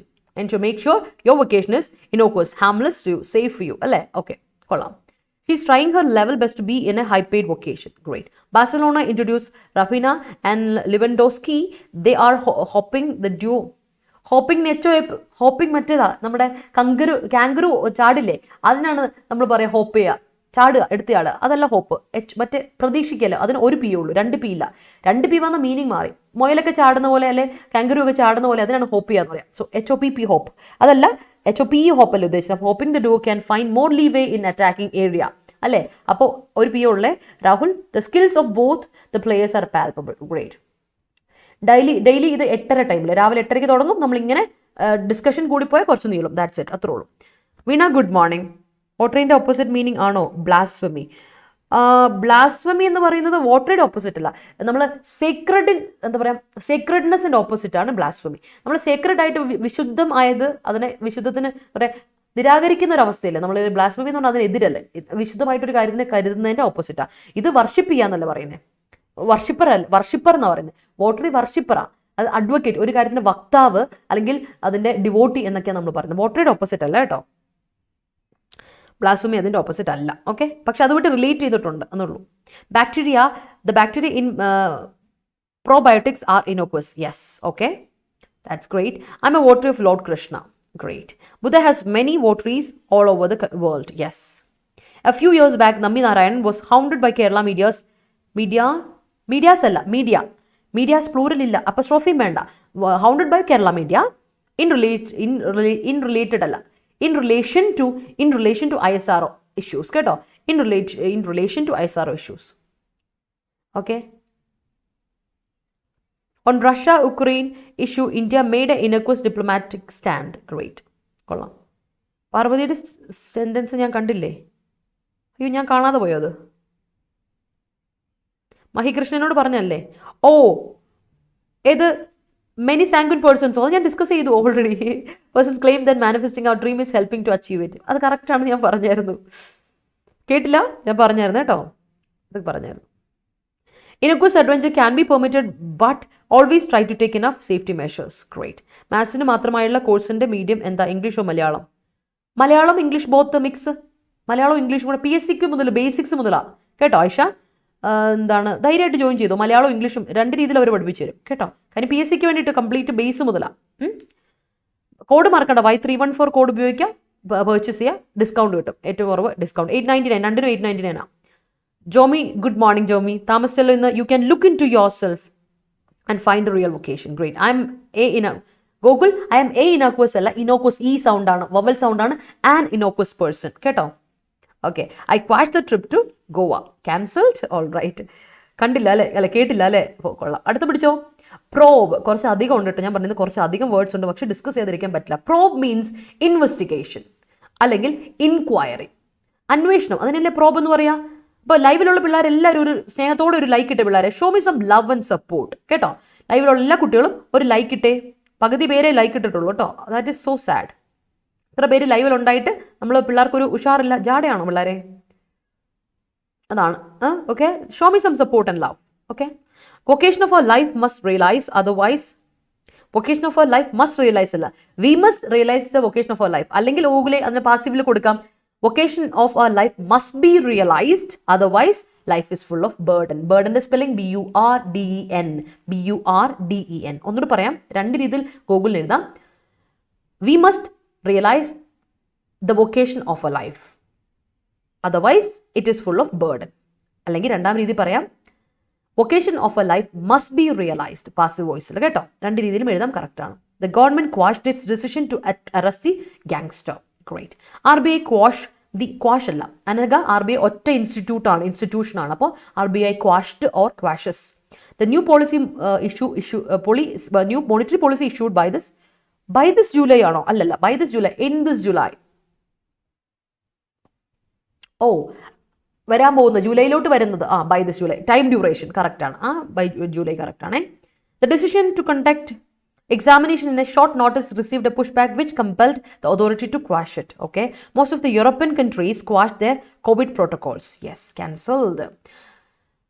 make sure your vocation is innocuous, harmless to you, safe for you alle. Okay, kollam. She's trying her level best to be in a high-paid vocation. Great. Barcelona introduced Rafinha and Lewandowski. They are hopping the duo. Hopping മറ്റേതാ, നമ്മുടെ kangaroo ചാടില്ലേ, അതിനാണ് നമ്മൾ പറയുക hope ചെയ്യുക, ചാടുക, എടുത്തയാടുക, അതല്ല hope. മറ്റേ പ്രതീക്ഷിക്കല്ല, അതിന് ഒരു പി ഉള്ളൂ, 2 പി ഇല്ല. 2 പി വന്ന മീനിങ് മാറി. മൊയലൊക്കെ ചാടുന്ന പോലെ അല്ലെ കാങ്കരു ഒക്കെ ചാടുന്ന പോലെ, അതിനാണ് ഹോപ്പ് ചെയ്യാന്ന് പറയാം. സോ HOPP ഹോപ്പ്, അതല്ല HOPE ഹോപ്പ് അല്ലേ ഉദ്ദേശിച്ചത്. Hopping the duo can find more leeway in attacking area അല്ലേ. അപ്പോൾ ഒരു പി ഉള്ളേ. Rahul, the skills of both the players are palpable. Great. Daily ഇത് 8:30 ടൈമിൽ, രാവിലെ 8:30 തുടങ്ങും. നമ്മളിങ്ങനെ ഡിസ്കഷൻ കൂടി പോയാൽ കുറച്ച് നീളും. ദാറ്റ്സ് ഇറ്റ്, അത്രേ ഉള്ളൂ. വീണ, ഗുഡ് മോർണിംഗ്. വോട്ടറിൻ്റെ ഓപ്പോസിറ്റ് മീനിങ് ആണോ ബ്ലാസ്ഫമി? ബ്ലാസ്ഫമി എന്ന് പറയുന്നത് വോട്ടറിയുടെ ഓപ്പോസിറ്റ് അല്ല. നമ്മൾ സേക്രഡ്നെസ്സിൻ്റെ ഓപ്പോസിറ്റ് ആണ് ബ്ലാസ്ഫമി. നമ്മൾ സേക്രഡ് ആയിട്ട് വിശുദ്ധം ആയത്, അതിനെ വിശുദ്ധത്തിന് നിരാകരിക്കുന്ന ഒരു അവസ്ഥയില്ല. നമ്മൾ ബ്ലാസ്ഫമി എന്ന് പറഞ്ഞാൽ അതിനെതിരല്ലേ, വിശുദ്ധമായിട്ടൊരു കാര്യത്തിനെ കരുതുന്നതിൻ്റെ ഓപ്പോസിറ്റാണ്. ഇത് വർഷിപ്പ് ചെയ്യാന്നല്ല പറയുന്നത്, വർഷിപ്പർ എന്ന് പറയുന്നത്. വോട്ടറി വർഷിപ്പറാണ്, അത് അഡ്വക്കേറ്റ്, ഒരു കാര്യത്തിൻ്റെ വക്താവ് അല്ലെങ്കിൽ അതിൻ്റെ ഡിവോട്ടി എന്നൊക്കെയാണ് നമ്മൾ പറയുന്നത്. വോട്ടറിയുടെ ഓപ്പോസിറ്റ് അല്ല കേട്ടോ, ബ്ലാസ്ഫമി അതിൻ്റെ ഓപ്പോസിറ്റ് അല്ല. ഓക്കെ, പക്ഷെ അതുമായിട്ട് റിലേറ്റ് ചെയ്തിട്ടുണ്ട് എന്നുള്ളൂ. The bacteria in probiotics are innocuous. Yes, okay, that's great. I'm a votary of Lord Krishna. Great. Buddha has many votaries all over the world. Yes. A few years back, Nammi Narayan was hounded by Kerala media's plural illa, apostrophe menda, hounded by Kerala media in related alla, in relation to ISRO issues കേട്ടോ, in relation to ISRO issues. Okay. On Russia-Ukraine issue, India made an innocuous diplomatic stand. Great. കൊള്ളാം. പാർവതിയുടെ sentence ഞാൻ കണ്ടില്ലേ? അയ്യോ, ഞാൻ കാണാതെ പോയോ അത്? മഹികൃഷ്ണനോട് പറഞ്ഞല്ലേ? ഓ, ഏത് many sanguine persons, അത് ഞാൻ ഡിസ്കസ് ചെയ്തു already. Persons claim that manifesting our dream is helping to achieve it. അത് കറക്റ്റാണ്, ഞാൻ പറഞ്ഞായിരുന്നു. കേട്ടില്ല? ഞാൻ പറഞ്ഞായിരുന്നു കേട്ടോ, അത് പറഞ്ഞായിരുന്നു. Innocuous adventure can be permitted, but always try to take enough safety measures. Great. മാത്സിന് മാത്രമായുള്ള കോഴ്സിന്റെ മീഡിയം എന്താ? ഇംഗ്ലീഷോ Malayalam? Malayalam English both mix. Malayalam ഇംഗ്ലീഷും കൂടെ PSCക്ക് മുതൽ ബേസിക്സ് മുതലാണ് കേട്ടോ. ആയിഷ എന്താണ്, ധൈര്യമായിട്ട് ജോയിൻ ചെയ്തു. മലയാളം ഇംഗ്ലീഷും രണ്ട് രീതിയിൽ അവർ പഠിപ്പിച്ചു തരും കേട്ടോ. കാര്യം PSCക്ക് വേണ്ടിയിട്ട് കംപ്ലീറ്റ് ബേസ് മുതലാണ്. കോഡ് മറക്കണ്ട, Y314 കോഡ് ഉപയോഗിക്കാം, പർച്ചേസ് ചെയ്യുക, ഡിസ്കൗണ്ട് കിട്ടും. ഏറ്റവും കുറവ് ഡിസ്കൗണ്ട് 899, രണ്ടിനും 899 ആണ്. Jomy, good morning Jomy. താമസിച്ചല്ലോ ഇന്ന്. You can look into yourself and find a real vocation. Great. I'm Google, I'm a innocuous അല്ല, ഇനോക്വസ് ഈ സൗണ്ടാണ്, വവൽ സൗണ്ടാണ്, ആൻ ഇനോക്വസ് പേഴ്സൺ കേട്ടോ. Okay. I quash the trip to Goa. Cancelled. All right. കണ്ടില്ല അല്ലേ? അല്ല, കേട്ടില്ല അല്ലേ? കൊള്ളാം. അടുത്ത് പിടിച്ചോ. പ്രോബ്. കുറച്ച് അധികം ഉണ്ട് കേട്ടോ, ഞാൻ പറഞ്ഞത് കുറച്ച് അധികം വേർഡ്സ് ഉണ്ട്, പക്ഷെ ഡിസ്കസ് ചെയ്തിരിക്കാൻ പറ്റില്ല. പ്രോബ് മീൻസ് ഇൻവെസ്റ്റിഗേഷൻ അല്ലെങ്കിൽ ഇൻക്വയറി, അന്വേഷണം. അതിനല്ലേ പ്രോബ് എന്ന് പറയാ. ഇപ്പോൾ ലൈവിലുള്ള പിള്ളേരെല്ലാവരും ഒരു സ്നേഹത്തോടെ ഒരു ലൈക്ക് ഇട്ടേ പിള്ളേരെ. Show me some love and support കേട്ടോ. ലൈവിലുള്ള എല്ലാ കുട്ടികളും ഒരു ലൈക്ക് ഇട്ടേ. പകുതി പേരെ ലൈക്ക് ഇട്ടിട്ടുള്ളൂ കേട്ടോ. That is so sad. ഇത്ര പേര് ലൈവിലുണ്ടായിട്ട് നമ്മൾ പിള്ളേർക്കൊരു ഉഷാറില്ല. ജാടയാണോ പിള്ളേരെ? അതാണ്. Okay. Show me some support and love. Okay. Vocation of our life must realise, otherwise vocation of our life must realise അല്ല, we must realise the vocation of our life. അല്ലെങ്കിൽ ഓഗിലെ അതിന് പാസീവിൽ കൊടുക്കാം. Vocation of our life must be realized, otherwise life is full of burden. Burden the spelling BURDEN. BURDEN. ഒന്നുകൂടി പറയാം, രണ്ട് രീതിയിൽ ഗൂഗിളിൽ എഴുതാം. We must realize the vocation of our life, otherwise it is full of burden. അല്ലെങ്കിൽ രണ്ടാം രീതി പറയാം, vocation of our life must be realized. Passive വോയിസിൽ കേട്ടോ. രണ്ട് രീതിയിലും എഴുതാം, കറക്റ്റ് ആണ്. The government quashed its decision to arrest the gangster. Great. RBI quash അല്ല അനഘ, RBI ഒറ്റ ഇൻസ്റ്റിറ്റ്യൂഷൻ ആണ്. അപ്പോൾ RBI quashed or quashes. The new policy new monetary policy issued by this July ആണോ? അല്ലല്ല, by this July, in this July. ഓ, വരാൻ പോകുന്ന ജൂലൈയിലോട്ട് വരുന്നത്. by this July. Time duration correct ആണ്. by July കറക്റ്റ് ആണേ. The decision to conduct examination in a short notice received a pushback which compelled the authority to quash it. Okay. Most of the European countries quashed their COVID protocols. Yes, cancelled.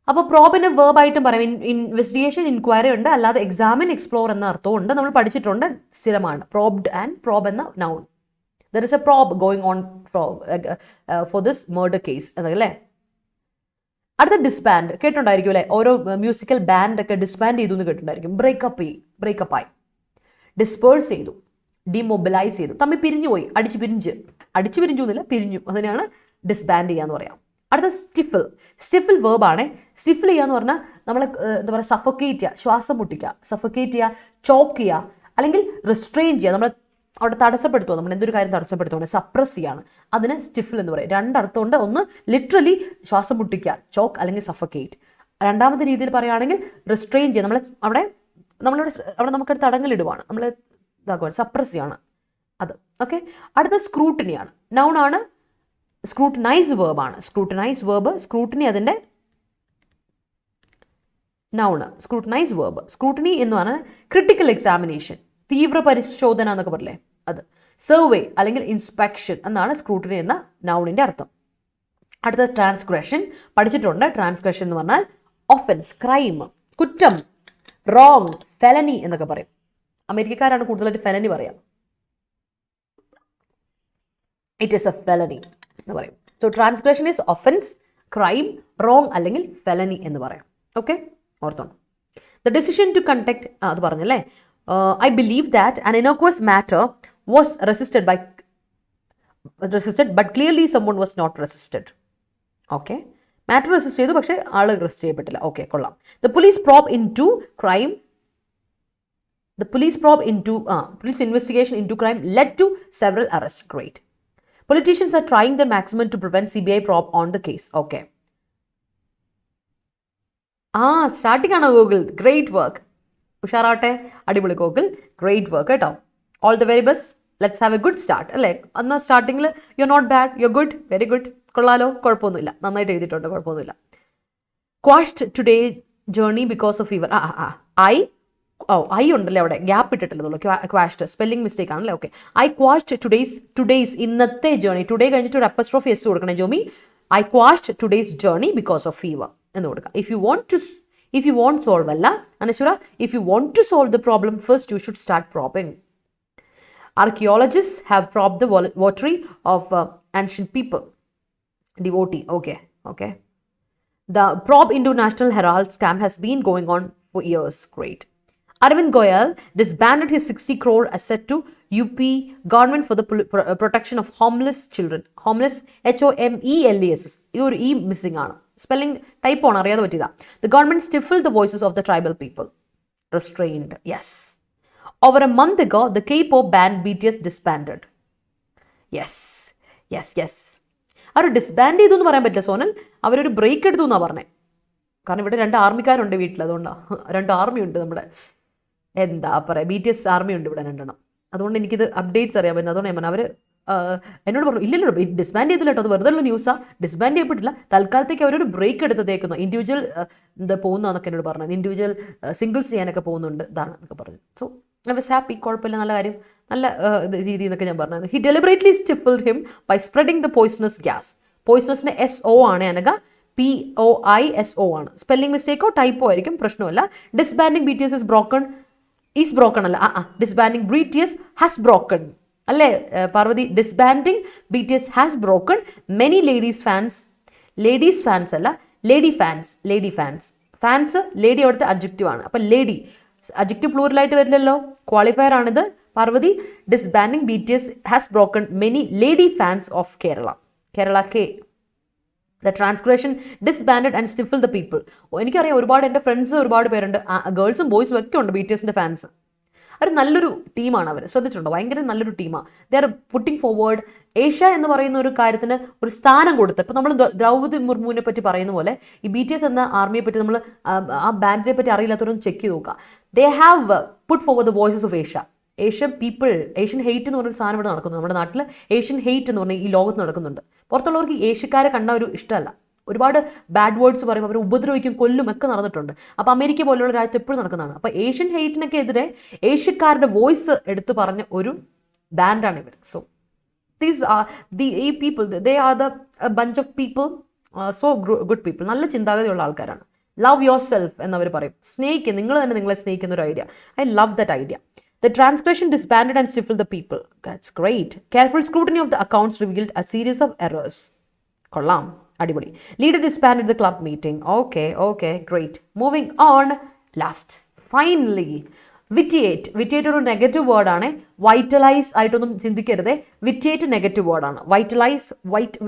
അപ്പോൾ പ്രോബിന് verb ആയിട്ടും പറയാം. Investigation, inquiry ഉണ്ട്, അല്ലാതെ examine, explore എന്ന അർത്ഥവും ഉണ്ട്. നമ്മൾ പഠിച്ചിട്ടുണ്ട്, സ്ഥിരമാണ്. പ്രോബ്ഡ് ആൻഡ് പ്രോബ് എന്ന noun. There is A probe going on for this murder case എന്നല്ലേ. അടുത്ത ഡിസ്ബാൻഡ് കേട്ടിട്ടുണ്ടായിരിക്കും അല്ലേ? ഓരോ മ്യൂസിക്കൽ ബാൻഡ് ഒക്കെ ഡിസ്ബാൻഡ് ചെയ്തു എന്ന് കേട്ടിട്ടുണ്ടായിരിക്കും. ബ്രേക്കപ്പായി, ഡിസ്പേഴ്സ് ചെയ്തു, ഡിമൊബിലൈസ് ചെയ്തു, തമ്മിൽ പിരിഞ്ഞു പോയി, അടിച്ചു പിരിഞ്ഞു എന്നില്ല, പിരിഞ്ഞു. അതിനാണ് ഡിസ്ബാൻഡ് ചെയ്യാന്ന് പറയാം. അടുത്ത സ്റ്റിഫിൽ വേർബ് ആണ്. സ്റ്റിഫിൽ ചെയ്യാന്ന് പറഞ്ഞാൽ നമ്മളെ എന്താ പറയുക, സഫക്കേറ്റ് ചെയ്യുക, ശ്വാസം മുട്ടിക്കുക, സഫക്കേറ്റ് ചെയ്യുക, ചോക്ക് ചെയ്യുക, അല്ലെങ്കിൽ റിസ്ട്രെയിൻ ചെയ്യുക. നമ്മൾ അവിടെ തടസ്സപ്പെടുത്തുക, നമ്മൾ എന്തൊരു കാര്യം തടസ്സപ്പെടുത്തുക, സപ്രസ് ചെയ്യാണ്. അതിന് സ്റ്റിഫിൽ എന്ന് പറയും. രണ്ടർത്ഥമുണ്ട്. ഒന്ന് ലിറ്ററലി ശ്വാസം മുട്ടിക്കുക, ചോക്ക് അല്ലെങ്കിൽ സഫക്കേറ്റ്. രണ്ടാമത്തെ രീതിയിൽ പറയുകയാണെങ്കിൽ റിസ്ട്രെയിൻ ചെയ്യുക, അവിടെ നമുക്കൊരു തടങ്കലിടുവാണ്, നമ്മൾ ഇതാക്കുവാണ്, സപ്രസ് ചെയ്യാണ് അത്. ഓക്കെ. അടുത്ത സ്ക്രൂട്ടിനിയാണ്. നൗൺ ആണ്. സ്ക്രൂട്ടിനൈസ് വേർബാണ്. സ്ക്രൂട്ടിനൈസ് വേർബ്, സ്ക്രൂട്ടിനി അതിൻ്റെ നൗണ്. Scrutinise verb. സ്ക്രൂട്ടിനി എന്ന് പറഞ്ഞാൽ ക്രിട്ടിക്കൽ എക്സാമിനേഷൻ, തീവ്ര പരിശോധന എന്നൊക്കെ പറയില്ലേ, അത്. സർവേ അല്ലെങ്കിൽ ഇൻസ്പെക്ഷൻ എന്നാണ് സ്ക്രൂട്ടിനി എന്ന നൗണിൻ്റെ അർത്ഥം. അടുത്ത ട്രാൻസ്ഗ്രഷൻ പഠിച്ചിട്ടുണ്ട്. ട്രാൻസ്ഗ്രഷൻ എന്ന് പറഞ്ഞാൽ ഒഫൻസ്, ക്രൈം, കുറ്റം, റോങ്, ഫെലനി എന്നൊക്കെ പറയും. അമേരിക്കക്കാരാണ് കൂടുതലായിട്ട് ഫെലനി പറയാം. ഇറ്റ് ഈസ് എ ഫെലനി എന്ന് പറയും. So transgression is offence, crime, wrong അല്ലെങ്കിൽ ഫെലനി എന്ന് പറയാം. ഓക്കെ, ഓർത്തോണം. ദ ഡിസിഷൻ ടു കണ്ടക്ട്, അത് പറഞ്ഞല്ലേ. I believe that an innocuous matter was resisted but clearly someone was not resisted. Okay, matter resist ചെയ്തു, പക്ഷേ ആൾ റെസിസ്റ്റ് ചെയ്യപ്പെട്ടില്ല. ഓക്കെ, കൊള്ളാം. The police probe into crime. The police police investigation into crime led to several arrests. Great. Politicians are trying their maximum to prevent CBI probe on the case. Okay. Starting on Google. Great work. ഉഷാറാട്ടെ, അടിപൊളി Google, great work കേട്ടോ. All the very best. Let's have a good start അല്ലേ? എന്നാൽ സ്റ്റാർട്ടിങ്ങിൽ you not bad, you good, very good, കൊള്ളാലോ, കുഴപ്പമൊന്നുമില്ല, നന്നായിട്ട് എഴുതിയിട്ടുണ്ട്, കുഴപ്പമൊന്നുമില്ല. Quashed today journey because of fever. I ഉണ്ടല്ലേ അവിടെ, ഗ്യാപ്പ് ഇട്ടിട്ടുള്ളൂ. ക്വാഷ്ഡ് സ്പെല്ലിംഗ് മിസ്റ്റേക്ക് ആണല്ലേ. ഓക്കെ. ഐ ക്വാഷ്ഡ് ടുഡേയ്സ് ഇന്നത്തെ ജേർണി. ടുഡേ കഴിഞ്ഞിട്ട് ഒരു അപ്പസ്ട്രോഫി എസ് കൊടുക്കണേ Jomy. I quashed today's journey because of fever എന്ന് കൊടുക്കാം. If you want solve alla, Anashura, if you want to solve the problem, first you should start probing. Archaeologists have probed the pottery of ancient people. Devotee, okay. The probe into National Herald scam has been going on for years. Great. Arvind Goyal disbanded his 60 crore asset to UP government for the protection of homeless children. Homeless, HOMELESS. Your E missing ആണ്. Spelling type on അറിയാതെ പറ്റിയതാ. The government stifled the voices of the tribal people. Restrained. Yes. Over a month ago, the K-pop band BTS disbanded. Yes. Our disband ചെയ്തു എന്ന് പറയാൻ പറ്റില്ല സോനൽ, അവരൊരു break എടുത്തു എന്നാണ് പറഞ്ഞത്. കാരണം ഇവിടെ 2 ആർമിക്കാരുണ്ട് വീട്ടിൽ, അതുകൊണ്ടാണ്. 2 ആർമി ഉണ്ട് നമ്മുടെ, എന്താ പറയുക, BTS ആർമി ഉണ്ട് ഇവിടെ 2 എണ്ണം. അതുകൊണ്ട് എനിക്കിത് അപ്ഡേറ്റ്സ് അറിയാൻ പറ്റുന്നത്. അതുകൊണ്ട് ഞാൻ പറഞ്ഞു, അവർ എന്നോട് പറഞ്ഞു ഇല്ലല്ലോ ഡിസ്ബാൻഡ് ചെയ്തില്ല കേട്ടോ, അത് വെറുതെ ഉള്ള ന്യൂസാ, ഡിസ്ബാൻഡ് ചെയ്യപ്പെട്ടില്ല, തൽക്കാലത്തേക്ക് അവരൊരു ബ്രേക്ക് എടുത്തതേക്കുന്നു, ഇൻഡിവിജ്വൽ പോകുന്നതെന്നൊക്കെ എന്നോട് പറഞ്ഞത്, ഇൻഡിവിജ്വൽ സിംഗിൾസ് ചെയ്യാനൊക്കെ പോകുന്നുണ്ട്, ഇതാണ് എന്നൊക്കെ പറഞ്ഞു. സോ ഐ വാസ് ഹാപ്പി, കുഴപ്പമില്ല, നല്ല കാര്യം, നല്ല രീതി എന്നൊക്കെ ഞാൻ പറഞ്ഞു. He deliberately stifled him by spreading the poisonous gas. പോയിസണസിന്റെ SO ആണ് അനക, POISO ആണ്. സ്പെല്ലിംഗ് മിസ്റ്റേക്കോ ടൈപ്പോ ആയിരിക്കും, പ്രശ്നമല്ല. ഡിസ്ബാൻഡിങ് BTS ഈസ് ബ്രോക്കൺ അല്ല, ഡിസ്ബാൻഡിങ് BTS ഹാസ് ബ്രോക്കൺ അല്ലേ Parvathy? Disbanding BTS has broken many ladies fans അല്ല, ലേഡി ഫാൻസ് ലേഡി അവിടുത്തെ അഡ്ജക്റ്റീവ് ആണ്. അപ്പം ലേഡി അഡ്ജക്റ്റീവ് പ്ലൂറലായിട്ട് വരില്ലല്ലോ, ക്വാളിഫയർ ആണിത് Parvathy. Disbanding BTS has broken many lady fans of Kerala K. The transgression disbanded and stifled the people. എനിക്കറിയാം ഒരുപാട് എൻ്റെ ഫ്രണ്ട്സ് ഒരുപാട് പേരുണ്ട്, ഗേൾസും ബോയ്സും ഒക്കെ ഉണ്ട് BTSന്റെ ഫാൻസ്. അവർ നല്ലൊരു ടീമാണ്, അവർ ശ്രദ്ധിച്ചിട്ടുണ്ടോ? ഭയങ്കര നല്ലൊരു ടീമാണ്. They are putting forward. Asia എന്ന് പറയുന്ന ഒരു കാര്യത്തിന് ഒരു സ്ഥാനം കൊടുത്ത്, ഇപ്പോൾ നമ്മൾ ദ്രൗപദി മുർമുവിനെ പറ്റി പറയുന്ന പോലെ ഈ BTS എന്ന ആർമിയെ പറ്റി നമ്മൾ ആ ബാൻഡിനെ പറ്റി അറിയില്ലാത്തവരൊന്ന് ചെക്ക് ചെയ്ത് നോക്കുക. They have put forward the voices of Asian people. Asian hate എന്ന് പറഞ്ഞൊരു സാധനം ഇവിടെ നടക്കുന്നു നമ്മുടെ നാട്ടിൽ. ഏഷ്യൻ ഹെയ്റ്റ് എന്ന് പറഞ്ഞാൽ ഈ ലോകത്ത് നടക്കുന്നുണ്ട്. പുറത്തുള്ളവർക്ക് ഏഷ്യക്കാരെ കണ്ട ഒരു ഇഷ്ടമല്ല, ഒരുപാട് ബാഡ് വേർഡ്സ് പറയും, അവർ ഉപദ്രവിക്കും, കൊല്ലും ഒക്കെ നടന്നിട്ടുണ്ട്. അപ്പോൾ അമേരിക്ക പോലെയുള്ള രാജ്യത്ത് എപ്പോഴും നടക്കുന്നതാണ്. അപ്പോൾ ഏഷ്യൻ ഹെയ്റ്റിനൊക്കെ എതിരെ ഏഷ്യക്കാരുടെ വോയിസ് എടുത്ത് പറഞ്ഞ ഒരു ബാൻഡാണ് ഇവർ. സോ ദീസ് ആർ ഈ people, they are the bunch of people, so good people, നല്ല ചിന്താഗതിയുള്ള ആൾക്കാരാണ്. ലവ് യുവർ സെൽഫ് എന്നവർ പറയും. സ്നേഹിക്കുക, നിങ്ങൾ തന്നെ നിങ്ങളെ സ്നേഹിക്കുന്ന ഒരു idea. I love that idea. The transgression disbanded and stifled the people. That's great. Careful scrutiny of the accounts revealed a series of errors. Kollam. Adibodi. Leader disbanded the club meeting. Okay, great. Moving on. Last. Finally. Vitiate. Vitiate ഒരു negative വേർഡാണ്. വൈറ്റലൈസ് ആയിട്ടൊന്നും ചിന്തിക്കരുത്. വിറ്റിയേറ്റ് negative വേർഡാണ്. വൈറ്റലൈസ്,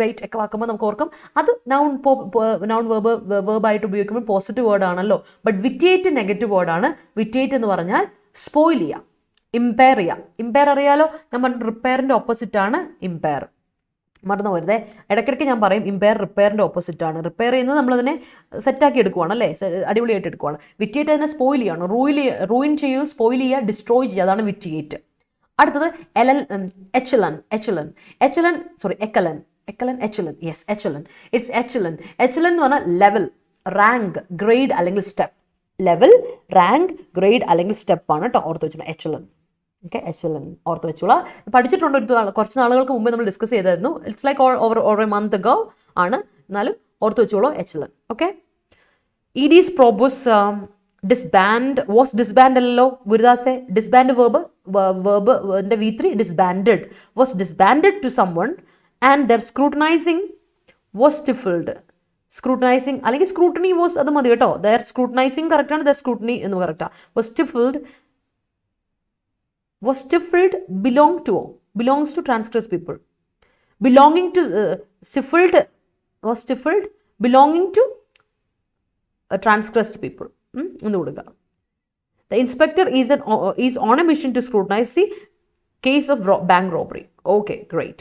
wait ഒക്കെ വാക്കുമ്പോൾ നമുക്ക് ഓർക്കും അത് noun വെർബായിട്ട് ഉപയോഗിക്കുമ്പോൾ പോസിറ്റീവ് വേർഡ് ആണല്ലോ. ബട്ട് വിറ്റിയേറ്റ് നെഗറ്റീവ് വേർഡാണ്. വിറ്റിയേറ്റ് എന്ന് പറഞ്ഞാൽ സ്പോയിൽ ചെയ്യുക, ഇമ്പയർ ചെയ്യുക. ഇമ്പയർ അറിയാലോ, ഞാൻ പറഞ്ഞു റിപ്പയറിൻ്റെ ഓപ്പോസിറ്റ് ആണ് ഇമ്പയർ. മറന്നു പോരുതേ, ഇടയ്ക്കിടയ്ക്ക് ഞാൻ പറയും ഇമ്പയർ റിപ്പയറിൻ്റെ ഓപ്പോസിറ്റ് ആണ്. റിപ്പയർ ചെയ്യുന്നത് നമ്മളതിനെ സെറ്റാക്കി എടുക്കുവാണ് അല്ലേ, അടിപൊളിയായിട്ട് എടുക്കുവാണ്. വിറ്റിയേറ്റ് അതിനെ സ്പോയിൽ ചെയ്യാണ്, റൂയിൻ ചെയ്യുക, സ്പോയിൽ ചെയ്യുക, ഡിസ്ട്രോയ് ചെയ്യുക, അതാണ് വിറ്റിയേറ്റ്. അടുത്തത് എച്ചലൻ. യെസ്, എച്ചലൻ. ഇറ്റ്സ് എച്ചലൻ. എച്ചലൻ എന്ന് പറഞ്ഞാൽ ലെവൽ, റാങ്ക്, ഗ്രേഡ് അല്ലെങ്കിൽ സ്റ്റെപ്പ്. ലെവൽ, റാങ്ക്, ഗ്രേഡ് അല്ലെങ്കിൽ സ്റ്റെപ്പാണ് കേട്ടോ, ഓർത്ത് വെച്ചോളാം. എച്ചലൻ. ഓക്കെ, എച്ചലൻ ഓർത്ത് വെച്ചോളാം. പഠിച്ചിട്ടുണ്ട് കുറച്ച് നാളുകൾക്ക് മുമ്പേ നമ്മൾ ഡിസ്കസ് ചെയ്തായിരുന്നു. It's like over a month ago ആണ്, എന്നാലും ഓർത്ത് വെച്ചോളൂ echelon. Okay. ED's probe was disband അല്ലല്ലോ ഗുരുദാസെ. ഡിസ്ബാൻഡ് വെർബിന്റെ V3 disbanded, was disbanded to someone and their scrutinizing was stifled. സ്ക്രൂട്ടനൈസിങ് അല്ലെങ്കിൽ സ്ക്രൂട്ടനി വാസ്, അത് മതി കേട്ടോ. ദർ സ്ക്രൂട്ടനൈസിങ് കറക്റ്റാണ്, ദർ സ്ക്രൂട്ടനി എന്ന് correct. was stifled belongs to transgressed people. Belonging to stifled belonging to transgressed people. ഒന്ന് കൊടുക്കുക. The inspector is on a mission to scrutinize the case of bank robbery. Okay, great.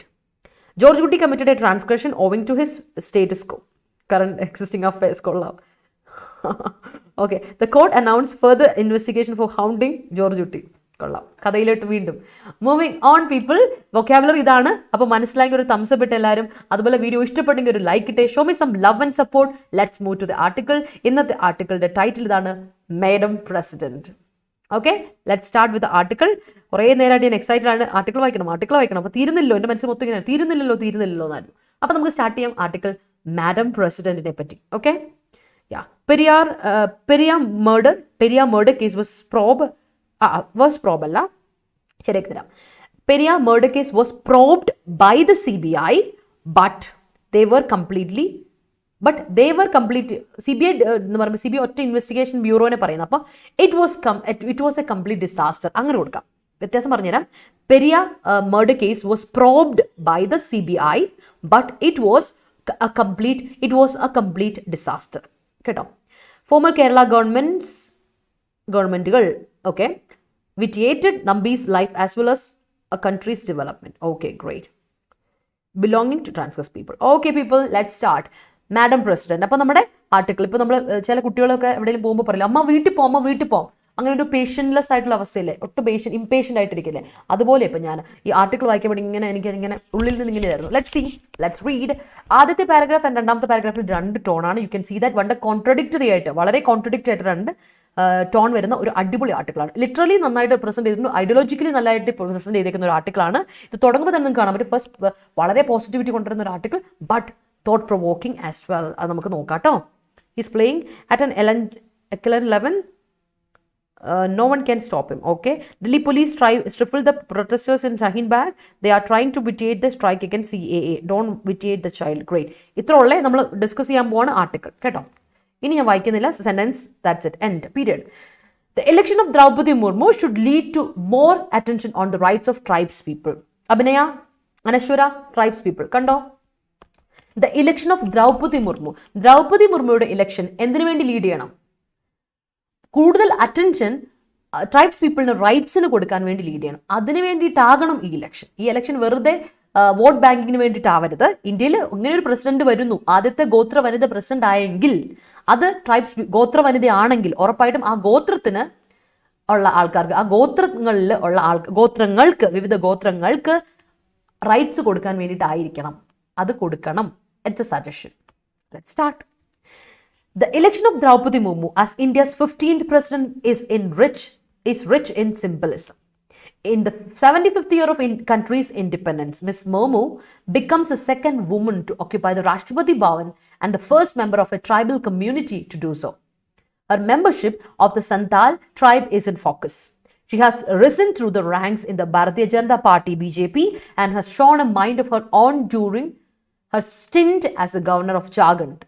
George Kutti committed a transgression owing to his status quo. Current existing affairs. Okay. The court announced further investigation for hounding George Kutti. കഥയിലോട്ട് വീണ്ടും moving on people. Vocabulary ഇതാണ്. അപ്പോൾ മനസ്സിലാക്കി ഒരു thumbs up ഇട്ട് എല്ലാവരും. അതുപോലെ video ഇഷ്ടപ്പെട്ടെങ്കിൽ ഒരു ലൈക്ക് ഇട്ടേ. Show me some love and support. Let's move to the article. ഇന്നത്തെ ആർട്ടിക്കിളിന്റെ ടൈറ്റിൽ ഇതാണ്, madam president. Okay, let start with article. കുറേ നേരമായിട്ട് ഞാൻ എക്സൈറ്റഡ് ആണ്. ആർട്ടിക്കിൾ വായിക്കണം. അപ്പോൾ തീരുന്നില്ലോ, എൻ്റെ മനസ്സിൽ മൊത്തം ഇങ്ങനെ തീരുന്നില്ലല്ലോ എന്നായിരുന്നു. അപ്പോൾ നമുക്ക് സ്റ്റാർട്ട് ചെയ്യാം ആർട്ടിക്കിൾ മാഡം പ്രസിഡന്റിനെ പറ്റി. ഓക്കെ, പെരിയാർ മർഡർ കേസ് ശരിയാക്കി തരാം. Periyar murder case was probed by the CBI, ബട്ട് they were completely CBI എന്ന് പറയുമ്പോൾ CBI ഒറ്റ ഇൻവെസ്റ്റിഗേഷൻ ബ്യൂറോനെ പറയുന്നത്. അപ്പോൾ it was a complete disaster. അങ്ങനെ കൊടുക്കാം, വ്യത്യാസം പറഞ്ഞുതരാം. Periyar murder case was probed by the CBI, ബട്ട് it was a complete disaster. കേട്ടോ, ഫോമർ കേരള ഗവൺമെന്റുകൾ okay vitiated Nambi's life as well as a country's development. Okay, great. Belonging to transgress people. Okay, people, let's start. Madam president. അപ്പോൾ നമ്മുടെ article ഇപ്പോൾ നമ്മൾ ചില കുട്ടികളൊക്കെ എവിടെയെങ്കിലും പോകുമ്പോൾ പറയില്ല, അമ്മ വീട്ടിൽ പോകാം. അങ്ങനെ ഒരു പേഷ്യൻലെസ് ആയിട്ടുള്ള അവസ്ഥയില്ലേ, ഒട്ടും ഇംപേഷ്യൻ്റ് ആയിട്ടിരിക്കില്ലേ. അതുപോലെ ഇപ്പം ഞാൻ ഈ ആർട്ടിക്കിൾ വായിക്കുമ്പോൾ എനിക്കിങ്ങനെ ഉള്ളിൽ നിന്ന് ഇങ്ങനെയായിരുന്നു. Let's read. ആദ്യത്തെ പാരഗ്രാഫ് ആൻഡ് രണ്ടാമത്തെ പാരഗ്രാഫിൽ 2 ടോണാണ്. യു ക്യാൻ സീ ദാറ്റ് വളരെ കോൺട്രഡിക്ടറി ആയിട്ട് 2 ടോൺ വരുന്ന ഒരു അടിപൊളി ആർട്ടിക്കിളാണ്. ലിറ്ററലി നന്നായിട്ട് പ്രസന്റ് ചെയ്തിട്ടുണ്ട്, ഐഡിയോളജിക്കലി നല്ലതായിട്ട് പ്രസന്റ് ചെയ്തേക്കുന്ന ഒരു ആർട്ടിക്കിളാണ്. ഇത് തുടങ്ങുമ്പോൾ തന്നെ നിങ്ങൾക്ക് കാണാൻ പറ്റും, ഫസ്റ്റ് വളരെ പോസിറ്റിവിറ്റി കൊണ്ടുവരുന്ന ഒരു article, but thought provoking as well. അത് നമുക്ക് നോക്കാം കേട്ടോ. Is playing at an excellent level. No one can stop him. Okay, Delhi police stifled the protesters in Shaheen Bagh. They are trying to vitiate the strike against CAA. Don't vitiate the child. Great. ഇത്ര ഉള്ളേ നമ്മൾ discuss ചെയ്യാൻ പോവാണ് article കേട്ടോ. ഇനി ഞാൻ വായിക്കുന്നില്ല, sentence, that's it, end, period. The election of Draupadi Murmu should lead to more attention on the rights of tribes people. Abhinaya, Anashwara, tribes people. കണ്ടോ? The election of Draupadi Murmuയുടെ election എന്തിനു വേണ്ടി lead ചെയ്യണം? കൂടുതൽ attention tribes പീപ്പിളിന് റൈറ്റ്സിന് കൊടുക്കാൻ വേണ്ടി lead ചെയ്യണം. അതിന് വേണ്ടിയിട്ടാകണം ഈ ഇലക്ഷൻ വെറുതെ വോട്ട് ബാങ്കിങ്ങിന് വേണ്ടിയിട്ടാവരുത്. ഇന്ത്യയിൽ ഇങ്ങനെ ഒരു പ്രസിഡന്റ് വരുന്നു, ആദ്യത്തെ ഗോത്ര വനിത പ്രസിഡന്റ് ആയെങ്കിൽ അത് ട്രൈബ്സ് ഗോത്ര വനിതയാണെങ്കിൽ ഉറപ്പായിട്ടും ആ ഗോത്രത്തിന് ഉള്ള ആൾക്കാർക്ക്, ആ ഗോത്രങ്ങളിൽ ഉള്ള വിവിധ ഗോത്രങ്ങൾക്ക് റൈറ്റ്സ് കൊടുക്കാൻ വേണ്ടിയിട്ടായിരിക്കണം. അത് കൊടുക്കണം. It's A suggestion. Let's start. The election of Draupadi Murmu as India's 15th president is rich in symbolism. In the 75th year of country's independence, Ms. Murmu becomes the second woman to occupy the Rashtrapati Bhavan and the first member of a tribal community to do so. Her membership of the Santal tribe is in focus. She has risen through the ranks in the Bharatiya Janata Party (BJP) and has shown a mind of her own during her stint as the governor of Jharkhand.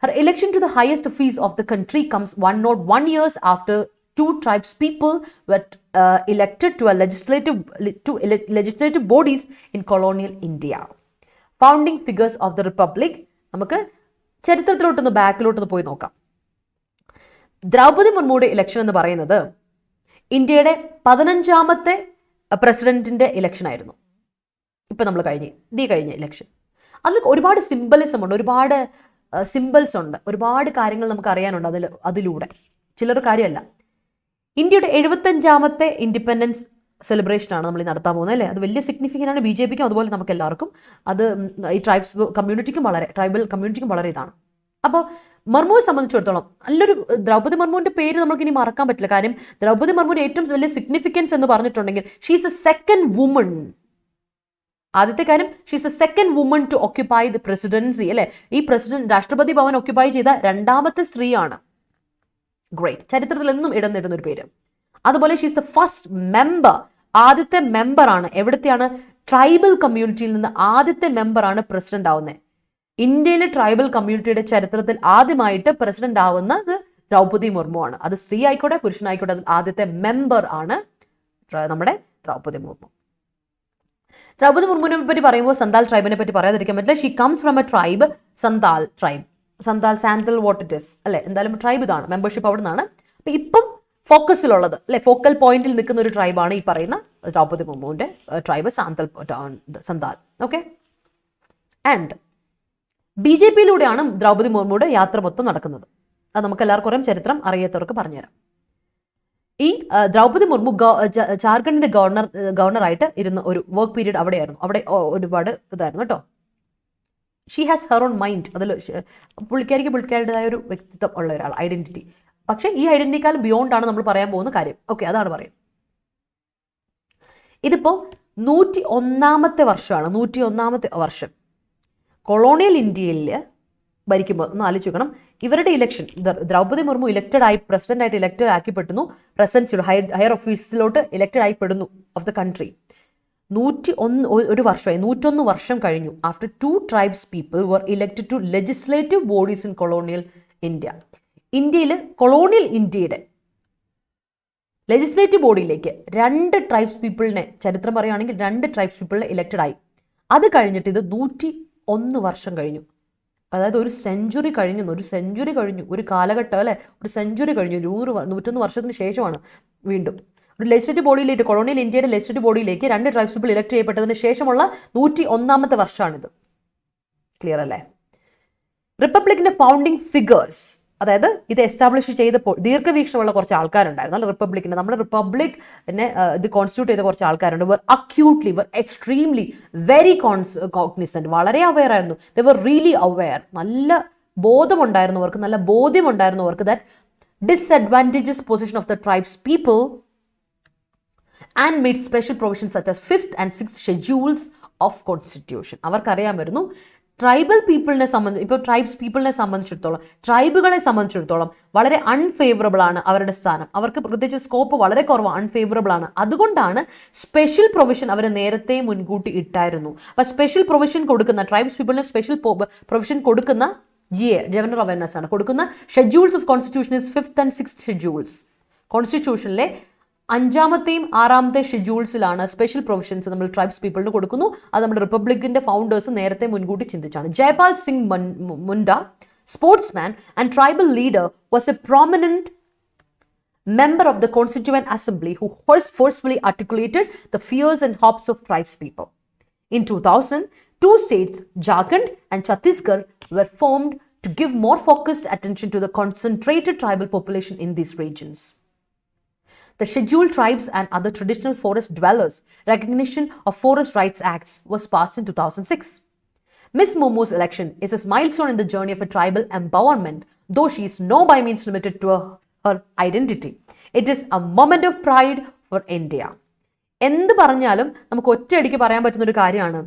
Her election to the highest office of the country comes 101 years after 2 tribes people were elected to legislative bodies in colonial India. Founding figures of the republic. നമുക്ക് ചരിത്രത്തിലോട്ടൊന്ന് ബാക്കിലോട്ടൊന്ന് പോയി നോക്കാം. Draupadi മുർമുയുടെ election എന്ന് പറയുന്നത് ഇന്ത്യയുടെ 15ാമത്തെ പ്രസിഡന്റിന്റെ election ആയിരുന്നു. ഇപ്പം നമ്മൾ കഴിഞ്ഞ ഇലക്ഷൻ. അതിൽ ഒരുപാട് സിംബലിസം ഉണ്ട്, ഒരുപാട് സിംബൽസ് ഉണ്ട്, ഒരുപാട് കാര്യങ്ങൾ നമുക്ക് അറിയാനുണ്ട് അതിലൂടെ. ചിലർ കാര്യമല്ല. ഇന്ത്യയുടെ 75ാമത്തെ ഇൻഡിപെൻഡൻസ് സെലിബ്രേഷനാണ് നമ്മൾ നടത്താൻ പോകുന്നത് അല്ലേ. അത് വലിയ സിഗ്നിഫിക്കൻ്റ് ആണ് BJPക്കും അതുപോലെ നമുക്ക് എല്ലാവർക്കും. അത് ഈ ട്രൈബൽ കമ്മ്യൂണിറ്റിക്കും വളരെ ഇതാണ്. അപ്പോൾ മർമുവിനെ സംബന്ധിച്ചിടത്തോളം നല്ലൊരു ദ്രൗപദി മുർമുവിന്റെ പേര് നമുക്ക് ഇനി മറക്കാൻ പറ്റില്ല. കാര്യം ദ്രൗപദി മുർമുവിന്റെ ഏറ്റവും വലിയ സിഗ്നിഫിക്കൻസ് എന്ന് പറഞ്ഞിട്ടുണ്ടെങ്കിൽ ഷീസ് എ സെക്കൻഡ് വുമൺ. ആദ്യത്തെ കാര്യം, she's a second woman to occupy the presidency അല്ലെ. ഈ പ്രസിഡന്റ് രാഷ്ട്രപതി ഭവൻ ഓക്യുപ്പൈ ചെയ്ത 2ാമത്തെ സ്ത്രീയാണ്. ഗ്രേറ്റ്. ചരിത്രത്തിൽ എന്നും ഇടം നേടുന്ന ഒരു പേര്. അതുപോലെ ഷീസ് ദ ഫസ്റ്റ് മെമ്പർ, ആദ്യത്തെ മെമ്പറാണ്. എവിടത്തെയാണ്? ട്രൈബൽ കമ്മ്യൂണിറ്റിയിൽ നിന്ന് ആദ്യത്തെ മെമ്പറാണ് പ്രസിഡന്റ് ആവുന്നത്. ഇന്ത്യയിലെ ട്രൈബൽ കമ്മ്യൂണിറ്റിയുടെ ചരിത്രത്തിൽ ആദ്യമായിട്ട് പ്രസിഡന്റ് ആവുന്നത് ദ്രൗപദി മുർമു ആണ്. അത് സ്ത്രീ ആയിക്കോട്ടെ പുരുഷനായിക്കോട്ടെ, അതിൽ ആദ്യത്തെ മെമ്പർ ആണ് നമ്മുടെ ദ്രൗപദി മുർമു. ദ്രൗപദി മുർമുവിനെ പറ്റി പറയുമ്പോൾ സന്താൽ ട്രൈബിനെ പറ്റി പറയാതിരിക്കാൻ പറ്റില്ല. She comes from a tribe, Santhal tribe. Santhal what it is അല്ലെ. എന്തായാലും ട്രൈബ് ഇതാണ്, മെമ്പർഷിപ്പ് അവിടെ നിന്നാണ്. അപ്പം ഇപ്പം ഫോക്കസിലുള്ളത് അല്ലെ, ഫോക്കൽ പോയിന്റിൽ നിൽക്കുന്ന ഒരു ട്രൈബാണ് ഈ പറയുന്ന ദ്രൗപദി മുർമുവിന്റെ ട്രൈബ് സന്താൽ. ഓക്കെ, ആൻഡ് BJP-യിലൂടെയാണ് ദ്രൗപദി മുർമുയുടെ യാത്ര മൊത്തം നടക്കുന്നത്. അത് നമുക്ക് എല്ലാവർക്കും അറിയാം, ചരിത്രം അറിയാത്തവർക്ക് പറഞ്ഞുതരാം. ഈ ദ്രൗപദി മുർമു ജാർഖണ്ഡിന്റെ ഗവർണറായിട്ട് ഇരുന്ന ഒരു വർക്ക് പീരീഡ് അവിടെയായിരുന്നു. അവിടെ ഒരുപാട് ഇതായിരുന്നു കേട്ടോ. She has her own mind. അതിൽ പുള്ളിക്കാരുടേതായ ഒരു വ്യക്തിത്വം ഉള്ള ഒരാൾ, ഐഡന്റിറ്റി. പക്ഷേ ഈ ഐഡന്റിറ്റിക്കാളും ബിയോണ്ട് ആണ് നമ്മൾ പറയാൻ പോകുന്ന കാര്യം. ഓക്കെ, അതാണ് പറയുന്നത്. ഇതിപ്പോ 101ാമത്തെ വർഷമാണ്. 101ാമത്തെ വർഷം കൊളോണിയൽ ഇന്ത്യയിൽ ഭരിക്കുമ്പോൾ ഒന്ന് ആലോചിച്ച് നോക്കണം. ഇവരുടെ ഇലക്ഷൻ, ദ്രൗപദി മുർമു പ്രസിഡന്റ് ആയിട്ട് ഇലക്റ്റഡ് ആക്കിപ്പെടുന്നു, പ്രസിഡൻസിലോ ഹയർ ഓഫീസിലോട്ട് ഇലക്റ്റഡ് ആയിപ്പെടുന്നു ഓഫ് ദ കൺട്രി. 101 വർഷം കഴിഞ്ഞു. After 2 tribes people were elected to legislative bodies in colonial India. ഇന്ത്യയിൽ കൊളോണിയൽ ഇന്ത്യയുടെ ലെജിസ്ലേറ്റീവ് ബോഡിയിലേക്ക് 2 tribes പീപ്പിളിനെ, ചരിത്രം പറയുകയാണെങ്കിൽ 2 tribes പീപ്പിളിനെ ഇലക്റ്റഡ് ആയി. അത് കഴിഞ്ഞിട്ട് ഇത് 101 വർഷം കഴിഞ്ഞു. അതായത് ഒരു സെഞ്ചുറി കഴിഞ്ഞു, ഒരു കാലഘട്ടം അല്ലെ, ഒരു സെഞ്ചുറി കഴിഞ്ഞു. 101 വർഷത്തിന് ശേഷമാണ് വീണ്ടും ഒരു ലെജിസ്ലേറ്റീവ് ബോഡിയിലേക്ക്, കൊളോണിയൽ ഇന്ത്യയുടെ ലെജിസ്ലേറ്റീവ് ബോഡിയിലേക്ക് 2 tribes people ഇലക്ട് ചെയ്യപ്പെട്ടതിന് ശേഷമുള്ള 101ാമത്തെ വർഷമാണിത്. ക്ലിയർ അല്ലേ? റിപ്പബ്ലിക്കിന്റെ ഫൗണ്ടിങ് ഫിഗേഴ്സ്, അതായത് ഇത് എസ്റ്റാബ്ലിഷ് ചെയ്തപ്പോൾ ദീർഘവീക്ഷണമുള്ള കുറച്ച് ആൾക്കാരുണ്ടായിരുന്നു അല്ല റിപ്പബ്ലിക്കിന്റെ. നമ്മുടെ റിപ്പബ്ലിക്കിനെ ഇത് കോൺസ്റ്റിറ്റ്യൂട്ട് ചെയ്ത കുറച്ച് ആൾക്കാരുണ്ട്. എക്സ്ട്രീംലി വെരി കോഗ്നിസന്റ്, വളരെ അവെയർ ആയിരുന്നു. They were really aware. നല്ല ബോധമുണ്ടായിരുന്നവർക്ക്, നല്ല ബോധ്യമുണ്ടായിരുന്നവർക്ക് that disadvantages position of the tribes people and made special provisions such as 5th and 6th schedules of constitution. അവർക്കറിയാമായിരുന്നു ട്രൈബൽ പീപ്പിളിനെ സംബന്ധിച്ച്, ഇപ്പോൾ ട്രൈബ്സ് പീപ്പിളിനെ സംബന്ധിച്ചിടത്തോളം, ട്രൈബുകളെ സംബന്ധിച്ചിടത്തോളം വളരെ അൺഫേവറബിൾ ആണ് അവരുടെ സ്ഥാനം. അവർക്ക് പ്രത്യേകിച്ച് സ്കോപ്പ് വളരെ കുറവ്, അൺഫേവറബിൾ ആണ്. അതുകൊണ്ടാണ് സ്പെഷ്യൽ പ്രൊവിഷൻ അവർ നേരത്തെ മുൻകൂട്ടി ഇട്ടായിരുന്നു. അപ്പൊ സ്പെഷ്യൽ പ്രൊവിഷൻ കൊടുക്കുന്ന, ട്രൈബ്സ് പീപ്പിളിന് സ്പെഷ്യൽ പ്രൊവിഷൻ കൊടുക്കുന്ന ജനറൽ അവയർനെസ് ആണ് കൊടുക്കുന്ന schedules of constitution is 5th and 6th schedules. കോൺസ്റ്റിറ്റ്യൂഷനിലെ 5ാമത്തെയും 6ാമത്തെ ഷെഡ്യൂൾസിലാണ് സ്പെഷ്യൽ പ്രൊവിഷൻസ് നമ്മൾ ട്രൈബ്സ് പീപ്പിളിന് കൊടുക്കുന്നു. അത് നമ്മുടെ റിപ്പബ്ലിക്കിന്റെ ഫൗണ്ടേഴ്സ് നേരത്തെ മുൻകൂട്ടി ചിന്തിച്ചാണ്. Jaipal Singh Munda, sportsman and tribal leader, was a prominent member of the Constituent Assembly who forcefully articulated the fears and hopes of tribes people. In 2000, 2 states, Jharkhand and Chhattisgarh, were formed to give more focused attention to the concentrated tribal population in these regions. The Scheduled Tribes and Other Traditional Forest Dwellers Recognition of Forest Rights Acts was passed in 2006. Ms. Murmu's election is a milestone in the journey of a tribal empowerment, though she is no by means limited to her identity. It is a moment of pride for India. എന്ത് പറഞ്ഞാലും നമുക്ക് ഒറ്റയടിക്ക് പറയാൻ പറ്റുന്ന ഒരു കാര്യമാണ്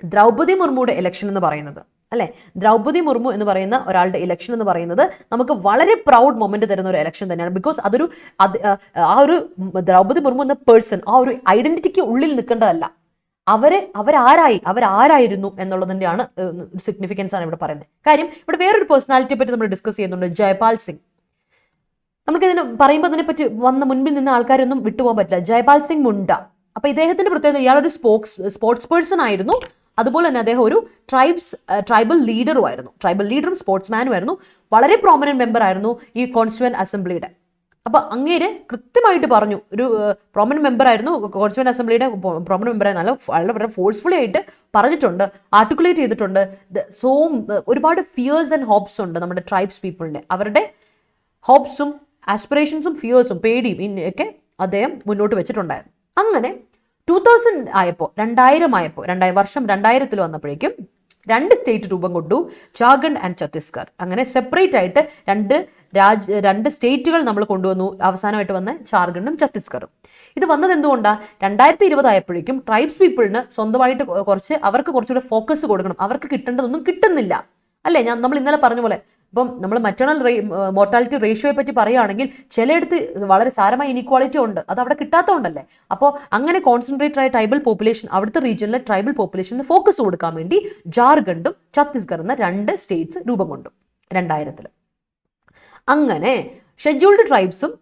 Draupadi മുർമുയുടെ election എന്ന് പറയുന്നത് അല്ലെ. ദ്രൗപദി മുർമു എന്ന് പറയുന്ന ഒരാളുടെ ഇലക്ഷൻ എന്ന് പറയുന്നത് നമുക്ക് വളരെ പ്രൗഡ് മൊമെന്റ് തരുന്ന ഒരു ഇലക്ഷൻ തന്നെയാണ്. ബിക്കോസ് ആ ഒരു ദ്രൗപദി മുർമു എന്ന പേഴ്സൺ ആ ഒരു ഐഡന്റിറ്റിക്ക് ഉള്ളിൽ നിൽക്കേണ്ടതല്ല. അവരാരായിരുന്നു എന്നുള്ളതിൻ്റെയാണ് സിഗ്നിഫിക്കൻസ് ആണ് ഇവിടെ പറയുന്നത്. കാര്യം ഇവിടെ വേറൊരു പേഴ്സണാലിറ്റിയെ പറ്റി നമ്മൾ ഡിസ്കസ് ചെയ്യുന്നുണ്ട്, ജയ്പാൽ സിംഗ്. നമുക്കിതിന് പറയുമ്പോൾ അതിനെപ്പറ്റി മുൻപിൽ നിന്ന ആൾക്കാരൊന്നും വിട്ടുപോകാൻ പറ്റില്ല. ജയ്പാൽ സിംഗ് മുണ്ട. അപ്പൊ ഇദ്ദേഹത്തിന്റെ പ്രത്യേകത, ഇയാളൊരു സ്പോർട്സ് പേഴ്സൺ ആയിരുന്നു. അതുപോലെ തന്നെ അദ്ദേഹം ഒരു ട്രൈബൽ ലീഡറും ആയിരുന്നു. ട്രൈബൽ ലീഡറും സ്പോർട്സ്മാനും ആയിരുന്നു. വളരെ പ്രോമിനന്റ് മെമ്പർ ആയിരുന്നു ഈ കോൺസ്റ്റിറ്റ്യൂവന്റ് അസംബ്ലിയുടെ. അപ്പൊ അങ്ങേര് കൃത്യമായിട്ട് പറഞ്ഞു, ഒരു പ്രോമിനന്റ് മെമ്പർ ആയിരുന്നു, കോൺസ്റ്റിറ്റ്യൂവന്റ് അസംബ്ലിയുടെ പ്രോമിനന്റ് മെമ്പർ ആയിരുന്നു. വളരെ ഫോഴ്സ്ഫുള്ളി ആയിട്ട് പറഞ്ഞിട്ടുണ്ട്, ആർട്ടിക്കുലേറ്റ് ചെയ്തിട്ടുണ്ട്. ഒരുപാട് ഫിയേഴ്സ് ആൻഡ് ഹോപ്സ് ഉണ്ട് നമ്മുടെ ട്രൈബ്സ് പീപ്പിളിന്റെ. അവരുടെ ഹോപ്സും ആസ്പിറേഷൻസും ഫിയേഴ്സും പേടിയും ഒക്കെ അദ്ദേഹം മുന്നോട്ട് വെച്ചിട്ടുണ്ടായിരുന്നു. അങ്ങനെ 2000 ആയപ്പോൾ, 2000 വന്നപ്പോഴേക്കും 2 സ്റ്റേറ്റ് രൂപം കൊണ്ടു, ജാർഖണ്ഡ് ആൻഡ് ഛത്തീസ്ഗഡ്. അങ്ങനെ സെപ്പറേറ്റ് ആയിട്ട് രണ്ട് സ്റ്റേറ്റുകൾ നമ്മൾ കൊണ്ടുവന്നു. അവസാനമായിട്ട് വന്ന ജാർഖണ്ഡും ഛത്തീസ്ഗഡും. ഇത് വന്നത് എന്തുകൊണ്ടാണ്? 2020 ആയപ്പോഴേക്കും ട്രൈബ്സ് പീപ്പിളിന് സ്വന്തമായിട്ട് അവർക്ക് കുറച്ചുകൂടെ ഫോക്കസ് കൊടുക്കണം. അവർക്ക് കിട്ടേണ്ടതൊന്നും കിട്ടുന്നില്ല അല്ലേ. നമ്മൾ ഇന്നലെ പറഞ്ഞ പോലെ ഇപ്പം നമ്മൾ മറ്റേണൽ മോർട്ടാലിറ്റി റേഷ്യോയെ പറ്റി പറയുകയാണെങ്കിൽ ചിലയിടത്ത് വളരെ സാരമായ ഇനീക്വാളിറ്റി ഉണ്ട്. അത് അവിടെ കിട്ടാത്തതുകൊണ്ടല്ലേ. അപ്പോൾ അങ്ങനെ കോൺസെൻട്രേറ്റഡ് ആയ ട്രൈബൽ പോപ്പുലേഷൻ, അവിടുത്തെ റീജിയനിലെ ട്രൈബൽ പോപ്പുലേഷന് ഫോക്കസ് കൊടുക്കാൻ വേണ്ടി ജാർഖണ്ഡും ഛത്തീസ്ഗഡ് എന്ന 2 സ്റ്റേറ്റ്സ് രൂപം കൊണ്ടു 2000. അങ്ങനെ ഷെഡ്യൂൾഡ് ട്രൈബ്സും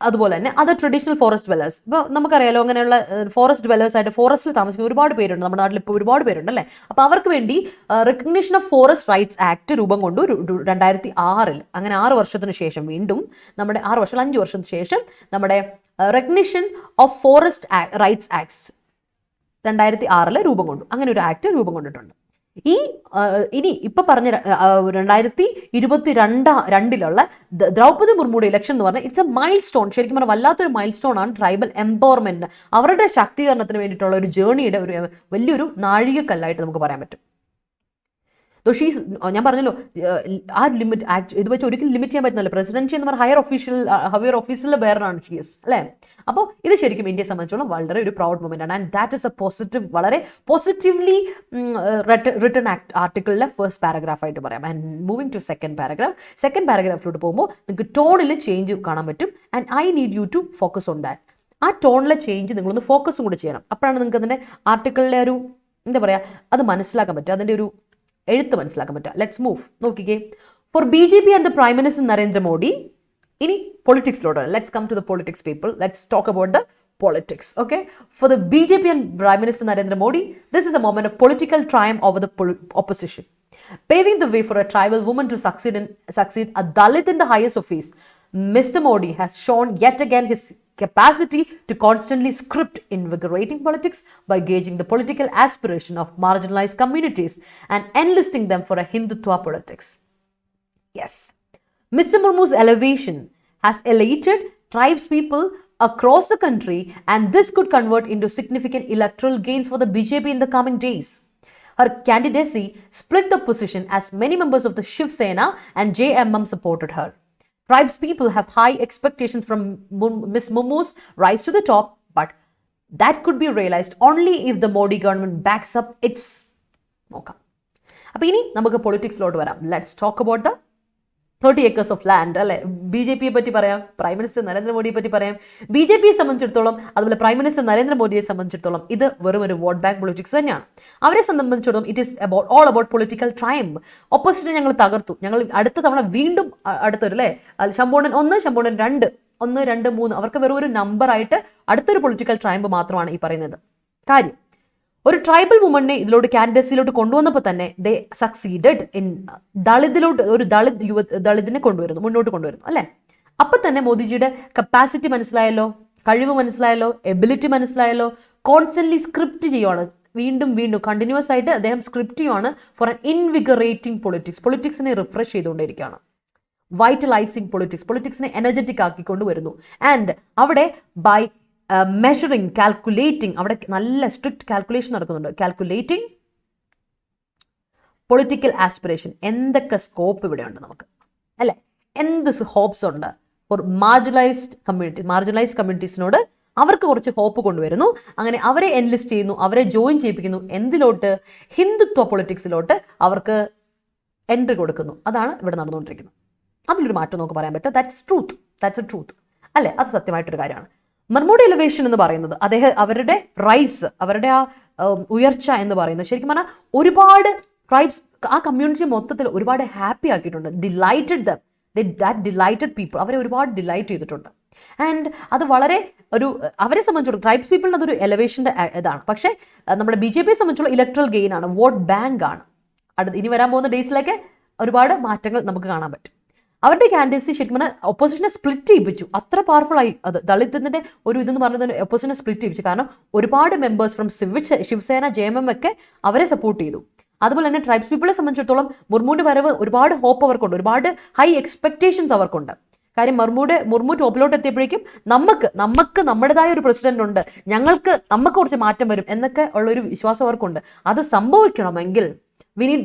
അതുപോലെ തന്നെ അതർ ട്രഡീഷണൽ ഫോറസ്റ്റ് ഡ്വെല്ലേഴ്സ്. ഇപ്പോൾ നമുക്കറിയാലോ അങ്ങനെയുള്ള ഫോറസ്റ്റ് ഡ്വെല്ലേഴ്സ് ആയിട്ട് ഫോറസ്റ്റിൽ താമസിക്കുന്ന ഒരുപാട് പേരുണ്ട് നമ്മുടെ നാട്ടിൽ, ഇപ്പോൾ ഒരുപാട് പേരുണ്ട് അല്ലേ. അപ്പോൾ അവർക്ക് വേണ്ടി recognition of forest rights act രൂപം കൊണ്ടു 2006. അങ്ങനെ 6 വർഷത്തിന് ശേഷം വീണ്ടും നമ്മുടെ 6 വർഷം 5 വർഷത്തിന് ശേഷം നമ്മുടെ recognition of forest rights acts 2006 രൂപം കൊണ്ടു. അങ്ങനെ ഒരു ആക്ട് രൂപം കൊണ്ടിട്ടുണ്ട്. ഇനി ഇപ്പൊ പറഞ്ഞ 2022 ദ്രൗപദി മുർമുയുടെ ഇലക്ഷൻ എന്ന് പറഞ്ഞാൽ ഇറ്റ്സ് എ മൈൽ സ്റ്റോൺ. ശരിക്കും പറഞ്ഞാൽ വല്ലാത്തൊരു മൈൽ സ്റ്റോൺ ആണ് ട്രൈബൽ എംപവർമെന്റ്, അവരുടെ ശാക്തീകരണത്തിന് വേണ്ടിയിട്ടുള്ള ഒരു ജേർണിയുടെ ഒരു വലിയൊരു നാഴികക്കല്ലായിട്ട് നമുക്ക് പറയാൻ പറ്റും. ഞാൻ പറഞ്ഞല്ലോ ആ ലിമിറ്റ് ഇത് വെച്ച് ഒരിക്കലും ലിമിറ്റ് ചെയ്യാൻ പറ്റുന്നില്ല. പ്രസിഡൻസി എന്ന് പറഞ്ഞാൽ ഹയർ ഓഫീസിലെ ബെയറാണ് ഷീസ് അല്ലേ. അപ്പോൾ ഇത് ശരിക്കും ഇന്ത്യയെ സംബന്ധിച്ചോളം വളരെ ഒരു പ്രൗഡ് മൊമെന്റ് ആണ്. And that is a positive, വളരെ പോസിറ്റീവ്ലി റിട്ടൺ ആർട്ടിക്കിളിലെ ഫസ്റ്റ് പാരഗ്രാഫ് ആയിട്ട് പറയാം. ആൻഡ് മൂവിങ് ടു സെക്കൻഡ് പാരഗ്രാഫിലോട്ട് പോകുമ്പോൾ നിങ്ങൾക്ക് ടോണിൽ ചേഞ്ച് കാണാൻ പറ്റും. And I need you to focus on that. ആ ടോണിലെ ചേഞ്ച് നിങ്ങളൊന്ന് ഫോക്കസും കൂടെ ചെയ്യണം. അപ്പോഴാണ് നിങ്ങൾക്ക് അതിൻ്റെ ആർട്ടിക്കിളിലെ ഒരു എന്താ പറയുക അത് മനസ്സിലാക്കാൻ പറ്റുക, അതിൻ്റെ ഒരു എഴുത്ത് മനസ്സിലാക്കാൻ പറ്റുക. Let's move. നോക്കിക്കേ, for BJP and the prime minister Narendra Modi. ഇനി പൊളിറ്റിക്സിലോട്ട്, let's come to the politics people. Let's talk about the politics. Okay, for the BJP and Prime Minister Narendra Modi, this is a moment of political triumph over the opposition, paving the way for a tribal woman to succeed a Dalit in the highest office. Mr. Modi has shown yet again his capacity to constantly script invigorating politics by gauging the political aspiration of marginalized communities and enlisting them for a Hindutva politics. Yes, Mr. Murmu's elevation has elated tribes people across the country, and this could convert into significant electoral gains for the BJP in the coming days. Her candidacy split the position as many members of the Shiv Sena and JMM supported her. Tribes people have high expectations from Ms. Murmu's rise to the top, but that could be realized only if the Modi government backs up its. അപ്പോൾ ഇനി നമുക്ക് പൊളിറ്റിക്സിലോട്ട് വരാം. Let's talk about the 30 acres of land അല്ലെ. BJPയെ പറ്റി പറയാം, prime minister നരേന്ദ്രമോദിയെ പറ്റി പറയാം. BJPയെ സംബന്ധിച്ചിടത്തോളം അതുപോലെ പ്രൈം മിനിസ്റ്റർ നരേന്ദ്രമോദിയെ സംബന്ധിച്ചിടത്തോളം ഇത് വെറും ഒരു വോട്ട് ബാങ്ക് പൊളിറ്റിക്സ് തന്നെയാണ്. അവരെ സംബന്ധിച്ചിടത്തോളം it is all about political triumph. ഓപ്പോസിറ്റിനെ ഞങ്ങൾ തകർത്തു, ഞങ്ങൾ അടുത്ത തവണ വീണ്ടും അടുത്തൊരു അല്ലേ ശംഭൂണൻ 1, ശംഭൂണൻ 2, 1, 2, 3 അവർക്ക് വെറും ഒരു നമ്പറായിട്ട് അടുത്തൊരു പൊളിറ്റിക്കൽ ട്രയംപ് മാത്രമാണ് ഈ പറയുന്നത് കാര്യം. ഒരു ട്രൈബൽ വുമണിനെ ഇതിലോട്ട് കാൻഡിഡസിലോട്ട് കൊണ്ടുവന്നപ്പോൾ തന്നെ ദേ സക്സീഡഡ് ഇൻ ഒരു ദളിതിനെ മുന്നോട്ട് കൊണ്ടുവരുന്നു അല്ലേ. അപ്പൊ തന്നെ മോദിജിയുടെ കപ്പാസിറ്റി മനസ്സിലായല്ലോ, കഴിവ് മനസ്സിലായല്ലോ, എബിലിറ്റി മനസ്സിലായല്ലോ. കോൺസ്റ്റന്റ്ലി സ്ക്രിപ്റ്റ് ചെയ്യുവാണ്, വീണ്ടും കണ്ടിന്യൂസ് ആയിട്ട് അദ്ദേഹം സ്ക്രിപ്റ്റ് ചെയ്യുവാണ് ഫോർ ആൻ ഇൻവിഗറേറ്റിംഗ് പൊളിറ്റിക്സിനെ റിഫ്രഷ് ചെയ്തുകൊണ്ടിരിക്കുകയാണ്. വൈറ്റലൈസിങ് പൊളിറ്റിക്സിനെ എനർജറ്റിക് ആക്കിക്കൊണ്ട് വരുന്നു. ആൻഡ് അവിടെ ബൈ മെഷറിങ്, കാൽക്കുലേറ്റിംഗ്, അവിടെ നല്ല സ്ട്രിക്റ്റ് കാൽക്കുലേഷൻ നടക്കുന്നുണ്ട്. കാൽക്കുലേറ്റിംഗ് പൊളിറ്റിക്കൽ ആസ്പിറേഷൻ, എന്തൊക്കെ സ്കോപ്പ് ഇവിടെ ഉണ്ട് നമുക്ക് അല്ലെ, എന്ത് ഹോപ്സ് ഉണ്ട് ഫോർ മാർജിനലൈസ്ഡ് കമ്മ്യൂണിറ്റീസിനോട് അവർക്ക് കുറച്ച് ഹോപ്പ് കൊണ്ടുവരുന്നു. അങ്ങനെ അവരെ എൻലിസ്റ്റ് ചെയ്യുന്നു, അവരെ ജോയിൻ ചെയ്യിപ്പിക്കുന്നു. എന്തിലോട്ട്? ഹിന്ദുത്വ പൊളിറ്റിക്സിലോട്ട് അവർക്ക് എൻട്രി കൊടുക്കുന്നു. അതാണ് ഇവിടെ നടന്നുകൊണ്ടിരിക്കുന്നത്. അതിലൊരു മാറ്റം നമുക്ക് പറയാൻ പറ്റും. ദാറ്റ്സ് എ ട്രൂത്ത് അല്ലെ, അത് സത്യമായിട്ടൊരു കാര്യമാണ്. മർമുയുടെ എലിവേഷൻ എന്ന് പറയുന്നത് അവരുടെ റൈസ്, അവരുടെ ആ ഉയർച്ച എന്ന് പറയുന്നത് ശരിക്കും പറഞ്ഞാൽ ഒരുപാട് ട്രൈബ്സ്, ആ കമ്മ്യൂണിറ്റി മൊത്തത്തിൽ ഒരുപാട് ഹാപ്പി ആക്കിയിട്ടുണ്ട്. ഡിലൈറ്റഡ് പീപ്പിൾ, അവരെ ഒരുപാട് ഡിലൈറ്റ് ചെയ്തിട്ടുണ്ട്. ആൻഡ് അത് വളരെ അവരെ സംബന്ധിച്ചുള്ള ട്രൈബ്സ് പീപ്പിളിന് അതൊരു എലവേഷൻ്റെ ഇതാണ്. പക്ഷേ നമ്മുടെ BJPയെ സംബന്ധിച്ചുള്ള ഇലക്ട്രൽ ഗെയിൻ ആണ്, വോട്ട് ബാങ്ക് ആണ്. ഇനി വരാൻ പോകുന്ന ഡേയ്സിലേക്ക് ഒരുപാട് മാറ്റങ്ങൾ നമുക്ക് കാണാൻ പറ്റും. അവരുടെ കാൻഡിഡസി ശരിക്കും പറഞ്ഞാൽ ഒപ്പോസിഷനെ സ്പ്ലിറ്റ് ചെയ്യിപ്പിച്ചു. അത്ര പവർഫുൾ ആയി അത്. ദളിതത്തിന്റെ ഒരു ഇതെന്ന് പറഞ്ഞത് ഒപ്പോസിഷനെ സ്പ്ലിറ്റ് ചെയ്യിപ്പിച്ചു. കാരണം ഒരുപാട് മെമ്പേഴ്സ് ഫ്രം ശിവസേന, JMM ഒക്കെ അവരെ സപ്പോർട്ട് ചെയ്തു. അതുപോലെ തന്നെ ട്രൈബ്സ് പീപ്പിളെ സംബന്ധിച്ചിടത്തോളം മുർമുവിന്റെ വരവ് ഒരുപാട് ഹോപ്പ് അവർക്കുണ്ട്, ഒരുപാട് ഹൈ എക്സ്പെക്ടേഷൻസ് അവർക്കുണ്ട്. കാര്യം മുർമു ടോപ്പിലോട്ട് എത്തിയപ്പോഴേക്കും നമുക്ക് നമ്മുടേതായ ഒരു പ്രസിഡന്റ് ഉണ്ട്, നമുക്ക് കുറച്ച് മാറ്റം വരും എന്നൊക്കെ ഉള്ളൊരു വിശ്വാസം അവർക്കുണ്ട്. അത് സംഭവിക്കണമെങ്കിൽ വി നീഡ്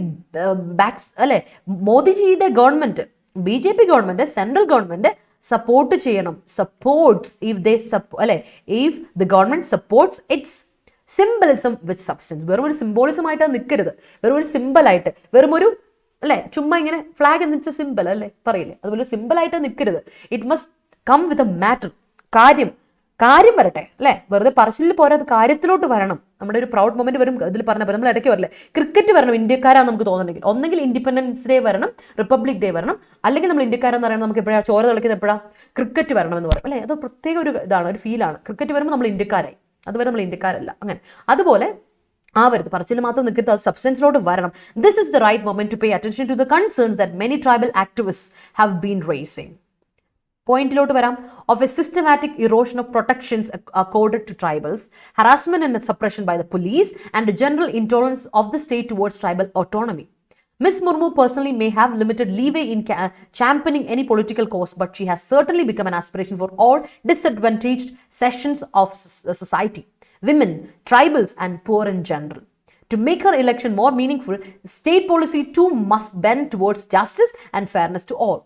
ബാക്സ് അല്ലെ. മോദിജിയുടെ government, BJP government, central government support ചെയ്യണം. Supports if the government supports it's symbolism with substance. വെറും ഒരു സിംബോളിസം ആയിട്ട് നിൽക്കരുത്, വെറും ഒരു സിമ്പിളായിട്ട്, വെറും ഒരു അല്ലെ ചുമ്മാ ഇങ്ങനെ ഫ്ലാഗ് എന്നിട്ട് സിമ്പിൾ അല്ലെ പറയില്ലേ, അതുപോലെ സിമ്പിൾ ആയിട്ട് നിൽക്കരുത്. It must come with a matter. കാര്യം കാര്യം വരട്ടെ അല്ലേ, വെറുതെ പറച്ചിലിൽ പോരാ, കാര്യത്തിലോട്ട് വരണം. നമ്മുടെ ഒരു പ്രൗഡ് മൊമെന്റ് വരും ഇതിൽ പറഞ്ഞ നമ്മൾ ഇടയ്ക്ക് വരില്ലേ, ക്രിക്കറ്റ് വരണം ഇന്ത്യക്കാരാന്ന് നമുക്ക് തോന്നുന്നുണ്ടെങ്കിൽ, ഒന്നെങ്കിൽ ഇൻഡിപെൻഡൻസ് ഡേ വരണം, റിപ്പബ്ലിക് ഡേ വരണം, അല്ലെങ്കിൽ നമ്മൾ ഇന്ത്യക്കാരെന്ന് പറയുന്നത് നമുക്ക് എപ്പോഴാണ് ചോര തിളക്കുന്നത്, എപ്പോഴാണ് ക്രിക്കറ്റ് വരണം എന്ന് പറയും അല്ലേ. അത് പ്രത്യേക ഒരു ഇതാണ്, ഒരു ഫീലാണ്. ക്രിക്കറ്റ് വരുമ്പോൾ നമ്മൾ ഇന്ത്യക്കാരായി, അതുവരെ നമ്മൾ ഇന്ത്യക്കാരല്ല. അങ്ങനെ അതുപോലെ ആവരുത്, പറച്ചിൽ മാത്രം നിൽക്കരുത്, അത് സബ്സ്റ്റൻസിലോട്ട് വരണം. This is the right moment to pay attention to the concerns that many tribal activist have been raising. പോയിന്റിലോട്ട് വരാം. Of a systematic erosion of protections accorded to tribals, harassment and suppression by the police, and the general intolerance of the state towards tribal autonomy. Ms. Murmu personally may have limited leeway in championing any political cause, but she has certainly become an aspiration for all disadvantaged sections of society, women, tribals, and poor in general. To make her election more meaningful, state policy too must bend towards justice and fairness to all.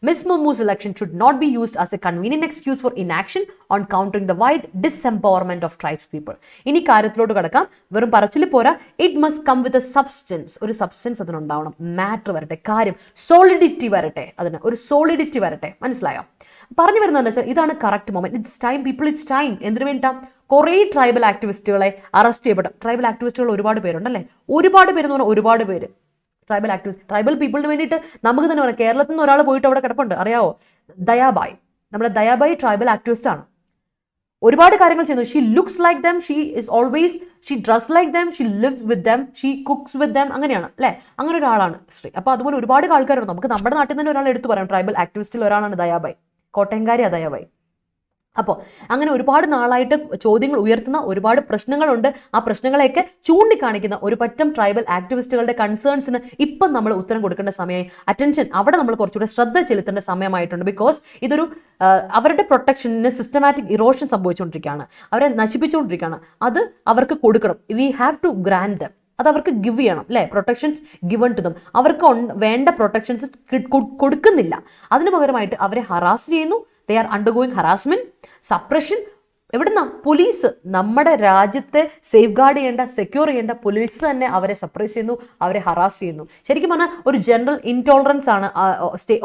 Ms. Murmu's election should not be used as a convenient excuse for inaction on countering the wide disempowerment of tribes people. ഇനി കാര്യത്തിലോട്ട് കടക്കാം. വെറും പറച്ചിൽ പോരാ, it must come with a substance. ഒരു substance അതിനുണ്ടാവണം, matter വരട്ടെ, കാര്യം, solidity വരട്ടെ, അതിന് ഒരു സോളിഡിറ്റി വരട്ടെ. മനസ്സിലായോ? പറഞ്ഞു വരുന്നത് എന്താ വെച്ചാൽ ഇതാണ് correct moment. It's time people, it's time. എന്തിനു വേണ്ടിയിട്ടാ? കുറേ ട്രൈബൽ ആക്ടിവിസ്റ്റുകളെ അറസ്റ്റ് ചെയ്യപ്പെട്ട ട്രൈബൽ ആക്ടിവിസ്റ്റുകൾ ഒരുപാട് പേരുണ്ടല്ലേ, ഒരുപാട് പേരെന്ന് പറഞ്ഞാൽ ഒരുപാട് പേര് ട്രൈബൽ ആക്ടിവിസ്റ്റ്, ട്രൈബൽ പീപ്പിളിന് വേണ്ടിയിട്ട് നമുക്ക് തന്നെ പറയാം. കേരളത്തിൽ നിന്ന് ഒരാൾ പോയിട്ട് അവിടെ കിടപ്പുണ്ട്, അറിയാവോ? ദയാബായ്, നമ്മുടെ ദയാബായ് ട്രൈബൽ ആക്ടിവിസ്റ്റ് ആണ്. ഒരുപാട് കാര്യങ്ങൾ ചെയ്യുന്നു. She looks like them, she is always, she dress like them, she live with them, she cooks with them, അങ്ങനെയാണ് അല്ലേ? അങ്ങനെ ഒരാളാണ് സ്ത്രീ. അപ്പോൾ അതുപോലെ ഒരുപാട് ആൾക്കാരുണ്ട്. നമുക്ക് നമ്മുടെ നാട്ടിൽ തന്നെ ഒരാൾ എടുത്തു പറയാം, ട്രൈബൽ ആക്ടിവിസ്റ്റിൽ ഒരാളാണ് ദയാബായ്, കോട്ടയംകാരി ദയാബായ്. അപ്പോൾ അങ്ങനെ ഒരുപാട് നാളായിട്ട് ചോദ്യങ്ങൾ ഉയർത്തുന്ന ഒരുപാട് പ്രശ്നങ്ങളുണ്ട്. ആ പ്രശ്നങ്ങളെയൊക്കെ ചൂണ്ടിക്കാണിക്കുന്ന ഒരു പറ്റം ട്രൈബൽ ആക്ടിവിസ്റ്റുകളുടെ കൺസേൺസിന് ഇപ്പം നമ്മൾ ഉത്തരം കൊടുക്കേണ്ട സമയമായി. അറ്റൻഷൻ അവിടെ നമ്മൾ കുറച്ചുകൂടെ ശ്രദ്ധ ചെലുത്തേണ്ട സമയമായിട്ടുണ്ട്. ബിക്കോസ് ഇതൊരു അവരുടെ പ്രൊട്ടക്ഷന് സിസ്റ്റമാറ്റിക് ഇറോഷൻ സംഭവിച്ചുകൊണ്ടിരിക്കുകയാണ്, അവരെ നശിപ്പിച്ചുകൊണ്ടിരിക്കുകയാണ്. അത് അവർക്ക് കൊടുക്കണം. We have to grant them, അത് അവർക്ക് ഗിവ് ചെയ്യണം അല്ലേ? Protections given to them. അവർക്ക് വേണ്ട പ്രൊട്ടക്ഷൻസ് കൊടുക്കുന്നില്ല. അതിന് പകരമായിട്ട് അവരെ ഹറാസ് ചെയ്യുന്നു. They are undergoing harassment, suppression. എവിടുന്ന? പോലീസ്, നമ്മുടെ രാജ്യത്തെ സേഫ് ഗാർഡ് ചെയ്യേണ്ട, സെക്യൂർ ചെയ്യേണ്ട പോലീസ് തന്നെ അവരെ സപ്രസ് ചെയ്യുന്നു, അവരെ ഹറാസ് ചെയ്യുന്നു. ശരിക്കും പറഞ്ഞാൽ ഒരു ജനറൽ ഇൻടോളറൻസ് ആണ്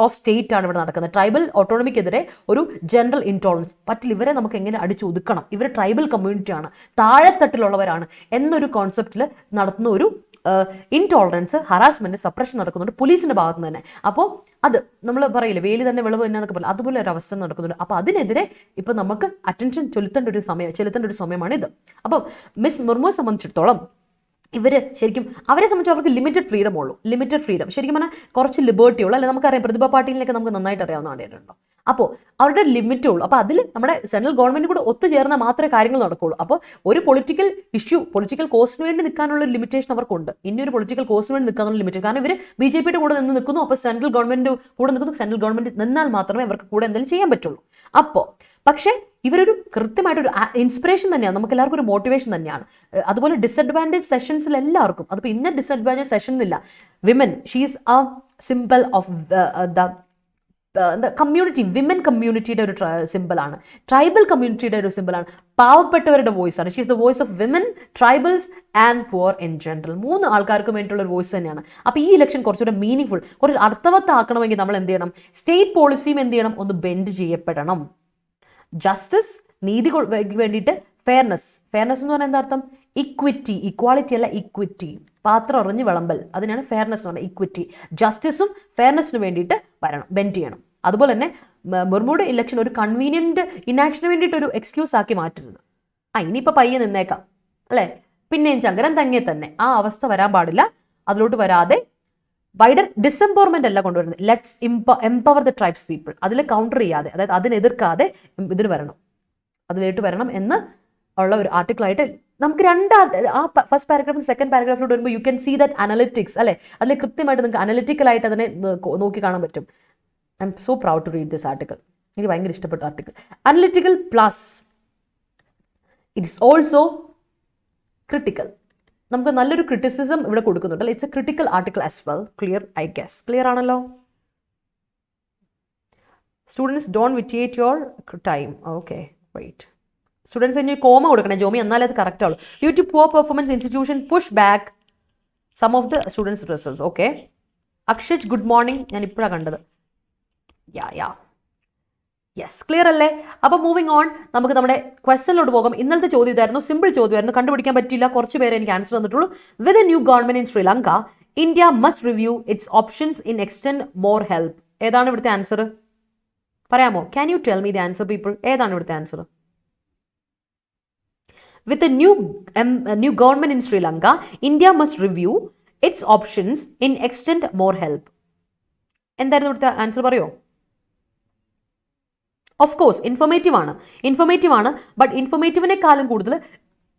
ഓഫ് സ്റ്റേറ്റ് ആണ് ഇവിടെ നടക്കുന്നത്. ട്രൈബൽ ഓട്ടോണമിക്കെതിരെ ഒരു ജനറൽ ഇൻടോളറൻസ്. പറ്റില്ല, ഇവരെ നമുക്ക് എങ്ങനെ അടിച്ചൊതുക്കണം, ഇവർ ട്രൈബൽ കമ്മ്യൂണിറ്റിയാണ്, താഴെത്തട്ടിലുള്ളവരാണ് എന്നൊരു കോൺസെപ്റ്റിൽ നടത്തുന്ന ഒരു ഇൻടോളറൻസ്, ഹറാസ്മെന്റ്, സപ്രഷൻ നടക്കുന്നുണ്ട് പോലീസിന്റെ ഭാഗത്ത് നിന്ന് തന്നെ. അപ്പോൾ അത് നമ്മൾ പറയില്ലേ, വേലി തന്നെ വിളവ് എന്നൊക്കെ പറയില്ല, അതുപോലെ ഒരു അവസ്ഥ നടക്കുന്നുണ്ട്. അപ്പോൾ അതിനെതിരെ ഇപ്പൊ നമുക്ക് അറ്റൻഷൻ ചെലുത്തേണ്ട ഒരു സമയമാണ് ഇത്. അപ്പം മിസ് മുർമുയെ സംബന്ധിച്ചിടത്തോളം ഇവര് ശരിക്കും അവരെ സംബന്ധിച്ച് അവർക്ക് ലിമിറ്റഡ് ഫ്രീഡം ഉള്ളൂ. ലിമിറ്റഡ് ഫ്രീഡം ശരിക്കും പറഞ്ഞാൽ കുറച്ച് ലിബേർട്ടി ഉള്ളൂ അല്ലെ? നമുക്കറിയാം, പ്രതിഭ പാട്ടീലിനൊക്കെ നമുക്ക് നന്നായിട്ട് അറിയാവുന്ന ആളുണ്ടോ. അപ്പോൾ അവരുടെ ലിമിറ്റേ ഉള്ളൂ. അപ്പോൾ അതിൽ നമ്മുടെ സെൻട്രൽ ഗവൺമെന്റ് കൂടെ ഒത്തുചേർന്നാൽ മാത്രമേ കാര്യങ്ങൾ നടക്കുകയുള്ളൂ. അപ്പോൾ ഒരു പൊളിറ്റിക്കൽ ഇഷ്യൂ, പൊളിറ്റിക്കൽ കോസിന് വേണ്ടി നിൽക്കാനുള്ള ഒരു ലിമിറ്റേഷൻ അവർക്കുണ്ട്. ഇനി ഒരു പൊളിറ്റിക്കൽ കോസിന് വേണ്ടി നിൽക്കാനുള്ള ലിമിറ്റേഷൻ, കാരണം ഇവർ BJPയുടെ കൂടെ നിന്ന് നിൽക്കുന്നു. അപ്പോൾ സെൻട്രൽ ഗവൺമെന്റ് കൂടെ നിൽക്കുന്നു. സെൻട്രൽ ഗവൺമെന്റ് നിന്നാൽ മാത്രമേ അവർക്ക് കൂടെ എന്തെങ്കിലും ചെയ്യാൻ പറ്റുള്ളൂ. അപ്പോൾ പക്ഷേ ഇവരൊരു കൃത്യമായിട്ടൊരു ഇൻസ്പിറേഷൻ തന്നെയാണ്, നമുക്ക് എല്ലാവർക്കും ഒരു മോട്ടിവേഷൻ തന്നെയാണ്. അതുപോലെ ഡിസഡ്വാൻറ്റേജ് സെഷൻസിൽ എല്ലാവർക്കും, അതിപ്പോൾ ഇന്ന ഡിസഡ്വാൻറ്റേജ് സെഷൻ എന്നില്ല. Women, she's A symbol of the community, women കമ്മ്യൂണിറ്റിയുടെ ഒരു സിമ്പിളാണ്, ട്രൈബൽ കമ്മ്യൂണിറ്റിയുടെ ഒരു സിമ്പിളാണ്, പാവപ്പെട്ടവരുടെ വോയിസ് ആണ്. She is the voice of women, tribals and poor in general. 3 ആൾക്കാർക്ക് വേണ്ടിയിട്ടുള്ള ഒരു വോയിസ് തന്നെയാണ്. അപ്പോൾ ഈ ഇലക്ഷൻ കുറച്ചുകൂടെ മീനിങ് ഫുൾ, കുറച്ച് അർത്ഥവത്താക്കണമെങ്കിൽ നമ്മൾ എന്ത് ചെയ്യണം? സ്റ്റേറ്റ് പോളിസിയും എന്ത് ചെയ്യണം? ഒന്ന് ബെൻഡ് ചെയ്യപ്പെടണം. ജസ്റ്റിസ്, നീതി വേണ്ടിയിട്ട് ഫെയർനെസ്. ഫെയർനെസ് എന്ന് പറഞ്ഞാൽ എന്താ അർത്ഥം? ഇക്വിറ്റി, ഇക്വാളിറ്റി അല്ല, ഇക്വിറ്റി, പാത്രം അറിഞ്ഞ് വിളമ്പൽ, അതിനാണ് ഫെയർനെസ് എന്ന് പറഞ്ഞാൽ. ഇക്വിറ്റി, ജസ്റ്റിസും ഫെയർനെസ്സിന് വേണ്ടിയിട്ട് വരണം, ബെൻഡ് ചെയ്യണം. അതുപോലെ തന്നെ മുർമുയുടെ ഇലക്ഷൻ ഒരു കൺവീനിയന്റ് ഇനാക്ഷന് വേണ്ടിയിട്ട് ഒരു എക്സ്ക്യൂസ് ആക്കി മാറ്റരുത്. ഇനിയിപ്പോൾ പയ്യെ നിന്നേക്കാം അല്ലേ, പിന്നെയും ചങ്കരം തങ്ങേ തന്നെ, ആ അവസ്ഥ വരാൻ പാടില്ല. അതിലോട്ട് വരാതെ വൈഡർ ഡിസംപവർമെന്റ് അല്ല കൊണ്ടുവരുന്നത്. Let's empower the tribes people. അതിൽ കൗണ്ടർ ചെയ്യാതെ, അതായത് അതിനെതിർക്കാതെ ഇതിന് വരണം, അതിലേക്ക് വരണം എന്ന് ഉള്ള ഒരു ആർട്ടിക്കിളായിട്ട് നമുക്ക് ആ ഫസ്റ്റ് പാരഗ്രാഫും സെക്കൻഡ് പാരഗ്രാഫിലോട്ട് വരുമ്പോൾ you can see that analytics അല്ലെ, അതിൽ കൃത്യമായിട്ട് നിങ്ങൾക്ക് അനലിറ്റിക്കലായിട്ട് അതിനെ നോക്കി കാണാൻ പറ്റും. I'm so proud to read this article. എനിക്ക് ഭയങ്കര ഇഷ്ടപ്പെട്ട article. Analytical plus it is also critical. നമുക്ക് നല്ലൊരു ക്രിറ്റിസിസം ഇവിടെ കൊടുക്കുന്നുണ്ട്. It's a critical article as well. Clear? I guess clear ആണല്ലോ. Students don't vitiate your time. Okay, wait. Students ഇനി comma കൊടുക്കണേ ജോമി, എന്നാലേ അത് കറക്റ്റ് ആവുള്ളൂ. Due to poor performance institution push back some of the students results. Okay, Akshay good morning. ഞാൻ ഇപ്പോഴാണ് കണ്ടത്. യാ yes, clear അല്ലേ? അപ്പോൾ മൂവിങ് ഓൺ, നമുക്ക് നമ്മുടെ ക്വസ്റ്റനിലോട്ട് പോകാം. ഇന്നലത്തെ ചോദ്യം ഇതായിരുന്നു, സിമ്പിൾ ചോദ്യമായിരുന്നു, കണ്ടുപിടിക്കാൻ പറ്റില്ല, കുറച്ച് പേരെ എനിക്ക് ആൻസർ തന്നിട്ടുള്ളൂ. With a new government in Sri Lanka, India must review its options in extend more help. ഏതാണ് ഇവിടുത്തെ ആൻസർ? പറയാമോ? Can you tell me the answer people? ഏതാണ് ഇവിടുത്തെ answer? With a new government in Sri Lanka, India must review its options in extend more help. എന്തായിരുന്നു ഇവിടുത്തെ answer? പറയോ? Of course informative ആണ്, but ഇൻഫോർമേറ്റീവിനെക്കാളും കൂടുതൽ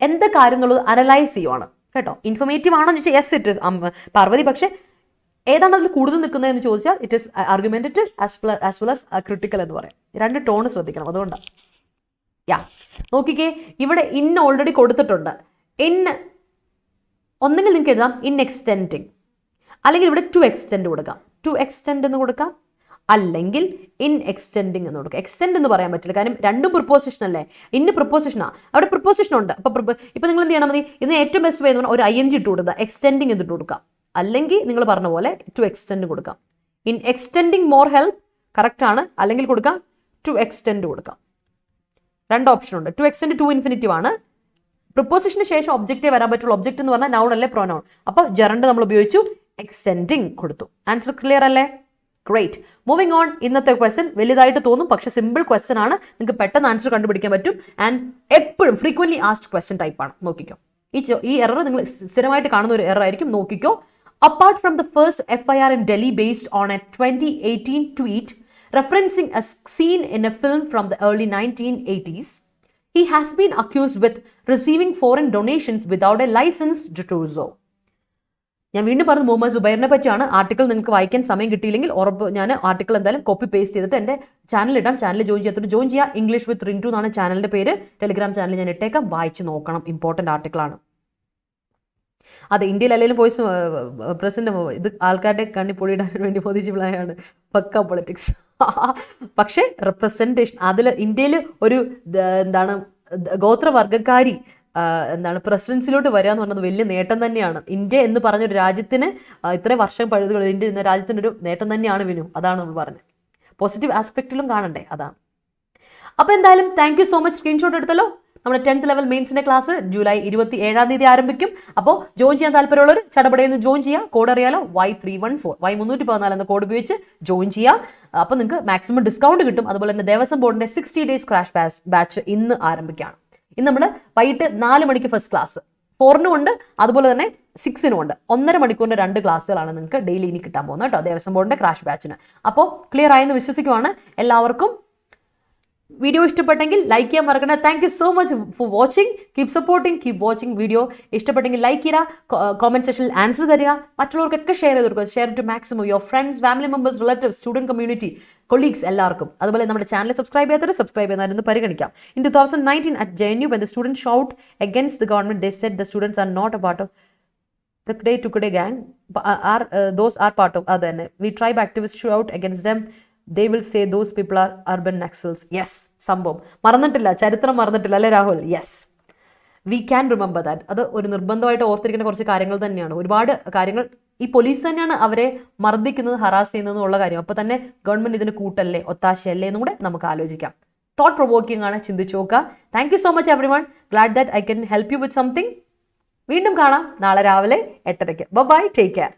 എന്ത് കാര്യം എന്നുള്ളത് അനലൈസ് ചെയ്യുവാണ് കേട്ടോ. ഇൻഫോർമേറ്റീവ് ആണെന്ന് ചോദിച്ചാൽ യെസ് ഇറ്റ് ഇസ് പാർവതി, പക്ഷേ ഏതാണ് അതിൽ കൂടുതൽ നിൽക്കുന്നതെന്ന് ചോദിച്ചാൽ it is argumentative as well as critical എന്ന് പറയാം. രണ്ട് ടോൺ ശ്രദ്ധിക്കണം, അതുകൊണ്ടാണ്. നോക്കിക്കേ, ഇവിടെ ഇൻ ഓൾറെഡി കൊടുത്തിട്ടുണ്ട്. ഇൻ ഒന്നെങ്കിൽ നിങ്ങൾക്ക് എഴുതാം ഇൻ എക്സ്റ്റെൻഡിങ്, അല്ലെങ്കിൽ ഇവിടെ ടു എക്സ്റ്റെൻഡ് കൊടുക്കാം, ടു എക്സ്റ്റെൻഡ് എന്ന് കൊടുക്കാം, അല്ലെങ്കിൽ ഇൻ എക്സ്റ്റെൻഡിങ് എന്ന് കൊടുക്കുക. എക്സ്റ്റെൻഡ് എന്ന് പറയാൻ പറ്റില്ല, കാരണം രണ്ടും പ്രിപ്പോസിഷൻ അല്ലേ. ഇന്ന് പ്രിപ്പോസിഷനാണ്, അവിടെ പ്രിപ്പോസിഷൻ ഉണ്ട്. ഇപ്പൊ നിങ്ങൾ എന്ത് ചെയ്യണം? മതി ഇതിന് ഏറ്റവും ബെസ്റ്റ് വേ എന്ന് പറഞ്ഞാൽ ഒരു ING ഇട്ട് കൊടുക്കുക, എക്സ്റ്റെൻഡിങ് എന്നിട്ട് കൊടുക്കാം. അല്ലെങ്കിൽ നിങ്ങൾ പറഞ്ഞ പോലെ ടു എക്സ്റ്റെൻഡ് കൊടുക്കാം. In extending more help correct ആണ്, അല്ലെങ്കിൽ കൊടുക്കാം ടു എക്സ്റ്റെൻഡ് കൊടുക്കാം. രണ്ട് ഓപ്ഷൻ ഉണ്ട്. ടു എക്സ്റ്റെൻഡ് ടു ഇൻഫിനിറ്റീവ് ആണ്. പ്രിപ്പോസിഷന് ശേഷം ഒബ്ജക്റ്റേ വരാൻ പറ്റുള്ളൂ. ഒബ്ജക്റ്റ് എന്ന് പറഞ്ഞാൽ നൗൺ അല്ലേ, പ്രൊനൗൺ. അപ്പോൾ ജെറണ്ട് നമ്മൾ ഉപയോഗിച്ചു, എക്സ്റ്റെൻഡിങ് കൊടുത്തു. ആൻസർ ക്ലിയർ അല്ലേ? ഗ്രേറ്റ്. Moving on. ഇന്നത്തെ ക്വസ്റ്റൻ വലുതായിട്ട് തോന്നും, പക്ഷേ സിമ്പിൾ ക്വസ്റ്റൻ ആണ്, നിങ്ങൾക്ക് പെട്ടെന്ന് ആൻസർ കണ്ടുപിടിക്കാൻ പറ്റും. ആൻഡ് എപ്പോഴും ഫ്രീക്വന്റ്ലി ആസ്ക്ഡ് ക്വസ്റ്റൻ ടൈപ്പ് ആണ്. നോക്കിക്കോ, ഈ എറർ നിങ്ങൾ സ്ഥിരമായിട്ട് കാണുന്ന ഒരു എറർ ആയിരിക്കും. നോക്കിക്കോ. Apart from the first FIR in Delhi based on a 2018 tweet referencing a scene in a film from the early 1980s, he has been accused with receiving foreign donations without a license to do so. ഞാൻ വീണ്ടും പറഞ്ഞു, മുഹമ്മദ് സുബൈറിനെ പറ്റിയാണ്. Article നിങ്ങൾക്ക് വായിക്കാൻ സമയം കിട്ടിയില്ലെങ്കിൽ ഉറപ്പ് ഞാൻ ആർട്ടിക്കിൾ എന്തായാലും കോപ്പി പേസ്റ്റ് ചെയ്തിട്ട് എൻ്റെ ചാനൽ ഇടാം. ചാനൽ ജോയിൻ ചെയ്യുക. ഇംഗ്ലീഷ് വിത്ത് റിൻറ്റു എന്നാണ് ചാനലിൻ്റെ പേര്. ടെലിഗ്രാം ചാനൽ ഞാൻ ഇട്ടേക്കാം, വായിച്ച് നോക്കണം. ഇമ്പോർട്ടൻ്റ് ആർട്ടിക്കിളാണ്. അതെ, ഇന്ത്യയിൽ അല്ലെങ്കിലും വോയിസ് പ്രസിഡന്റ് ഇത് ആൾക്കാരുടെ കണ്ണി പൊടിയിടാൻ വേണ്ടി മോദിജിയാണ്. പക്ക പൊളിറ്റിക്സ്. പക്ഷേ റെപ്രസെൻറ്റേഷൻ അതിൽ ഇന്ത്യയിൽ ഒരു എന്താണ് ഗോത്രവർഗക്കാരി പ്രസിഡൻസിലോട്ട് വരിക എന്ന് പറഞ്ഞത് വലിയ നേട്ടം തന്നെയാണ്. ഇന്ത്യ എന്ന് പറഞ്ഞൊരു രാജ്യത്തിന് ഇത്രയും വർഷം പഴുതുകൾ ഇന്ത്യ എന്ന രാജ്യത്തിനൊരു നേട്ടം തന്നെയാണ് വിനു. അതാണ് നമ്മൾ പറഞ്ഞത്. പോസിറ്റീവ് ആസ്പെക്റ്റിലും കാണണ്ടേ, അതാണ്. അപ്പോൾ എന്തായാലും thank you so much. Screenshot എടുത്തല്ലോ. നമ്മുടെ 10th ലെവൽ മെയിൻസിന്റെ ക്ലാസ് ജൂലൈ 27 ആരംഭിക്കും. അപ്പോൾ ജോയിൻ ചെയ്യാൻ താല്പര്യമുള്ളവർ ചടപടയെന്ന് ജോയിൻ ചെയ്യുക. കോഡ് അറിയാലോ, Y314 Y314 എന്ന കോഡ് ഉപയോഗിച്ച് ജോയിൻ ചെയ്യുക. അപ്പോൾ നിങ്ങൾക്ക് മാക്സിമം ഡിസ്കൗണ്ട് കിട്ടും. അതുപോലെ തന്നെ ദേവസ്വം ബോർഡിന്റെ 60 ഡേയ്സ് ക്രാഷ് ബാച്ച് ഇന്ന് ആരംഭിക്കുകയാണ്. ഇന്ന് നമ്മൾ വൈകിട്ട് 4 മണിക്ക് ഫസ്റ്റ് ക്ലാസ് 4-നും ഉണ്ട്, അതുപോലെ തന്നെ 6-നും ഉണ്ട്. 1.5 മണിക്കൂറിന്റെ 2 ക്ലാസ്സുകളാണ് നിങ്ങൾക്ക് ഡെയിലി ഇനി കിട്ടാൻ പോകുന്നത് കേട്ടോ, ദേവസ്വം ബോർഡിന്റെ ക്രാഷ് ബാച്ചിന്. അപ്പോൾ ക്ലിയർ ആയെന്ന് വിശ്വസിക്കുവാണ്. എല്ലാവർക്കും വീഡിയോ ഇഷ്ടപ്പെട്ടെങ്കിൽ ലൈക്ക് ചെയ്യാൻ മറക്കണ്ട. Thank you so much for watching. Keep supporting, keep watching. Video ഇഷ്ടപ്പെട്ടെങ്കിൽ ലൈക്ക് ചെയ്യുക, കോമെന്റ് സെക്ഷനിൽ ആൻസർ തരിക, മറ്റുള്ളവർക്കൊക്കെ ഷെയർ ചെയ്ത് കൊടുക്കുക. Share to maximum your friends, family members, relatives, student community, colleagues എല്ലാവർക്കും. അതുപോലെ നമ്മുടെ ചാനൽ സബ്സ്ക്രൈബ് ചെയ്യാത്തവരെ സബ്സ്ക്രൈബ് ചെയ്യുന്നവരെന്ന് പരിഗണിക്കാം. In 2019 at JNU, when the students shout against the government, they said the students are not a part of the Today gang. Those are part of other. We tribe activists shout against them. They will say those people are urban Naxals. Yes, സംഭവം മറന്നിട്ടില്ല, ചരിത്രം മറന്നിട്ടില്ല അല്ലേ Rahul? Yes, we can remember that. അത് ഒരു നിർബന്ധമായിട്ട് ഓർത്തിരിക്കുന്ന കുറച്ച് കാര്യങ്ങൾ തന്നെയാണ്. ഒരുപാട് കാര്യങ്ങൾ ഈ പോലീസ് തന്നെയാണ് അവരെ മർദ്ദിക്കുന്നത്, ഹറാസ് ചെയ്യുന്നത് എന്നുള്ള കാര്യം. അപ്പോൾ തന്നെ ഗവൺമെന്റ് ഇതിന് കൂട്ടല്ലേ, ഒത്താശയല്ലേ എന്നും കൂടെ നമുക്ക് ആലോചിക്കാം. തോട്ട് പ്രൊവോക്കിംഗ് ആണ്, ചിന്തിച്ചു നോക്കുക. Thank you so much everyone. Glad that I can help you with something. വീണ്ടും കാണാം നാളെ രാവിലെ 8:30. Bye, take care.